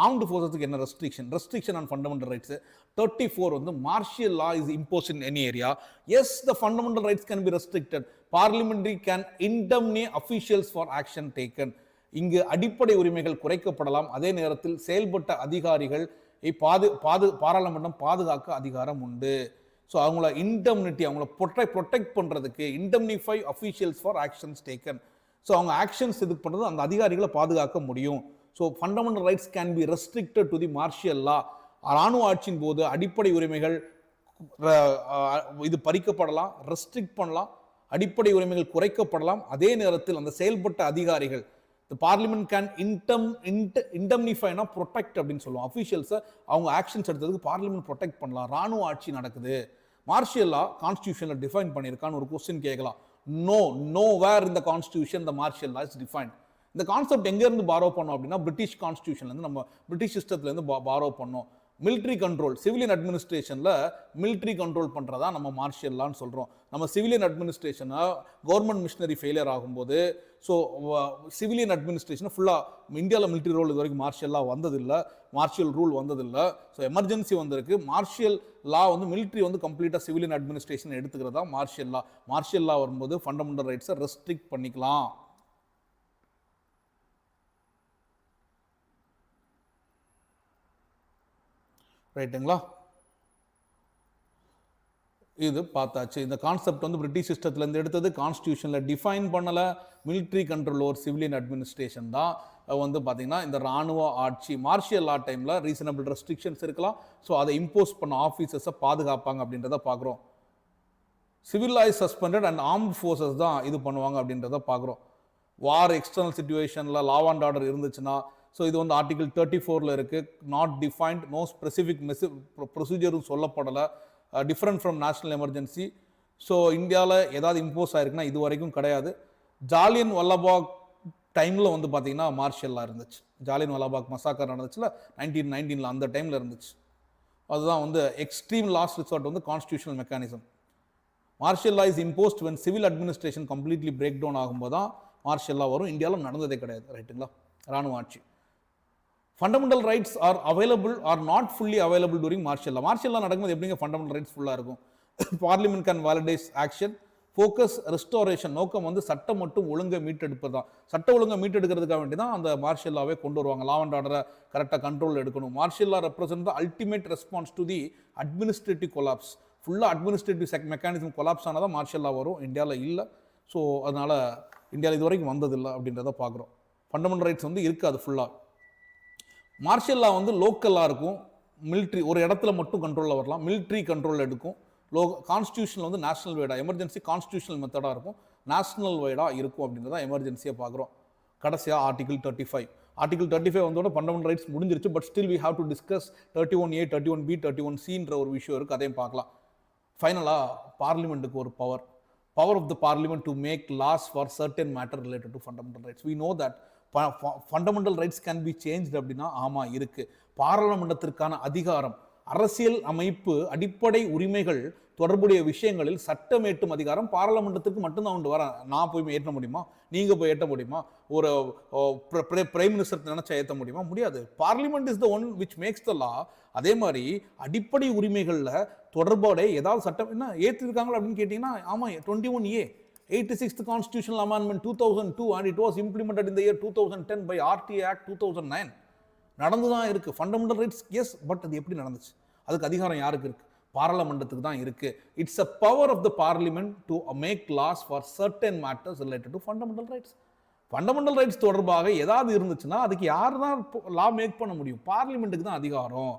ஆர்ம்டு ஃபோர்ஸஸுக்கு என்ன ரெஸ்ட்ரிக்ஷன் ஆன் ஃபண்டமெண்டல் ரைட்ஸ். 34 வந்து martial law is impose in any area. Yes, the fundamental rights can be restricted. Parliamentary can indemnify officials for action taken. இங்கு அடிப்படை உரிமைகள் குறைக்கப்படலாம், அதே நேரத்தில் செயல்பட்ட அதிகாரிகள் பாராளுமன்றம் பாதுகாக்க அதிகாரம் உண்டு. ஸோ அவங்கள இன்டெம்னிட்டி, அவங்கள ப்ரொடெக்ட் பண்ணுறதுக்கு indemnify officials for actions taken. So அவங்க ஆக்ஷன்ஸ் இது பண்ணுறது அந்த அதிகாரிகளை பாதுகாக்க முடியும். So fundamental rights can be restricted to the martial law. இராணுவ ஆட்சியின் போது அடிப்படை உரிமைகள் இது பறிக்கப்படலாம், ரெஸ்ட்ரிக்ட் பண்ணலாம், அடிப்படை உரிமைகள் குறைக்கப்படலாம். அதே நேரத்தில் அந்த செயல்பட்ட அதிகாரிகள் பார்லிமெண்ட் கேன் இன்டெம்னிஃபைனா ப்ரொடெக்ட் அப்படின்னு சொல்லுவோம். அஃபீஷியல்ஸை அவங்க ஆக்ஷன்ஸ் எடுத்ததுக்கு பார்லிமெண்ட் ப்ரொடெக்ட் பண்ணலாம். ராணுவ ஆட்சி நடக்குது, மார்ஷியல் லா கான்ஸ்டியூஷன்ல டிஃபைன் பண்ணியிருக்கான்னு ஒரு கொஸ்டின் கேட்கலாம். நோ வேர் இந்த constitution the martial law is defined. இந்த கான்செப்ட் எங்கேருந்து பாரோ பண்ணோம் அப்படின்னா பிரிட்டிஷ் கான்ஸ்டியூஷன்லேருந்து, நம்ம பிரிட்டிஷ் சிஸ்டத்துலேருந்து பாரோ பண்ணோம். மிலிட்ரி கண்ட்ரோல், சிவிலியன் அட்மினிஸ்ட்ரேஷனில் மிலிட்ரி கண்ட்ரோல் பண்ணுறதா நம்ம மார்ஷியல் லான்னு சொல்கிறோம். நம்ம சிவிலியன் அட்மினிஸ்ட்ரேஷனை கவர்மெண்ட் மிஷினரி ஃபெயிலியர் ஆகும்போது, ஸோ சிவிலியன் அட்மினிஸ்ட்ரேஷனை ஃபுல்லாக இந்தியாவில் மிலிட்ரி ரோல் இது வரைக்கும் மார்ஷியல் லா வந்ததில்லை, மார்ஷியல் ரூல் வந்ததில்லை. ஸோ எமர்ஜென்சி வந்திருக்கு. மார்ஷியல் லா வந்து மிலிட்ரி வந்து கம்ப்ளீட்டாக சிவிலியன் அட்மினிஸ்ட்ரேஷன் எடுத்துக்கிறதா மார்ஷியல் லா. மார்ஷியல் லா வரும்போது ஃபண்டமெண்டல் ரைட்ஸை ரெஸ்ட்ரிக்ட் பண்ணிக்கலாம். ரைட்டுங்களா? இது பார்த்தாச்சு. இந்த கான்செப்ட் வந்து பிரிட்டிஷ் சிஸ்டத்துலேருந்து எடுத்தது, கான்ஸ்டியூஷனில் டிஃபைன் பண்ணலை. Military control over civilian administration தான் வந்து பார்த்தீங்கன்னா இந்த ராணுவ ஆட்சி. மார்ஷியல் லா டைமில் ரீசனபிள் ரெஸ்ட்ரிக்ஷன்ஸ் இருக்கலாம். ஸோ அதை இம்போஸ் பண்ண ஆஃபீஸர்ஸை பாதுகாப்பாங்க அப்படின்றத பார்க்குறோம். Civil law is suspended and armed forces தான் இது பண்ணுவாங்க அப்படின்றத பார்க்குறோம். வார் எக்ஸ்டர்னல் சிச்சுவேஷனில் லா அண்ட் ஆர்டர் இருந்துச்சுன்னா, ஸோ இது வந்து ஆர்டிகல் 34 இருக்குது. நாட் டிஃபைன்ட், நோ ஸ்பெசிஃபிக் ப்ரொசீஜரும் சொல்லப்படலை, different from national emergency. So இந்தியாவில் ஏதாவது இம்போஸ் ஆயிருக்குன்னா இது வரைக்கும் கிடையாது. ஜாலியன் வாலாபாக் டைமில் வந்து பார்த்தீங்கன்னா மார்ஷியல் லா இருந்துச்சு. ஜாலியன் வாலாபாக் மசாக்கர் நடந்துச்சுல 1919, அந்த டைமில் இருந்துச்சு. அதுதான் வந்து எக்ஸ்ட்ரீம் லாஸ்ட் ரிசார்ட் வந்து constitutional mechanism. Martial law is imposed when civil administration completely break down ஆகும்போது தான் மார்ஷியல் லா வரும். இந்தியாவில் நடந்ததே கிடையாது. ரைட்டுங்களா? ராணுவ ஆட்சி. Fundamental rights are available or not fully available during martial law. Martial law நடக்கும்போது எப்படிங்க ஃபண்டமெண்டல் ரைட்ஸ் ஃபுல்லாக இருக்கும்? Parliament can validate action, focus, restoration. நோக்கம் வந்து சட்டம் மட்டும் ஒழுங்கை மீட்டெடுப்பது தான். சட்ட ஒழுங்கை மீட்டெடுக்கிறதுக்காக வேண்டி தான் அந்த மார்ஷியல் லாவே கொண்டு வருவாங்க. லா அண்ட் ஆர்டரை கரெக்டாக கண்ட்ரோல் எடுக்கணும். Martial law represent the ultimate response to the administrative collapse. ஃபுல்லாக அட்மினிஸ்ட்ரேட்டிவ் மெக்கானிசம் கொலாப்ஸ் ஆனால் தான் மார்ஷியல் லா வரும். இந்தியாவில் இல்லை. ஸோ அதனால் இந்தியாவில் இது வரைக்கும் வந்ததில்லை அப்படின்றத பார்க்குறோம். ஃபண்டமெண்டல் ரைட்ஸ் வந்து இருக்காது ஃபுல்லாக. மார்ஷியல் லா வந்து லோக்கலாக இருக்கும். மிலிட்ரி ஒரு இடத்துல மட்டும் கண்ட்ரோலில் வரலாம், மிலிட்ரி கண்ட்ரோல் எடுக்கும். கான்ஸ்டியூஷனில் வந்து நேஷனல் வைடா, எமர்ஜென்சி கான்ஸ்டியூஷனல் மெத்தடாக இருக்கும், நேஷனல் வைடா இருக்கும் அப்படின்றத எமர்ஜென்சியை பார்க்குறோம். கடைசியாக ஆர்டிகல் 35. ஆர்டிகல் 35 வந்தோட ஃபண்டமெண்டல் ரைட்ஸ் முடிஞ்சிருச்சு. But still we have to discuss 31A, 31B, 31Cன்ற ஒரு விஷயம் இருக்குது. அதையும் பார்க்கலாம். ஃபைனலாக பார்லிமெண்ட்டுக்கு ஒரு power of the parliament to make laws for certain matter related to fundamental rights. We know that fundamental rights can be changed அப்படின்னா ஆமாம் இருக்குது. பாராளுமன்றத்திற்கான அதிகாரம், அரசியல் அமைப்பு, அடிப்படை உரிமைகள் தொடர்புடைய விஷயங்களில் சட்டம் ஏற்றும் அதிகாரம் பாராளுமன்றத்துக்கு மட்டும்தான் உண்டு. வர நான் போய் ஏற்ற முடியுமா? நீங்கள் போய் ஏற்ற முடியுமா? ஒரு பிரைம் மினிஸ்டர் நினைச்சா ஏற்ற முடியுமா? முடியாது. Parliament is the one which makes the law. அதே மாதிரி அடிப்படை உரிமைகளில் தொடர்போடைய ஏதாவது சட்டம் என்ன ஏற்றிருக்காங்களா அப்படின்னு கேட்டிங்கன்னா ஆமாம். 21A 86th Constitutional Amendment 2002 and it was implemented in the year 2010 by RTA Act 2009. நடந்துதான் இருக்கு. ஃபண்டமெண்டல் ரைட்ஸ் எஸ், பட் அது எப்படி நடந்துச்சு? அதுக்கு அதிகாரம் யாருக்கு இருக்கு? பாராளுமன்றத்துக்கு தான் இருக்கு. It's a power of the parliament to make laws for certain matters related to fundamental rights. Fundamental rights தொடர்பாக ஏதாவது இருந்துச்சுன்னா அதுக்கு யார் தான் லா மேக் பண்ண முடியும்? பார்லிமெண்ட்டுக்கு தான் அதிகாரம்.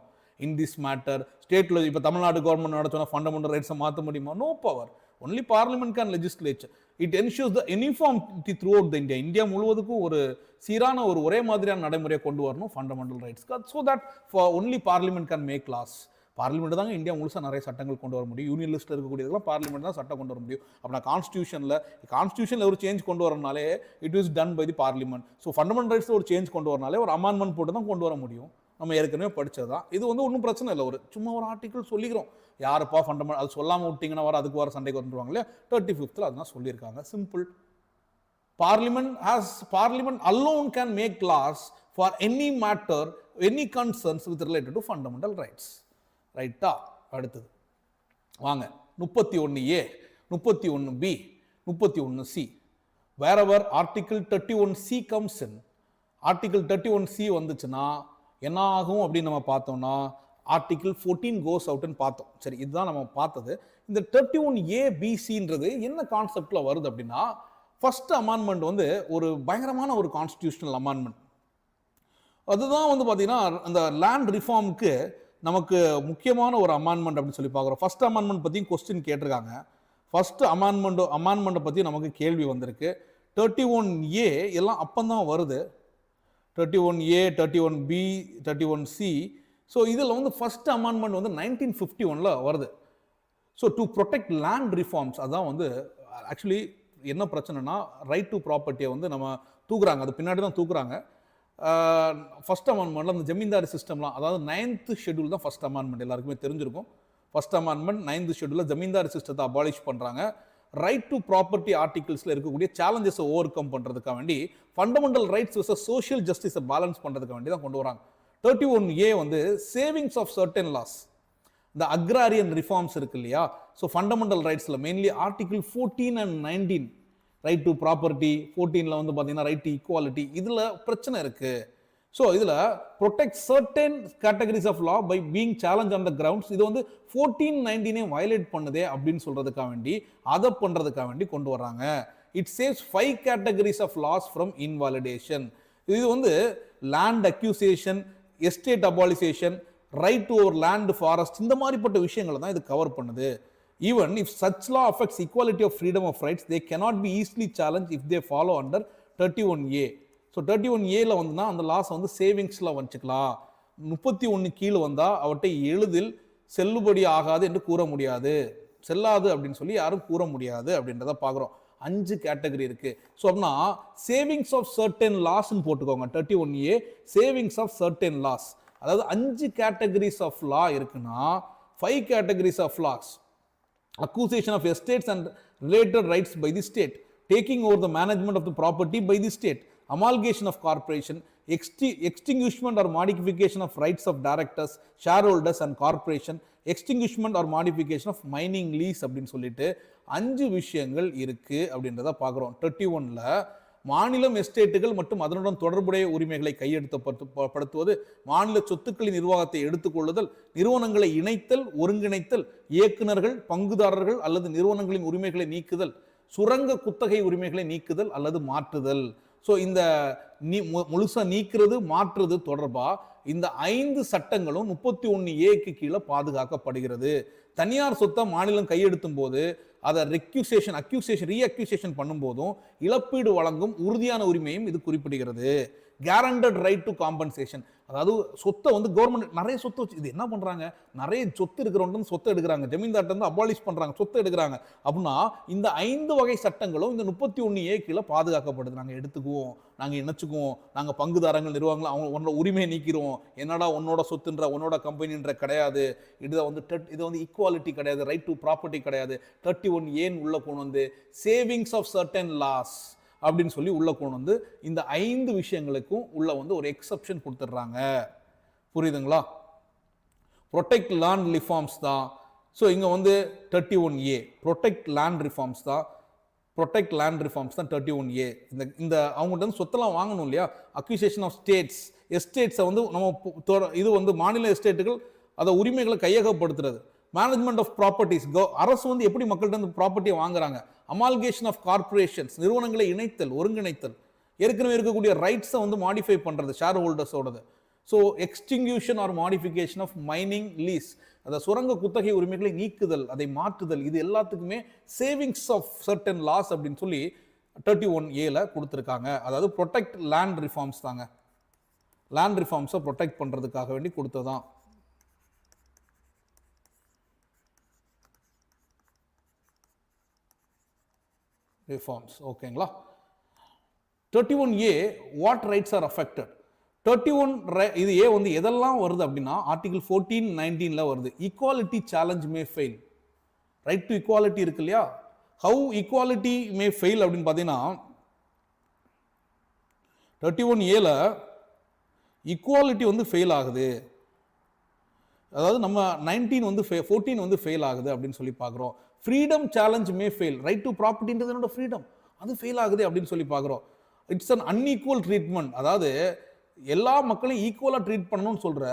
இன் திஸ் மேட்டர் ஸ்டேட்ல இப்போ தமிழ்நாடு கவர்மெண்ட் நடத்தின ஃபண்டமெண்டல் ரைட்ஸை மாற்ற முடியுமா? No power. Only parliament can legislature. It ensures the uniformity throughout the India. India முழுவதுக்கும் ஒரு சீரான ஒரே மாதிரியான நடைமுறையை கொண்டு வரணும் fundamental rights. So that for only parliament can make laws. Parliament தாங்க இந்தியா முழுசாக நிறைய சட்டங்கள் கொண்டு வர முடியும். யூனியன் லிஸ்ட்டில் இருக்கக்கூடியதெல்லாம் பார்லிமெண்ட் தான் சட்டம் கொண்டு வர முடியும். அப்படின்னா கான்ஸ்டியூஷனில் ஒரு சேஞ்ச் கொண்டு வரனாலே it is done by the parliament. So fundamental ரைட்ஸில் ஒரு சேஞ்ச் கொண்டு வரனாலே ஒரு அமெண்ட்மெண்ட் போட்டு தான் கொண்டு வர முடியும். நம்ம ஏற்கனவே படித்தது தான். இது வந்து ஒன்றும் பிரச்சனை இல்லை. சும்மா ஒரு ஆர்டிக்கல் சொல்லிக்கிறோம். யாருப்பா ஃபண்டமெண்டல் அது சொல்லாமல் விட்டிங்கன்னா அதுக்கு வர சண்டைக்கு வந்துருவாங்க இல்லையா? 35th அதுதான் சொல்லியிருக்காங்க. Simple. Parliament alone can make laws for any matter, any concerns with related to fundamental rights. ரைட்டா? அடுத்தது வாங்க. 31A, 31B, 31C. Wherever Article 31C comes in, article 31C வந்துச்சுன்னா என்ன ஆகும் அப்படின்னு நம்ம பார்த்தோம்னா ஆர்டிகல் 14 கோஸ் அவுட்னு பார்த்தோம். சரி, இதுதான் நம்ம பார்த்தது. இந்த 31ABCன்றது என்ன கான்செப்ட்ல வருது அப்படின்னா, ஃபர்ஸ்ட் அமெண்ட்மெண்ட் வந்து ஒரு பயங்கரமான ஒரு கான்ஸ்டிடியூஷனல் அமெண்ட்மெண்ட். அதுதான் வந்து பார்த்தீங்கன்னா அந்த லேண்ட் ரிஃபார்முக்கு நமக்கு முக்கியமான ஒரு அமெண்ட்மெண்ட் அப்படின்னு சொல்லி பார்க்குறோம். ஃபர்ஸ்ட் அமெண்ட்மெண்ட் பற்றியும் கொஸ்டின் கேட்டிருக்காங்க. ஃபர்ஸ்ட் அமெண்ட்மெண்ட்டை பற்றி நமக்கு கேள்வி வந்திருக்கு. 31A எல்லாம் அப்பந்தான் வருது. 31A, 31B, 31C. ஸோ இதில் வந்து ஃபர்ஸ்ட் அமெண்ட்மெண்ட் வந்து 1951 வருது. So to protect land reforms, அதான் வந்து ஆக்சுவலி என்ன பிரச்சனைனா ரைட் டு ப்ராப்பர்ட்டியை வந்து நம்ம தூக்குறாங்க, அது பின்னாடி தான் தூக்குறாங்க. ஃபர்ஸ்ட் அமெண்ட்மெண்ட்ல அந்த ஜமீன்தாரி சிஸ்டம்லாம், அதாவது 9th ஷெட்யூல் தான் ஃபர்ஸ்ட் அமெண்ட்மெண்ட், எல்லாருக்குமே தெரிஞ்சிருக்கும். ஃபர்ஸ்ட் அமெண்ட்மெண்ட் 9th ஷெட்யூலில் ஜமீன்தாரி சிஸ்டத்தை அபாலிஷ் பண்ணுறாங்க. ரைட் டு ப்ராப்பர்ட்டி ஆர்டிகல்ஸில் இருக்கக்கூடிய சேலஞ்சஸை ஓவர் கம் பண்ணுறதுக்காக வேண்டி ஃபண்டமெண்டல் ரைட்ஸ் விசஸ் சோஷியல் ஜஸ்டிஸை பேலன்ஸ் பண்ணுறதுக்கு வேண்டி தான் கொண்டு வராங்க. 31A வந்து சேவிங்ஸ் ஆஃப் சர்டன் லாஸ், இந்த அக்ராரியன் ரிஃபார்ம்ஸ் இருக்கு இல்லையா. ஸோ ஃபண்டமெண்டல் ரைட்ஸில் mainly article 14 and 19 right to property, 14ல் வந்து பார்த்தீங்கன்னா ரைட் டு ஈக்குவாலிட்டி, இதில் பிரச்சனை இருக்கு. ஸோ இதில் protect certain categories of law by being challenge on the grounds, இது வந்து 14, 19 வயலேட் பண்ணுதே அப்படின்னு சொல்றதுக்காக வேண்டி, அதை பண்றதுக்காக வேண்டி கொண்டு வர்றாங்க. It saves 5 categories of laws from invalidation. இது வந்து land acquisition, estate abolition, right to over land, forest, இந்த மாதிரிப்பட்ட விஷயங்களை தான் இது கவர் பண்ணுது. Even if such law affects equality of freedom of rights, they cannot be easily challenged if they follow under 31A. So 31Aல வந்துன்னா அந்த loss வந்து சேவிங்ஸில் வச்சுக்கலாம். 31 கீழே வந்தால் அவற்றை எளிதில் செல்லுபடி ஆகாது என்று கூற முடியாது, செல்லாது அப்படின்னு சொல்லி யாரும் கூற முடியாது அப்படின்றத பார்க்குறோம். 5 கேட்டகரி இருக்கு. ஸோ அப்படின்னா சேவிங்ஸ் ஆஃப் சர்டன் லாஸ்ன்னு போட்டுக்கோங்க. 31A savings of certain loss, அதாவது 5 கேட்டகரிஸ் ஆஃப் லா இருக்குன்னா 5 categories of laws: accusation of estates and related rights by the state, taking over the management of the property by the state, amalgamation of corporation, extinguishment or modification of rights of directors, shareholders and corporation, extinguishment or modification of mining lease அப்படின்னு சொல்லிட்டு 5 விஷயங்கள் இருக்கு அப்படின்றத பார்க்குறோம். 31ல மாநிலம் எஸ்டேட்டுகள் மற்றும் அதனுடன் தொடர்புடைய உரிமைகளை கையெழுத்தப்படுத்துவது, மாநில சொத்துக்களின் நிர்வாகத்தை எடுத்துக்கொள்ளுதல், நிறுவனங்களை இணைத்தல், ஒருங்கிணைத்தல், இயக்குநர்கள், பங்குதாரர்கள் அல்லது நிறுவனங்களின் உரிமைகளை நீக்குதல், சுரங்க குத்தகை உரிமைகளை நீக்குதல் அல்லது மாற்றுதல். ஸோ இந்த முழுசா நீக்கிறது, மாற்றுறது தொடர்பா இந்த 5 சட்டங்களும் 31Aக்கு கீழே பாதுகாக்கப்படுகிறது. தனியார் சொத்தை மாநிலம் கையெழுத்தும் போது அதை ரீஅக்யூசேஷன் பண்ணும்போதும் இழப்பீடு வழங்கும் உறுதியான உரிமையும் இது குறிப்பிடுகிறது. கேரண்டட் ரைட் டு காம்பன்சேஷன், அதாவது சொத்தை வந்து கவர்மெண்ட் நிறைய சொத்து வச்சு இது என்ன பண்றாங்க, நிறைய சொத்து இருக்கிறவங்க சொத்தை எடுக்கிறாங்க, ஜமீன்தார்ட்ட வந்து அபாலிஷ் பண்றாங்க, சொத்தை எடுக்கிறாங்க. அப்படின்னா இந்த 5 வகை சட்டங்களும் இந்த 31A கீழே பாதுகாக்கப்படுது. நாங்கள் எடுத்துக்குவோம், நாங்கள் இணைச்சுக்குவோம், நாங்கள் பங்குதாரங்கள், நிறுவனங்கள் அவங்க உரிமையை நீக்கிறோம், என்னடா உன்னோட சொத்துன்ற உன்னோட கம்பெனின்ற கிடையாது. இது வந்து ஈக்குவாலிட்டி கிடையாது, ரைட் டு ப்ராப்பர்ட்டி கிடையாது. 31A உள்ள கொண்டு வந்து சேவிங்ஸ் ஆஃப் சர்டன் லாஸ் அப்படின்னு சொல்லி உள்ள கொண்டு வந்து இந்த 5 விஷயங்களுக்கும் உள்ள வந்து ஒரு எக்ஸப்ஷன் கொடுத்துட்றாங்க. புரியுதுங்களா? ப்ரொடெக்ட் லேண்ட் ரிஃபார்ம்ஸ் தான். ஸோ இங்கே வந்து 31A ப்ரொடெக்ட் லேண்ட் ரிஃபார்ம்ஸ் தான். 31A. இந்த அவங்கள்ட்ட வந்து சொத்தெல்லாம் வாங்கணும் இல்லையா. அக்யூசேஷன் ஆஃப் எஸ்டேட்ஸை வந்து நம்ம இது வந்து மாநில எஸ்டேட்டுகள் அதை உரிமைகளை கையகப்படுத்துறது. மேனேஜ்மெண்ட் ஆஃப் ப்ராப்பர்ட்டிஸ், அரசு வந்து எப்படி மக்கள்கிட்ட இருந்து ப்ராப்பர்ட்டியை வாங்குறாங்க. அமால்கேஷன் ஆஃப் கார்பரேஷன்ஸ், நிறுவனங்களை இணைத்தல், ஒருங்கிணைத்தல், ஏற்கனவே இருக்கக்கூடிய ரைட்ஸை வந்து மாடிஃபை பண்றது ஷேர் ஹோல்டர்ஸோடது. So extinction or modification of mining lease, அதை சுரங்க குத்தகை உரிமைகளை நீக்குதல், அதை மாற்றுதல், இது எல்லாத்துக்குமே சேவிங்ஸ் ஆஃப் சர்டன் லாஸ் அப்படின்னு சொல்லி 31Aல கொடுத்துருக்காங்க. அதாவது ப்ரொடெக்ட் லேண்ட் ரிஃபார்ம்ஸ் தாங்க. லேண்ட் ரிஃபார்ம்ஸை ப்ரொடெக்ட் பண்றதுக்காக வேண்டி கொடுத்ததான். ரிஃபார்ம்ஸ் ஓகேங்களா. 31A what rights R affected. 31 இது ஏ வந்து எதெல்லாம் வருது அப்படின்னா ஆர்டிகல் 14, 19 வருது. Equality challenge may fail. Right to equality இருக்கு இல்லையா. ஹவு ஈக்குவாலிட்டி மே ஃபெயில் அப்படின்னு பார்த்தீங்கன்னா 31Aல ஈக்குவாலிட்டி வந்து ஃபெயில் ஆகுது. அதாவது நம்ம 19 வந்து 14 வந்து ஃபெயில் ஆகுது அப்படின்னு சொல்லி பார்க்குறோம். Freedom challenge may fail. Right to ப்ராப்பர்ட்டின்றது என்னோட ஃப்ரீடம், அது ஃபெயில் ஆகுது அப்படின்னு சொல்லி பார்க்குறோம். It's an unequal treatment. அதாவது எல்லா மக்களையும் ஈக்குவலாக ட்ரீட் பண்ணணும்னு சொல்கிற,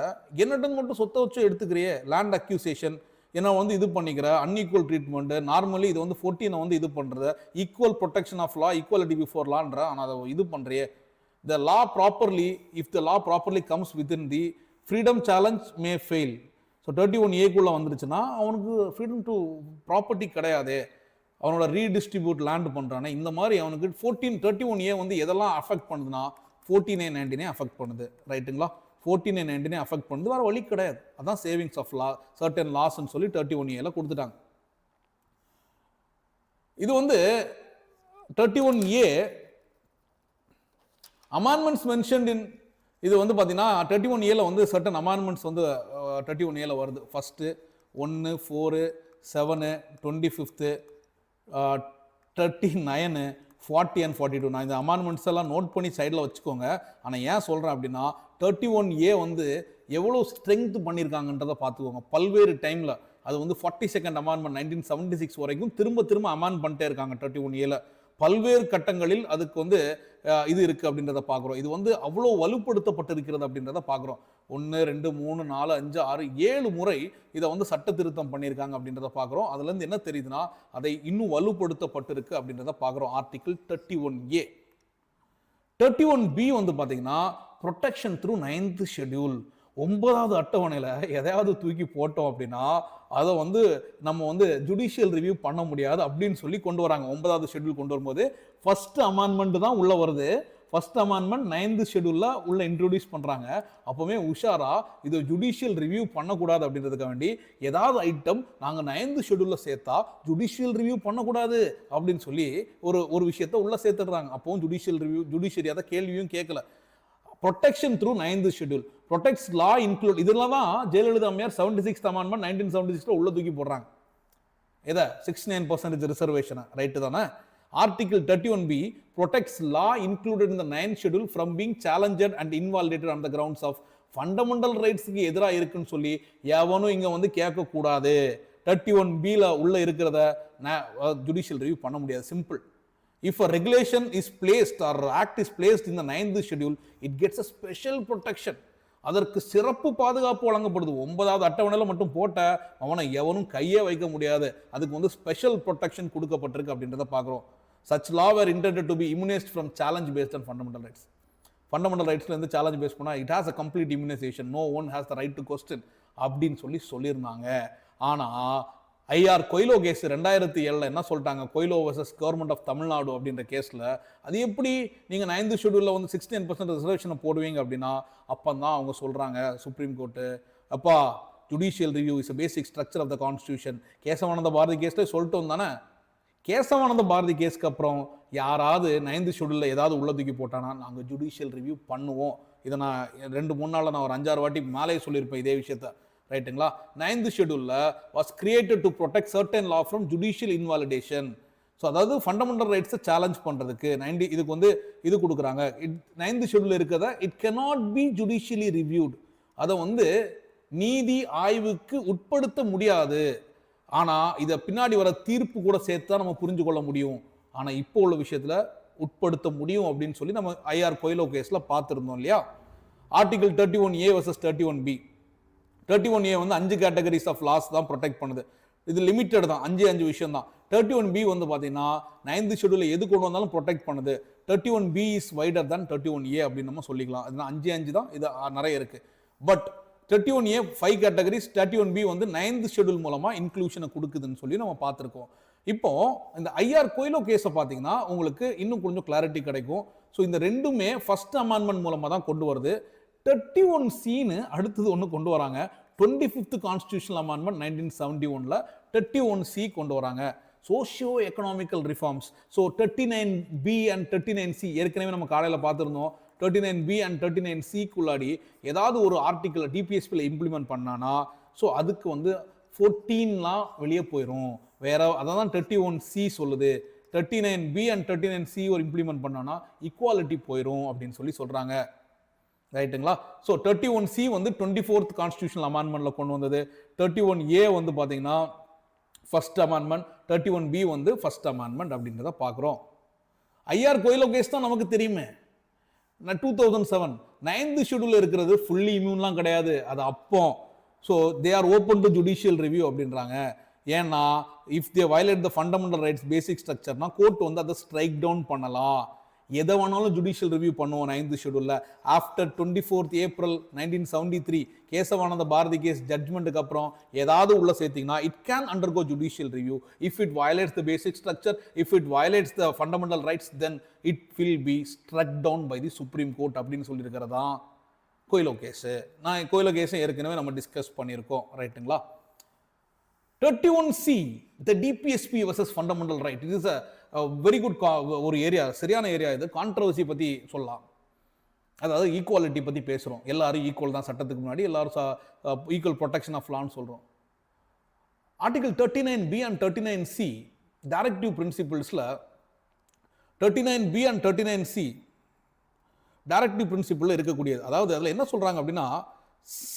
என்னட்டு மட்டும் சொத்தை வச்சு எடுத்துக்கிறியே, லேண்ட் அக்யூசேஷன், ஏன்னா வந்து இது பண்ணிக்கிற அன்ஈக்குவல் ட்ரீட்மெண்ட். நார்மலி இது வந்து 14 வந்து இது பண்ணுறது equal protection of law, equality before லான்ற, ஆனால் அதை இது பண்ணுறியே. The law properly, if the law properly comes within the freedom challenge may fail. So 31A வந்துருச்சுன்னா அவனுக்கு ஃப்ரீடம் டு ப்ராப்பர்ட்டி கிடையாது, அவனோட ரீடிஸ்ட்ரிபியூட் லேண்ட் பண்ணுறானே. இந்த மாதிரி அவனுக்கு 31A வந்து எதெல்லாம் அஃபெக்ட் பண்ணுதுன்னா 14A-19A அஃபெக்ட் பண்ணுது. ரைட்டுங்களா? 14A-19A அஃபெக்ட் பண்ணுது, வேறு வழி கிடையாது. அதான் சேவிங்ஸ் ஆஃப் லா, சர்டன் லாஸ்ன்னு சொல்லி 31A கொடுத்துட்டாங்க. இது வந்து 31A அமெண்ட்மெண்ட்ஸ் மென்ஷன்ட் இன், இது வந்து பார்த்தீங்கன்னா 31A வந்து சர்டன் அமெண்ட்மெண்ட்ஸ் வந்து 31A வருது. First 1, 4, 7, 25, 39, 40 and 42. நான் இந்த அமெண்ட்மெண்ட்ஸ் எல்லாம் நோட் பண்ணி சைடில் வச்சுக்கோங்க. ஆனால் ஏன் சொல்கிறேன் அப்படின்னா 31A வந்து எவ்வளோ ஸ்ட்ரென்த் பண்ணியிருக்காங்கன்றதை பார்த்துக்கோங்க. பல்வேறு டைமில் அது வந்து 42nd அமெண்ட்மெண்ட் 1976 வரைக்கும் திரும்ப திரும்ப அமெண்ட் பண்ணிட்டே இருக்காங்க 31A. பல்வேறு கட்டங்களில் அதுக்கு வந்து இது இருக்குது அப்படின்றத பார்க்குறோம். இது வந்து அவ்வளோ வலுப்படுத்தப்பட்டிருக்கிறது அப்படின்றத பார்க்குறோம். 1, 2, 3, 4, 5, 6, 7 முறை இதை வந்து சட்ட திருத்தம் பண்ணியிருக்காங்க அப்படின்றத பார்க்குறோம். அதுலேருந்து என்ன தெரியுதுன்னா அதை இன்னும் வலுப்படுத்தப்பட்டிருக்கு அப்படின்றத பார்க்குறோம். Article 31A. 31B வந்து பார்த்தீங்கன்னா ப்ரொடெக்ஷன் த்ரூ 9th ஷெட்யூல். 9வது அட்டவணையில் எதையாவது தூக்கி போட்டோம் அப்படின்னா அதை வந்து நம்ம வந்து ஜுடிஷியல் ரிவ்யூ பண்ண முடியாது அப்படின்னு சொல்லி கொண்டு வராங்க. 9வது ஷெட்யூல் கொண்டு வரும்போது ஃபர்ஸ்ட் அமெண்ட்மெண்ட் தான் உள்ள வருது. ஃபர்ஸ்ட் அமெண்ட்மெண்ட் 9th ஷெட்யூல்ல உள்ள இன்ட்ரோடியூஸ் பண்றாங்க. அப்பவுமே உஷாரா இது ஜுடிஷியல் ரிவ்யூ பண்ணக்கூடாது அப்படின்றதுக்காக வேண்டி ஏதாவது ஐட்டம் நாங்கள் 9th ஷெட்யூல்ல சேர்த்தா ஜுடிஷியல் ரிவ்யூ பண்ணக்கூடாது அப்படின்னு சொல்லி ஒரு விஷயத்த உள்ள சேர்த்துடுறாங்க. அப்பவும் ஜுடிஷியல் ரிவ்யூ, ஜுடிஷியரி அதை கேள்வியும் கேட்கல. Protection through 9th schedule, protects law include. இதெல்லாம் தான் ஜெயலலிதா அம்மையார் 76th அமெண்ட்மெண்ட் 1976 உள்ள தூக்கி போடுறாங்க. எதை? 69% ரிசர்வேஷனை. ரைட்டு தானே? Article 31B protects law included in the 9th schedule from being challenged and invalidated on the grounds of fundamental rights-க்கு எதிராக இருக்குன்னு சொல்லி எவனும் இங்க வந்து கேட்கக்கூடாது. 31B உள்ள இருக்கிறத ஜுடிஷியல் ரிவ்யூ பண்ண முடியாது. Simple. If a regulation is placed or act is placed in the 9th schedule, it gets a special protection. அதற்கு சிறப்பு பாதுகாப்பு வழங்கப்படுது. 9வது அட்டவணையில் மட்டும் போட்ட அவனை எவனும் கையே வைக்க முடியாது. அதுக்கு வந்து ஸ்பெஷல் ப்ரொடெக்ஷன் கொடுக்கப்பட்டிருக்கு அப்படின்றத பார்க்குறோம். Such law were intended to be immunized from challenge based on fundamental rights. Fundamental ரைட்ஸ்ல இருந்து சேலஞ்ச் பேஸ் பண்ணா it has a complete immunisation, no one has the right to question அப்படின்னு சொல்லியிருந்தாங்க. ஆனா ஐஆர் கொய்லோ கேஸ் 2007 என்ன சொல்லிட்டாங்க? Coelho versus government of Tamil Nadu அப்படின்ற கேஸில் அது எப்படி நீங்கள் 9th ஷெட்யூலில் வந்து 69% ரிசர்வேஷனை போடுவீங்க அப்படின்னா அப்போ தான் அவங்க சொல்கிறாங்க சுப்ரீம் கோர்ட்டு, அப்பா judicial review is basic structure of the constitution. Kesavananda Bharati கேஸில் சொல்லிட்டோம் தானே. கேசவானந்த பாரதி கேஸ்க்கு அப்புறம் யாராவது 9th ஷெட்யூலில் ஏதாவது உள்ள தூக்கி போட்டானா நாங்கள் ஜுடிஷியல் ரிவ்யூ பண்ணுவோம். இதை நான் 2-3 நாளில் நான் ஒரு 5-6 வாட்டி மேலே சொல்லியிருப்பேன் இதே விஷயத்த. ரைட்டுங்களா? 9th ஷெட்யூல்ல was created to protect certain law from judicial invalidation. So அதாவது ஃபண்டமெண்டல் ரைட்ஸை சேலஞ்ச் பண்ணுறதுக்கு இதுக்கு வந்து இது கொடுக்குறாங்க. 9th ஷெட்யூல் இருக்கிறத it cannot be judicially reviewed. அதை வந்து நீதி ஆய்வுக்கு உட்படுத்த முடியாது. ஆனால் இதை பின்னாடி வர தீர்ப்பு கூட சேர்த்து தான் நம்ம புரிஞ்சு கொள்ள முடியும். ஆனால் இப்போ உள்ள விஷயத்தில் உட்படுத்த முடியும் அப்படின்னு சொல்லி நம்ம ஐஆர் கொய்லோ கேஸில் பார்த்துருந்தோம் இல்லையா? Article 31A versus 31B. 31A வந்து 5 கேட்டகரிஸ் ஆஃப் லாஸ் தான் ப்ரொடெக்ட் பண்ணுது. இது லிமிட்டட் தான், 5 விஷயம் தான். 31B வந்து பார்த்தீங்கன்னா 9th ஷெட்யூலில் எது கொண்டு வந்தாலும் ப்ரொடெக்ட் பண்ணுது. 31B இஸ் வைடர் தான் 31A அப்படின்னு நம்ம சொல்லிக்கலாம். இதுனா 5 தான், இது நிறைய இருக்கு. பட் 31A 5 கேட்டகரிஸ், 31B வந்து 9th ஷெட்யூல் மூலமா இன்க்ளூஷனை கொடுக்குதுன்னு சொல்லி நம்ம பார்த்துருக்கோம். இப்போ இந்த ஐஆர் கொய்லோ கேஸை பார்த்தீங்கன்னா உங்களுக்கு இன்னும் கொஞ்சம் கிளாரிட்டி கிடைக்கும். ஸோ இந்த ரெண்டுமே ஃபர்ஸ்ட் அமெண்ட்மெண்ட் மூலமா தான் கொண்டு வருது. 31C அடுத்தது ஒன்று கொண்டு வராங்க. 25th கான்ஸ்டியூஷனல் அமெண்ட்மெண்ட் 1971ல 31C கொண்டு வராங்க. Socio economical reforms. So 39B and 39C ஏற்கனவே நம்ம காலையில் பார்த்துருந்தோம். 39B அண்ட் 39Cக்குள்ளாடி ஏதாவது ஒரு ஆர்டிக்கிள் டிபிஎஸ்பியில் இம்ப்ளிமெண்ட் பண்ணானா ஸோ அதுக்கு வந்து 14லாம் வெளியே போயிடும். வேற அதான் 31C சொல்லுது. 39B அண்ட் 39C ஒரு இம்ப்ளிமெண்ட் பண்ணானா ஈக்குவாலிட்டி போயிடும் அப்படின்னு சொல்லி சொல்றாங்க. ரைட்டுங்களா? ஸோ 31C வந்து 24th கான்ஸ்டியூஷனல் அமெண்ட்மெண்ட்ல கொண்டு வந்தது. 31A வந்து பார்த்தீங்கன்னா ஃபர்ஸ்ட் அமெண்ட்மெண்ட், 31B வந்து ஃபர்ஸ்ட் அமெண்ட்மெண்ட் அப்படின்றத பார்க்குறோம். ஐஆர் கோயிலோ கேஸ் தான் நமக்கு தெரியுமே. 2007 9th ஷெட்யூல் இருக்கிறது ஃபுல்லி இம்யூன்லாம் கிடையாது, அது அப்போ. So they are open to judicial review அப்படின்றாங்க. ஏன்னா if they violate the fundamental rights basic ஸ்ட்ரக்சர்னா கோர்ட் வந்து அதை ஸ்ட்ரைக் டவுன் பண்ணலாம். எதை வேணாலும் ஜுடிஷியல் ரிவ்யூ பண்ணுவோம் 9th ஷெட்யூல்ல. After 24th April 1973 Kesavananda Bharati case ஜட்மெண்ட்டுக்கு அப்புறம் ஏதாவது உள்ள சேர்த்தீங்கன்னா it can undergo judicial review. If it violates the basic structure, if it violates the fundamental rights, then it will be struck down by the supreme Court அப்படின்னு சொல்லியிருக்கிறதா கோயிலோ case. நான் கோயிலோ கேஸை ஏற்கனவே நம்ம டிஸ்கஸ் பண்ணியிருக்கோம், ரைட்டுங்களா? 31C the DPSP versus fundamental right. It is a very good ஒரு area, சரியான ஏரியா. இது கான்ட்ரவர்சி பற்றி சொல்லலாம். அதாவது ஈக்குவாலிட்டி பற்றி பேசுகிறோம். எல்லாரும் ஈக்குவல் தான் சட்டத்துக்கு முன்னாடி, எல்லாரும் ஈக்குவல் ப்ரொடெக்ஷன் ஆஃப் லான்னு சொல்கிறோம். Article 39B and 39C directive பிரின்சிபிள்ஸில் 39B and 39C directive principle இருக்கக்கூடியது. அதாவது அதில் என்ன சொல்கிறாங்க அப்படின்னா,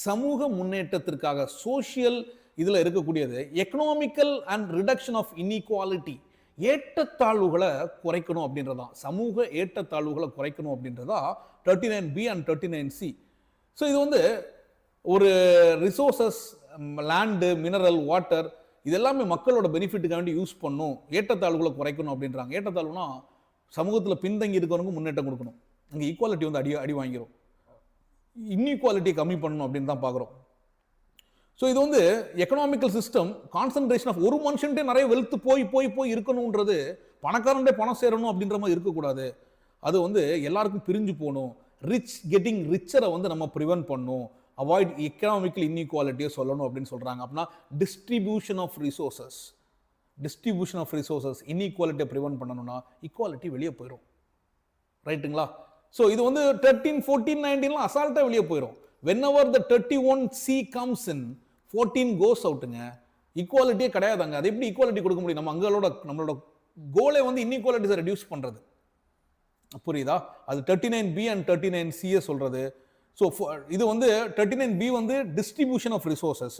சமூக முன்னேற்றத்திற்காக சோஷியல் இதில் இருக்கக்கூடியது economical and reduction of inequality, ஏற்றத்தாழ்வுகளை குறைக்கணும் அப்படின்றதான், சமூக ஏற்றத்தாழ்வுகளை குறைக்கணும் அப்படின்றதா 39B and 39C. ஸோ இது வந்து ஒரு ரிசோர்சஸ், லேண்டு, மினரல், வாட்டர், இது எல்லாமே மக்களோட பெனிஃபிட்டுக்காக வேண்டி யூஸ் பண்ணும், ஏற்றத்தாழ்வுகளை குறைக்கணும் அப்படின்றாங்க. ஏற்றத்தாழ்வுனா சமூகத்தில் பின்தங்கி இருக்கிறவங்க முன்னேற்றம் கொடுக்கணும். அங்கே ஈக்குவாலிட்டி வந்து அடி வாங்கிடும், இன்இக்வாலிட்டியை கம்மி பண்ணணும் அப்படின்னு தான் பார்க்குறோம். ஸோ இது வந்து எக்கனாமிக்கல் சிஸ்டம் கான்சன்ட்ரேஷன் ஆஃப் ஒரு மனுஷன்ட்டே நிறைய வெல்த் போய் இருக்கணுன்றது, பணக்காரன்டே பணம் சேரணும் அப்படின்ற மாதிரி இருக்கக்கூடாது. அது வந்து எல்லாருக்கும் பிரிஞ்சு போகணும். ரிச் கெட்டிங் ரிச்சரை வந்து நம்ம ப்ரிவென்ட் பண்ணணும், அவாய்ட் எக்கனாமிக்கல் இன்இக்வாலிட்டியை சொல்லணும் அப்படின்னு சொல்கிறாங்க. அப்படின்னா டிஸ்ட்ரிபியூஷன் ஆஃப் ரிசோர்சஸ் இன்இக்வாலிட்டியை ப்ரிவென்ட் பண்ணணும்னா ஈக்குவாலிட்டி வெளியே போயிடும், ரைட்டுங்களா? ஸோ இது வந்து 13, 14, 19 அசால்ட்டாக வெளியே போயிடும். whenever the 31C comes in, 14 goes outங்க. ஈக்குவாலிட்டியே கிடையாதுங்க. அது எப்படி ஈக்குவாலிட்டி கொடுக்க முடியும்? நம்மளோட கோலே வந்து இன்இக்வாலிட்டிஸை ரெடியூஸ் பண்ணுறது, புரியுதா? அது 39B and 39C சொல்றது. ஸோ இது வந்து 39B வந்து டிஸ்ட்ரிபியூஷன் ஆஃப் ரிசோர்சஸ்,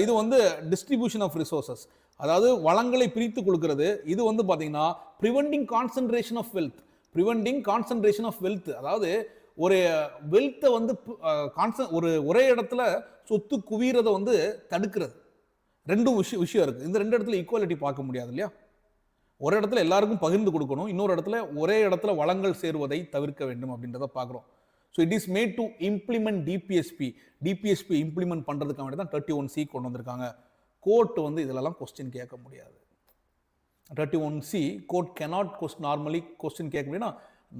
இது வந்து டிஸ்ட்ரிபியூஷன் ஆஃப் ரிசோர்சஸ், அதாவது வளங்களை பிரித்து கொடுக்கிறது. இது வந்து பார்த்தீங்கன்னா ப்ரிவெண்டிங் கான்சன்ட்ரேஷன் ஆஃப் வெல்த், அதாவது ஒரு வெல்த்தை வந்து ஒரே இடத்துல சொத்து குவியறதை வந்து தடுக்கிறது. ரெண்டும் விஷயம் இருக்கு. இந்த ரெண்டு இடத்துல ஈக்குவாலிட்டி பார்க்க முடியாது இல்லையா? ஒரு இடத்துல எல்லாருக்கும் பகிர்ந்து கொடுக்கணும், இன்னொரு இடத்துல ஒரே இடத்துல வளங்கள் சேருவதை தவிர்க்க வேண்டும் அப்படின்றத பார்க்குறோம். So it is made to implement DPSP implement பண்ணுறதுக்காக வேண்டி தான் 31C கொண்டு வந்திருக்காங்க. கோர்ட் வந்து இதிலெல்லாம் கொஸ்டின் கேட்க முடியாது. 31C court cannot normally question கேட்க முடியும்னா,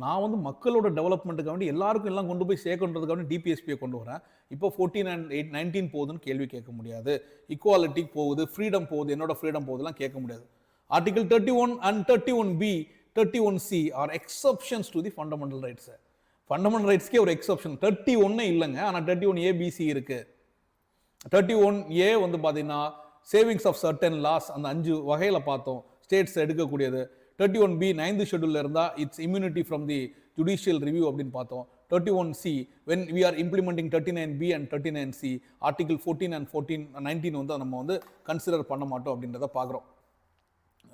நான் வந்து மக்களோட டெவலப்மெண்ட்டுக்காக வேண்டி எல்லாருக்கும் எல்லாம் கொண்டு போய் சேர்க்கன்றதுக்காக வேண்டி டிபிஎஸ்பியை கொண்டு வரேன், இப்போ 14 and 19 போகுதுன்னு கேள்வி கேட்க முடியாது. ஈக்குவாலிட்டி போகுது, ஃப்ரீடம் போகுது, என்னோட ஃப்ரீடம் போகுதுலாம் கேட்க முடியாது. Article 31 and 31B, 31C are exceptions to the fundamental rights. Fundamental ரைட்ஸ்க்கே ஒரு எக்ஸப்ஷன் 31 இல்லைங்க, ஆனால் 31ABC இருக்கு. 31A வந்து பார்த்தீங்கன்னா சேவிங்ஸ் ஆஃப் சர்டன் லாஸ், அந்த 5 வகையில் பார்த்தோம், ஸ்டேட்ஸ் எடுக்கக்கூடியது. 31B 9th ஷெட்யூல்ல இருந்தால் it's immunity from the judicial review அப்படின்னு பார்த்தோம். 31C when we are implementing 39B and 39C, article 14 and 19 வந்து நம்ம வந்து கன்சிடர் பண்ண மாட்டோம் அப்படின்றத பார்க்குறோம்,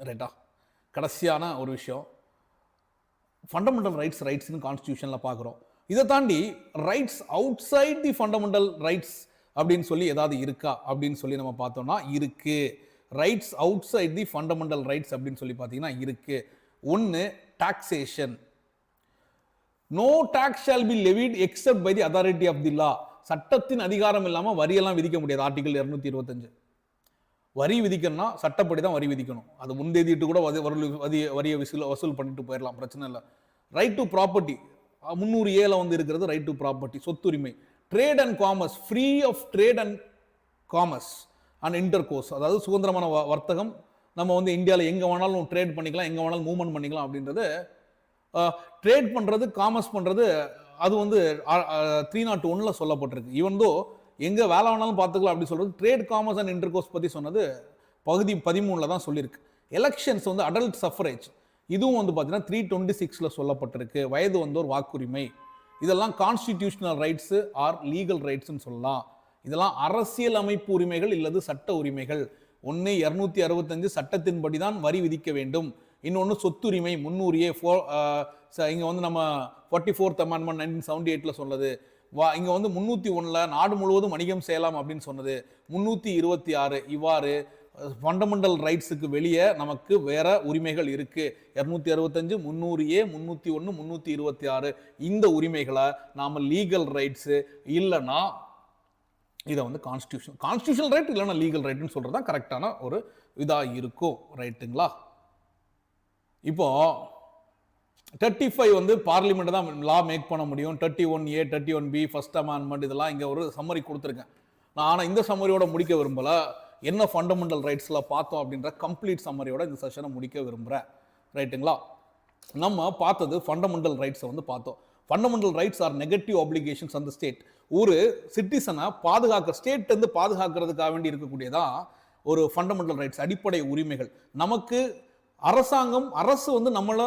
ரைட்டா? கடைசியான ஒரு விஷயம், ஃபண்டமெண்டல் ரைட்ஸ்னு கான்ஸ்டியூஷனில் பார்க்குறோம். இதை தாண்டி rights outside the fundamental rights அப்படின்னு சொல்லி ஏதாவது இருக்கா அப்படின்னு சொல்லி நம்ம பார்த்தோம்னா இருக்கு. Rights outside the fundamental rights அப்படின்னு சொல்லி பார்த்தீங்கன்னா இருக்கு. ஒன்று taxation. No tax shall be levied except by the authority of the law. சட்டத்தின் அதிகாரம் இல்லாமல் வரியெல்லாம் விதிக்க முடியாது. ஆர்டிகல் 225 வரி விதிக்கணும்னா சட்டப்படி தான் வரி விதிக்கணும். அது முன்தேதிட்டு கூட வரியை வசூல் பண்ணிட்டு போயிடலாம், பிரச்சனை இல்லை. ரைட் டு ப்ராப்பர்ட்டி 300A வந்து இருக்கிறது ரைட் டு ப்ராப்பர்ட்டி, சொத்துரிமை. Trade and commerce, free of trade and commerce and intercourse, அதாவது சுதந்திரமான வர்த்தகம். நம்ம வந்து இந்தியாவில் எங்கே வேணாலும் ட்ரேட் பண்ணிக்கலாம், எங்கே வேணாலும் மூவ்மெண்ட் பண்ணிக்கலாம் அப்படின்றது. ட்ரேட் பண்ணுறது, காமர்ஸ் பண்ணுறது, அது வந்து 301 சொல்லப்பட்டிருக்கு. ஈவன் தோ எங்கே வேலை வேணாலும் பார்த்துக்கலாம் அப்படி சொல்கிறது. ட்ரேட், காமர்ஸ் அண்ட் இன்டர்கோர்ஸ் பற்றி சொன்னது பகுதி 13 தான் சொல்லியிருக்கு. எலெக்ஷன்ஸ் வந்து அடல்ட் சஃப்ரேஜ், இதுவும் வந்து பார்த்தீங்கன்னா 326 சொல்லப்பட்டிருக்கு. வயது வந்தோர் வாக்குரிமை, இதெல்லாம் கான்ஸ்டிடியூஷனல் ரைட்ஸு ஆர் லீகல் ரைட்ஸ்ன்னு சொல்லலாம். இதெல்லாம் அரசியல் அமைப்பு உரிமைகள் இல்லது சட்ட உரிமைகள். 265 சட்டத்தின்படி தான் வரி விதிக்க வேண்டும். இன்னொன்று சொத்துரிமை முன்னுரியே இங்கே வந்து நம்ம 44th அமெண்ட்மெண்ட் 1978 சொன்னது. இங்கே வந்து 301 நாடு முழுவதும் வணிகம் செய்யலாம் அப்படின்னு சொன்னது. 326 இவ்வாறு ஃபண்டமெண்டல் ரைட்ஸுக்கு வெளியே நமக்கு வேற உரிமைகள் இருக்கு. 265 300A 301 326 இந்த உரிமைகளை நாம லீகல் ரைட்ஸ் இல்லைன்னா இதை வந்து கான்ஸ்டியூஷனல் ரைட் இல்லைன்னா லீகல் ரைட்னு சொல்றது தான் கரெக்டான ஒரு இதா இருக்கும். ரைட்டுங்களா? இப்போ 35 வந்து பார்லிமெண்ட் தான் லா மேக் பண்ண முடியும். 31A 31B ஃபர்ஸ்ட் அமெண்ட்மெண்ட் இதெல்லாம் இங்க ஒரு சம்மரி கொடுத்துருக்கேன் நான். ஆனால் இந்த சம்மரியோட முடிக்க விரும்பல. என்ன ஃபண்டமெண்டல் ரைட்ஸ்ல பார்த்தோம் அப்படின்ற கம்ப்ளீட் சம்மரியோட இந்த செஷனை முடிக்க விரும்புகிறேன். ரைட்டுங்களா? நம்ம பார்த்தது ஃபண்டமெண்டல் ரைட்ஸை வந்து பார்த்தோம். Fundamental rights are negative applications on the state. ஒரு சிட்டிசனை ஸ்டேட் வந்து பாதுகாக்கிறதுக்காக வேண்டி இருக்கக்கூடியதான் ஒரு ஃபண்டமெண்டல் ரைட்ஸ், அடிப்படை உரிமைகள். நமக்கு அரசு வந்து நம்மள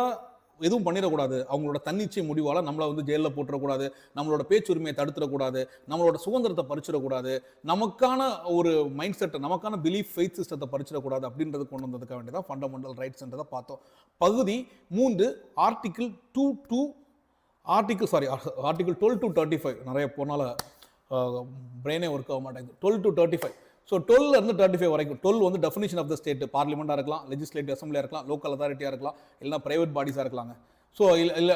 எதுவும் பண்ணிடக்கூடாது. அவங்களோட தன்னிச்சை முடிவால நம்மளை வந்து ஜெயிலில் போட்டுறக்கூடாது, நம்மளோட பேச்சுரிமையை தடுத்துடக்கூடாது, நம்மளோட சுதந்திரத்தை பறிச்சிடக்கூடாது, நமக்கான ஒரு மைண்ட் செட்டை, நமக்கான பிலீஃப் ஃபெய்த் சிஸ்டத்தை பறிச்சிடக்கூடாது அப்படின்றது கொண்டு வந்ததுக்காக வேண்டியதான் ஃபண்டமெண்டல் ரைட்ஸ்ன்றதை பார்த்தோம். பகுதி 3 ஆர்டிகிள் 12 to 35 நிறைய போனால பிரெயினே ஒர்க் ஆக மாட்டேங்குது. 12 to 35. ஸோ 12 இருந்து 35 வரைக்கும் 12 வந்து டெஃபினிஷன் ஆஃப் த ஸ்டேட், பார்லிமெண்ட்டாக இருக்கலாம், லெஜிஸ்லேட்டிவ் அசம்பிளியாக இருக்கலாம், லோக்கல் அத்தாரிட்டியாக இருக்கலாம், இல்லைனா பிரைவேட் பாடிஸாக இருக்கலாங்க. ஸோ இல்லை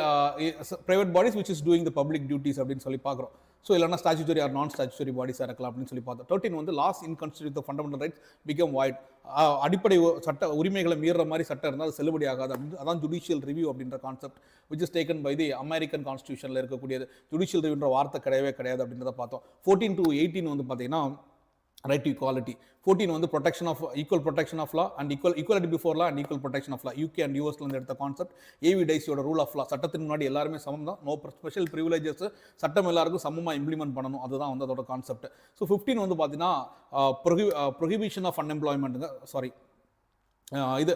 private bodies which is doing the public duties அப்படின்னு சொல்லி பார்க்குறோம். ஸோ இல்லைனா ஸ்டாச்சுட்டரி ஆர் நான் ஸ்டாச்சுட்டரி பாடிஸாக இருக்கலாம் அப்படின்னு சொல்லி பார்த்தோம். 13 வந்து laws inconsistent fundamental rights become void. அடிப்படை சட்ட உரிமைகளை மீறுற மாதிரி சட்டம் இருந்தால் அது செல்லுபடி ஆகாது அப்படின்னு, அதான் ஜுடிஷியல் ரிவ்யூ அப்படின்ற concept which is taken by the American கான்ஸ்டியூஷனில் இருக்கக்கூடியது. ஜுடிஷியல் ரிவ்யூன்ற வார்த்தை கிடையவே கிடையாது அப்படின்றத பார்த்தோம். 14 to 18 வந்து பார்த்தீங்கன்னா right to equality. 14 வந்து protection of equal protection of law and equality before law and equal protection of law. UK and US ல எடுத்த கான்செப்ட். ஏவி டைஸியோட ரூல் ஆஃப் லா, சட்டத்தின் முன்னாடி எல்லாருமே சமம் தான், நோ ஸ்பெஷல் ப்ரிவிலேஜஸ், சட்டம் எல்லாருக்கும் சமமா இம்ப்ளிமெண்ட் பண்ணணும், அதுதான் வந்து அதோட கான்செப்ட். ஸோ 15 வந்து பார்த்தீங்கன்னா ப்ரொஹிபிஷன் ஆஃப் அன்எம்ப்ளாய்மெண்ட்டுங்க, சாரி இது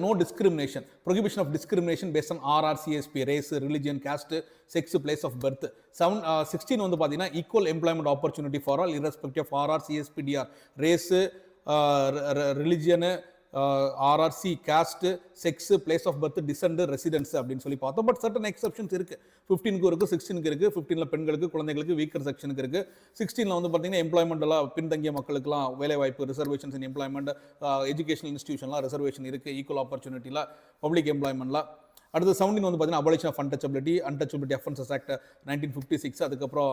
no discrimination, prohibition of discrimination based on RRCSP, race, religion, caste, sex, place of birth. 16 வந்து பார்த்தீங்கன்னா equal employment opportunity for all irrespective of RRCSP, DR, race, religion, RRC, caste, sex, place of birth, descent, residence அப்படின்னு சொல்லி பார்த்தோம். But certain exceptions இருக்கு. 15க்கு இருக்கு, 16க்கு இருக்கு. 15ல பெண்களுக்கு, குழந்தைகளுக்கு, வீக்கர் செக்ஷனுக்கு இருக்கு. 16ல வந்து பார்த்தீங்கன்னா எம்ப்ளாய்மெண்ட் எல்லாம் பின்தங்கிய மக்களுக்குலாம் வேலை வாய்ப்பு, ரிசர்வேஷன்ஸ் இன் எம்ப்ளாய்மெண்ட், எஜுகேஷனல் இன்ஸ்டியூஷன்லாம் ரிசர்வேஷன் இருக்கு, ஈக்குவல் ஆப்பர்ச்சுனிட்டியில், பப்ளிக் எம்ப்ளாய்மெண்ட்ல. அடுத்து 17 வந்து பார்த்தீங்கன்னா abolition of untouchability offences act 1956. அதுக்கப்புறம்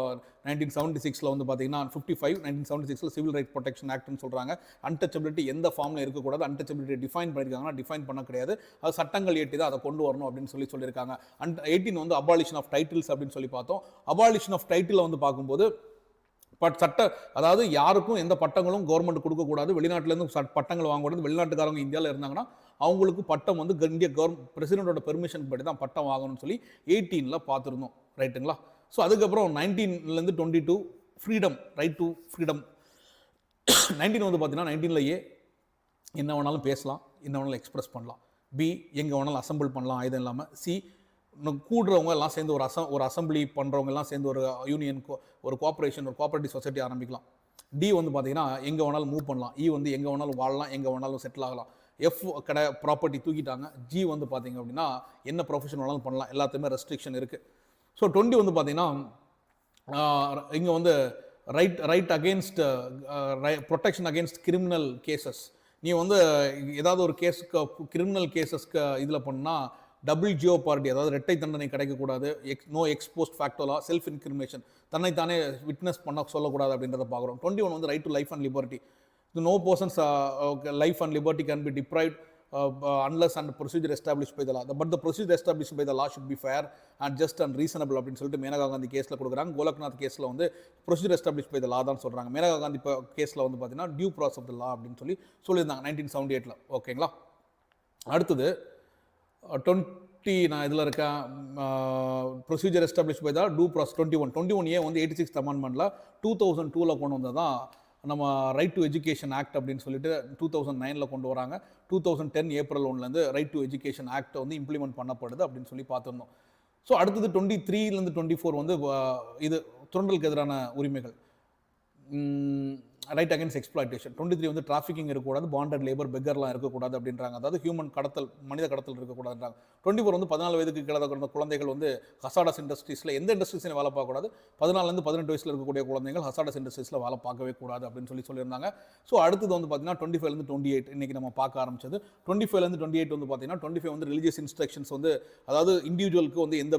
1976ல வந்து பார்த்தீங்கன்னா 55, 1976ல சிவில் ரைட் ப்ரொடெக்ஷன் ஆக்ட்னு சொல்கிறாங்க. அன்டச்சபிலிட்டி எந்த ஃபார்மில் இருக்கக்கூடாது, அன்டச்சபிலிட்டி டிஃபைன் பண்ணியிருக்காங்கன்னா டிஃபைன் பண்ண கிடையாது, அது சட்டங்கள் ஏற்றி தான் அதை கொண்டு வரணும் அப்படின்னு சொல்லியிருக்காங்க. 18 வந்து அபாலிஷன் ஆஃப் டைட்டில்ஸ் அப்படின்னு சொல்லி பார்த்தோம். அபாலிஷன் ஆஃப் டைட்டில் வந்து பார்க்கும்போது அதாவது யாருக்கும் எந்த பட்டங்களும் கவர்மெண்ட் கொடுக்கக்கூடாது, வெளிநாட்டிலேருந்து பட்டங்கள் வாங்கக்கூடாது. வெளிநாட்டுக்காரங்க இந்தியாவில் இருந்தாங்கன்னா அவங்களுக்கு பட்டம் வந்து இந்திய பிரசிடென்ட்டோட பெர்மிஷன் படி தான் பட்டம் வாங்கணும்னு சொல்லி 18ல பார்த்துருந்தோம். ரைட்டுங்களா? ஸோ அதுக்கப்புறம் 19லேருந்து 22 ஃப்ரீடம், ரைட் டு ஃப்ரீடம். 19 வந்து பார்த்தீங்கன்னா 19லயே என்ன வேணாலும் பேசலாம், என்ன வேணாலும் எக்ஸ்பிரஸ் பண்ணலாம். பி எங்கே வேணாலும் அசம்பிள் பண்ணலாம், ஆயுதம் இல்லாமல். சி கூடுறவங்க எல்லாம் சேர்ந்து ஒரு அசம்பிளி பண்ணுறவங்க எல்லாம் சேர்ந்து ஒரு யூனியன், ஒரு கோஆப்ரேஷன், ஒரு கோஆப்ரேட்டிவ் சொசைட்டி ஆரம்பிக்கலாம். டி வந்து பார்த்தீங்கன்னா எங்கே வேணாலும் மூவ் பண்ணலாம். இ வந்து எங்கே வேணாலும் வாழலாம், எங்கே வேணாலும் செட்டில் ஆகலாம். எஃப் ப்ராப்பர்ட்டி தூக்கிட்டாங்க. ஜி வந்து பார்த்தீங்க அப்படின்னா என்ன ப்ரொஃபஷன் வேணாலும் பண்ணலாம், எல்லாத்தையுமே ரெஸ்ட்ரிக்ஷன் இருக்குது. ஸோ 20 வந்து பார்த்தீங்கன்னா இங்கே வந்து right against protection against criminal cases. நீ வந்து ஏதாவது ஒரு கேஸுக்கு கிரிமினல் கேசஸ்க்கு இதில் பண்ணால் டபுள் ஜியோபார்டி, அதாவது இரட்டை தண்டனை கிடைக்கக்கூடாது. நோ எக்ஸ்போஸ்ட் ஃபேக்டோலா, செல்ஃப் இன்கிரிமினேஷன், தன்னைத்தானே விட்னஸ் பண்ண சொல்லக்கூடாது அப்படின்றத பார்க்குறோம். 21 வந்து right to life and liberty. No person's life and liberty can be deprived unless and procedure established by the law. But the procedure established by the law should be fair and just and reasonable அப்படின்னு சொல்லிட்டு மேனகா காந்தி கேஸில் கொடுக்குறாங்க. கோலக்நாத் கேஸில் வந்து procedure establish by the law தான் சொல்கிறாங்க. மேனகா காந்தி கேஸில் வந்து பார்த்தீங்கன்னா due process of the law அப்படின்னு சொல்லியிருந்தாங்க 1978ல். ஓகேங்களா? அடுத்தது 20 நான் இதில் இருக்கேன், procedure establish by the due process. 21A வந்து 86th அமெண்ட்மெண்ட்டில் 2002ல் கொண்டு வந்தது தான் நம்ம ரைட் டு எஜுகேஷன் ஆக்ட் அப்படின்னு சொல்லிட்டு 2009ல் கொண்டு வராங்க. 2010 ஏப்ரல் 1லேருந்து ரைட் டு எஜுகேஷன் ஆக்ட் வந்து இம்ப்ளிமெண்ட் பண்ணப்படுது அப்படின்னு சொல்லி பார்த்துருந்தோம். ஸோ அடுத்தது 23லேருந்து 24 வந்து இது சுரண்டலுக்கு எதிரான உரிமைகள். Right against exploitation. 23 வந்து டிராஃபிக்கிங் இருக்கக்கூடாது, பாண்டட் லேபர், பெக்கர்லாம் இருக்கக்கூடாது அப்படின்றாங்க. அதாவது ஹியூமன் கடத்தல், மனித கடத்தல் இருக்கக்கூடாதுன்றாங்க. 24 வந்து 14 வயதுக்கு கீழே இருக்கிற குழந்தைகள் வந்து ஹசாடஸ் இண்டஸ்ட்ரீஸில் எந்த இண்டஸ்ட்ரீஸ்லையும் வேலை பார்க்கக்கூடாது. 14லேருந்து 18 வயசில் இருக்கக்கூடிய குழந்தைகள் ஹசாடஸ் இண்டஸ்ட்ரீஸில் வேலை பார்க்கவே கூடாது அப்படின்னு சொல்லியிருந்தாங்க. ஸோ அடுத்தது வந்து பார்த்தீங்கன்னா 25லேருந்து 28 இன்னைக்கு நம்ம பார்க்க ஆரம்பிச்சது. 25லேருந்து 28 வந்து பார்த்தீங்கன்னா 25 வந்து ரிலீஜியஸ் இன்ஸ்ட்ரக்ஷன்ஸ் வந்து, அதாவது இண்டிவிஜுவலுக்கு வந்து எந்த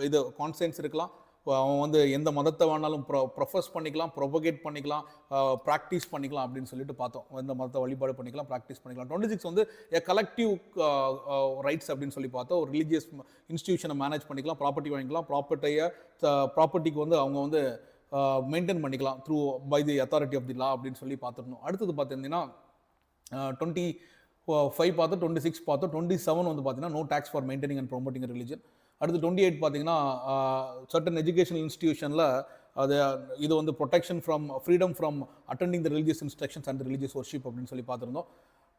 இது கான்சென்ஸ் இருக்கலாம், அவன் வந்து எந்த மதத்தை வேணாலும் ப்ரொஃபஸ் பண்ணிக்கலாம், ப்ரொபகேட் பண்ணிக்கலாம், ப்ராக்டிஸ் பண்ணிக்கலாம் அப்படின்னு சொல்லிட்டு பார்த்தோம். எந்த மதத்தை வழிபாடு பண்ணிக்கலாம், ப்ராக்டிஸ் பண்ணிக்கலாம். 26 வந்து கலெக்டிவ் ரைட்ஸ் அப்படின்னு சொல்லி பார்த்தோம். ஒரு ரிலீஜியஸ் இன்ஸ்டிடியூஷனை மேனேஜ் பண்ணிக்கலாம், ப்ராப்பர்ட்டி வாங்கிக்கலாம், ப்ராப்பர்ட்டிக்கு வந்து அவங்க வந்து மெயின்டைன் பண்ணிக்கலாம் through by the authority of the law அப்படின்னு சொல்லி பார்த்துருந்தோம். அடுத்தது பார்த்தீங்கன்னா 25 பார்த்தோம், 26 பார்த்தோம். 27 வந்து பார்த்தீங்கன்னா no tax for maintaining and promoting religion. அடுத்து 28 பார்த்தீங்கன்னா சர்டன் எஜுகேஷனல் இன்ஸ்டிடியூஷனில் இது வந்து protection from freedom from attending the religious instructions and religious worship அப்படின்னு சொல்லி பார்த்துருந்தோம்.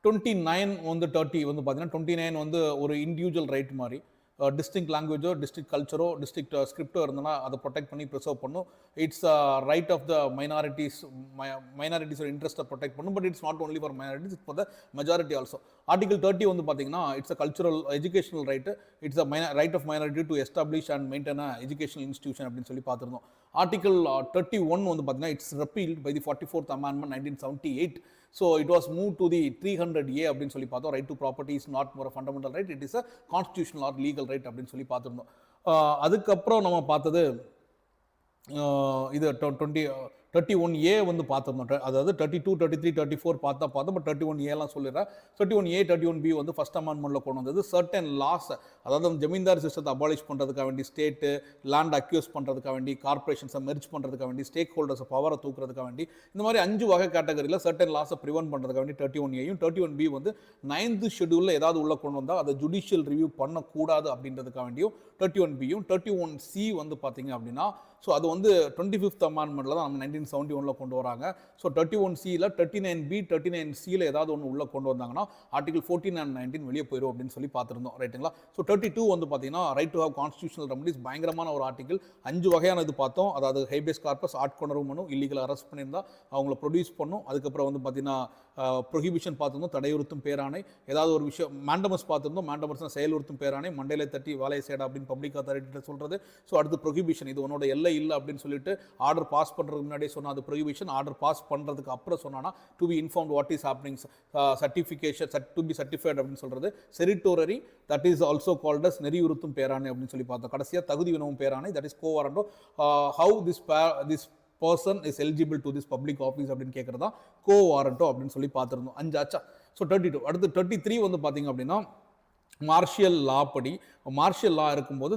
29 வந்து 30 வந்து பார்த்தீங்கன்னா 29 வந்து ஒரு இண்டிவிஜுவல் ரைட் மாதிரி, டிஸ்ட்ரிக்ட் லாங்குவேஜோ, டிஸ்ட்ரிக்ட் கல்ச்சரோ, டிஸ்ட்ரிக்ட் ஸ்கிரிப்டோ இருந்தனா அதை ப்ரொடெக்ட் பண்ணி ப்ரிசர்வ் பண்ணும். இட்ஸ் ரைட் ஆஃப் த மைனாரிட்டிஸோட இன்ட்ரெஸ்ட்டை ப்ரொடெக்ட் பண்ணும். But it's not only for minorities, it's for the majority also. Article 30 வந்து பார்த்தீங்கன்னா it's a cultural educational right, it's a right of minority to establish and maintain a educational institution அப்படின்னு சொல்லி பார்த்துருந்தோம். Article 31 வந்து பார்த்தீங்கன்னா it's repealed by the 44th Amendment 1978. So it was moved to the 300A அப்படின்னு சொல்லி பார்த்தோம். Right to property is not more fundamental right, it is a constitutional or legal right அப்படின்னு சொல்லி பார்த்துருந்தோம். அதுக்கப்புறம் நம்ம பார்த்தது இது 31A வந்து பார்த்துருந்தோம். அதாவது 32, 33, 34 பார்த்தோம். பட் 31Aலாம் சொல்லிடுறேன். 31A, 31B வந்து ஃபர்ஸ்ட் அமெண்ட்மெண்ட்டில் கொண்டு வந்தது. சர்டன் லாஸ், அதாவது ஜமீன்தார் சிஸ்டத்தை அபாலிஷ் பண்ணுறதுக்காக வேண்டி, ஸ்டேட்டு லேண்ட் அக்யூஸ் பண்ணுறதுக்காக வேண்டி, கார்பரேஷன்ஸை மெர்ஜ் பண்ணுறதுக்காக வேண்டி, ஸ்டேக் ஹோல்டர்ஸை பவரை தூக்குறதுக்காக வேண்டி, இந்த மாதிரி 5 வகை கேட்டகரியில் சர்டன் லாஸை ப்ரிவென்ட் பண்ணுறதுக்காக வேண்டி 31Aயும் 31B வந்து 9th ஷெடியூலில் ஏதாவது உள்ள கொண்டு வந்தால் அதை ஜுடிஷியல் ரிவ்யூ பண்ணக்கூடாது அப்படின்றதுக்காக வேண்டியும் 31Bயும். 31C வந்து பார்த்தீங்க அப்படின்னா, ஸோ அது வந்து 25th அமெண்ட்மெண்ட்டில் தான் நம்ம 1971 கொண்டு வராங்க. ஸோ 31Cயில் 39B 39Cயில் ஏதாவது ஒன்று உள்ளே கொண்டு வந்தாங்கன்னா ஆர்டிகல் 14 and 19 வெளியே போயிடும் அப்படின்னு சொல்லி பார்த்துருந்தோம். ரைட்டுங்களா? ஸோ 32 வந்து பார்த்தீங்கன்னா right to have constitutional remedies, பயங்கரமான ஒரு ஆர்டிகல். 5 வகையான இது பார்த்தோம். அதாவது ஹேபியஸ் கார்பஸ், ஆட்கொணர்வு மனு, இல்லீகல் அரெஸ்ட் பண்ணியிருந்தா அவங்கள ப்ரொடியூஸ் பண்ணும். அதுக்கப்புறம் வந்து பார்த்தீங்கன்னா ப்ரொஹிபிஷன் பார்த்துருந்தோம், தடையுறுத்தும் பேராணை. ஏதாவது ஒரு விஷயம் மேண்டமஸ் பார்த்துருந்தோம், மேண்டமஸ்னா செயலுறுத்தும் பேராணை, மண்டையில தட்டி வேலையை சேடா அப்படின்னு பப்ளிக் அத்தாரிட்டி சொல்கிறது. ஸோ அடுத்து ப்ரொஹிபிஷன், இது உன்னோட எல்லை இல்லை அப்படின்னு சொல்லிட்டு ஆர்டர் பாஸ் பண்ணுறதுக்கு முன்னாடியே சொன்னால் அது ப்ரொஹிபிஷன். ஆர்டர் பாஸ் பண்ணுறதுக்கு அப்புறம் சொன்னான்னா to be informed what is happening, certification to be certified அப்படின்னு சொல்கிறது. Certiorari, that is also called as நெறியுறுத்தும் பேராணை அப்படின்னு சொல்லி பார்த்தோம். கடைசியாக தகுதி வினவும் பேராணை, that is quo warranto, how this person is eligible to this public office அப்படின்னு கேட்குறதா கோ வாரண்டோ அப்படின்னு சொல்லி பார்த்துருந்தோம். 5 ஆச்சா. ஸோ 32. அடுத்து 33 வந்து பார்த்தீங்க அப்படின்னா மார்ஷியல் லா படி, மார்ஷியல் லா இருக்கும்போது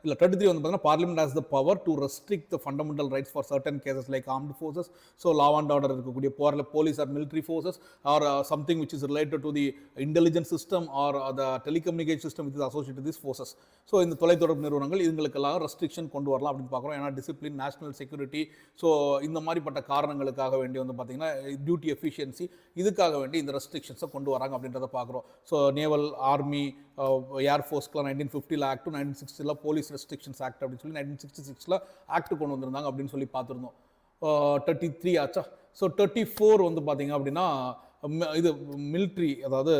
இல்லை 33 வந்து பார்த்தீங்கன்னா parliament has the power to restrict the fundamental rights for certain cases like armed forces. So law and order இருக்கக்கூடிய police or military forces or something which is related to the intelligence system or the telecommunication system with associated this forces. So இந்த தொலைத்தொடர்பு நிறுவனங்கள் இதுங்களுக்கெல்லாம் restriction கொண்டு வரலாம் அப்படின்னு பார்க்குறோம். ஏன்னா discipline, national security, so இந்த மாதிரிப்பட்ட காரணங்களுக்காக வேண்டி வந்து பார்த்தீங்கன்னா டியூட்டி எஃபிஷியன்சி, இதுக்காக வேண்டி இந்த ரெஸ்ட்ரிக்ஷன்ஸை கொண்டு வராங்க அப்படின்றத பார்க்குறோம். ஸோ நேவல், ஆர்மி, ஏர் ஃபோர்ஸ்க்குலாம் 1950 ஆக்ட், 1960 போலீஸ் ரெஸ்ட்ரிக்ஷன்ஸ் ஆக்ட் அப்படின்னு சொல்லி 1966 ஆக்ட் கொண்டு வந்திருந்தாங்க அப்படின்னு சொல்லி பார்த்துருந்தோம். 33 ஆச்சா. ஸோ 34 வந்து பார்த்தீங்க அப்படின்னா இது மிலிட்ரி, அதாவது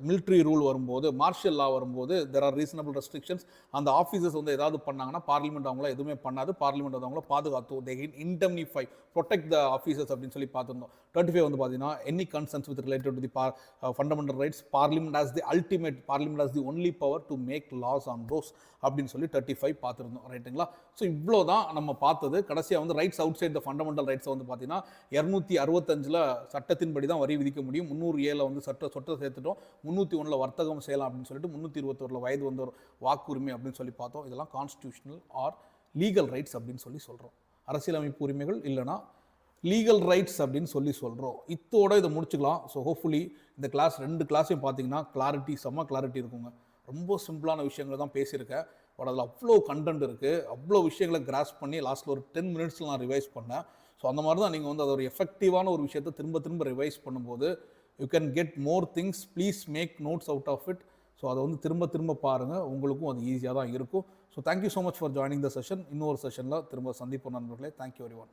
மிலிட்ரி ரூல் வரும்போது, மார்ஷியல் லா வரும்போது தெர் ஆர் ரீசனபிள் ரெஸ்ட்ரிக்ஷன்ஸ். அந்த ஆஃபீஸர்ஸ் வந்து ஏதாவது பண்ணாங்கன்னா பார்லிமெண்ட் அவங்கள எதுவுமே பண்ணாது, பார்லிமெண்ட் வந்து அவங்கள பாதுகாத்து தே இன்டெம்னிஃபை, ப்ரொடெக்ட் த ஆஃபீஸர்ஸ் அப்படின்னு சொல்லி பார்த்துருந்தோம். 35 வந்து பார்த்தீங்கன்னா any concerns with related to the fundamental rights, parliament has the ultimate, parliament has the only power to make laws on those அப்படின்னு சொல்லி 35 பார்த்துருந்தோம். ரைட்டுங்களா? ஸோ இவ்வளோ தான் நம்ம பார்த்தது. கடைசியாக வந்து rights outside the fundamental ரைட்ஸை வந்து பார்த்தீங்கன்னா 265 சட்டத்தின்படி தான் வரி விதிக்க முடியும். 307 வந்து சொட்டை சேர்த்துட்டோம். 301 வர்த்தகம் செய்யலாம் அப்படின்னு சொல்லிட்டு 321 வயது வந்து ஒரு வாக்குரிமை அப்படின்னு சொல்லி பார்த்தோம். இதெல்லாம் கான்ஸ்டிடியூஷனல் ஆர் லீகல் ரைட்ஸ் அப்படின்னு சொல்லி சொல்கிறோம். அரசியலமைப்பு உரிமைகள் இல்லைனா லீகல் ரைட்ஸ் அப்படின்னு சொல்லி சொல்கிறோம். இத்தோட இதை முடிச்சுக்கலாம். ஸோ ஹோப்ஃபுல்லி இந்த கிளாஸ் 2 கிளாஸையும் பார்த்தீங்கன்னா கிளாரிட்டி, செம்ம கிளாரிட்டி இருக்குங்க. ரொம்ப சிம்பிளான விஷயங்கள் தான் பேசியிருக்கேன். பட் அதில் அவ்வளோ கண்டென்ட் இருக்குது, அவ்வளோ விஷயங்களை கிராஸ் பண்ணி லாஸ்ட்டில் ஒரு 10 மினிட்ஸில் நான் ரிவைஸ் பண்ணேன். ஸோ அந்த மாதிரி தான் நீங்கள் வந்து அது ஒரு எஃபெக்டிவான ஒரு விஷயத்தை திரும்ப ரிவைஸ் பண்ணும்போது you can get more things. Please make notes out of it. So அதை வந்து திரும்ப பாருங்கள், உங்களுக்கும் அது ஈஸியாக தான் இருக்கும். So thank you so much for joining the session. இன்னொரு செஷனில் திரும்ப சந்திப்போம் நண்பர்களே. Thank you everyone.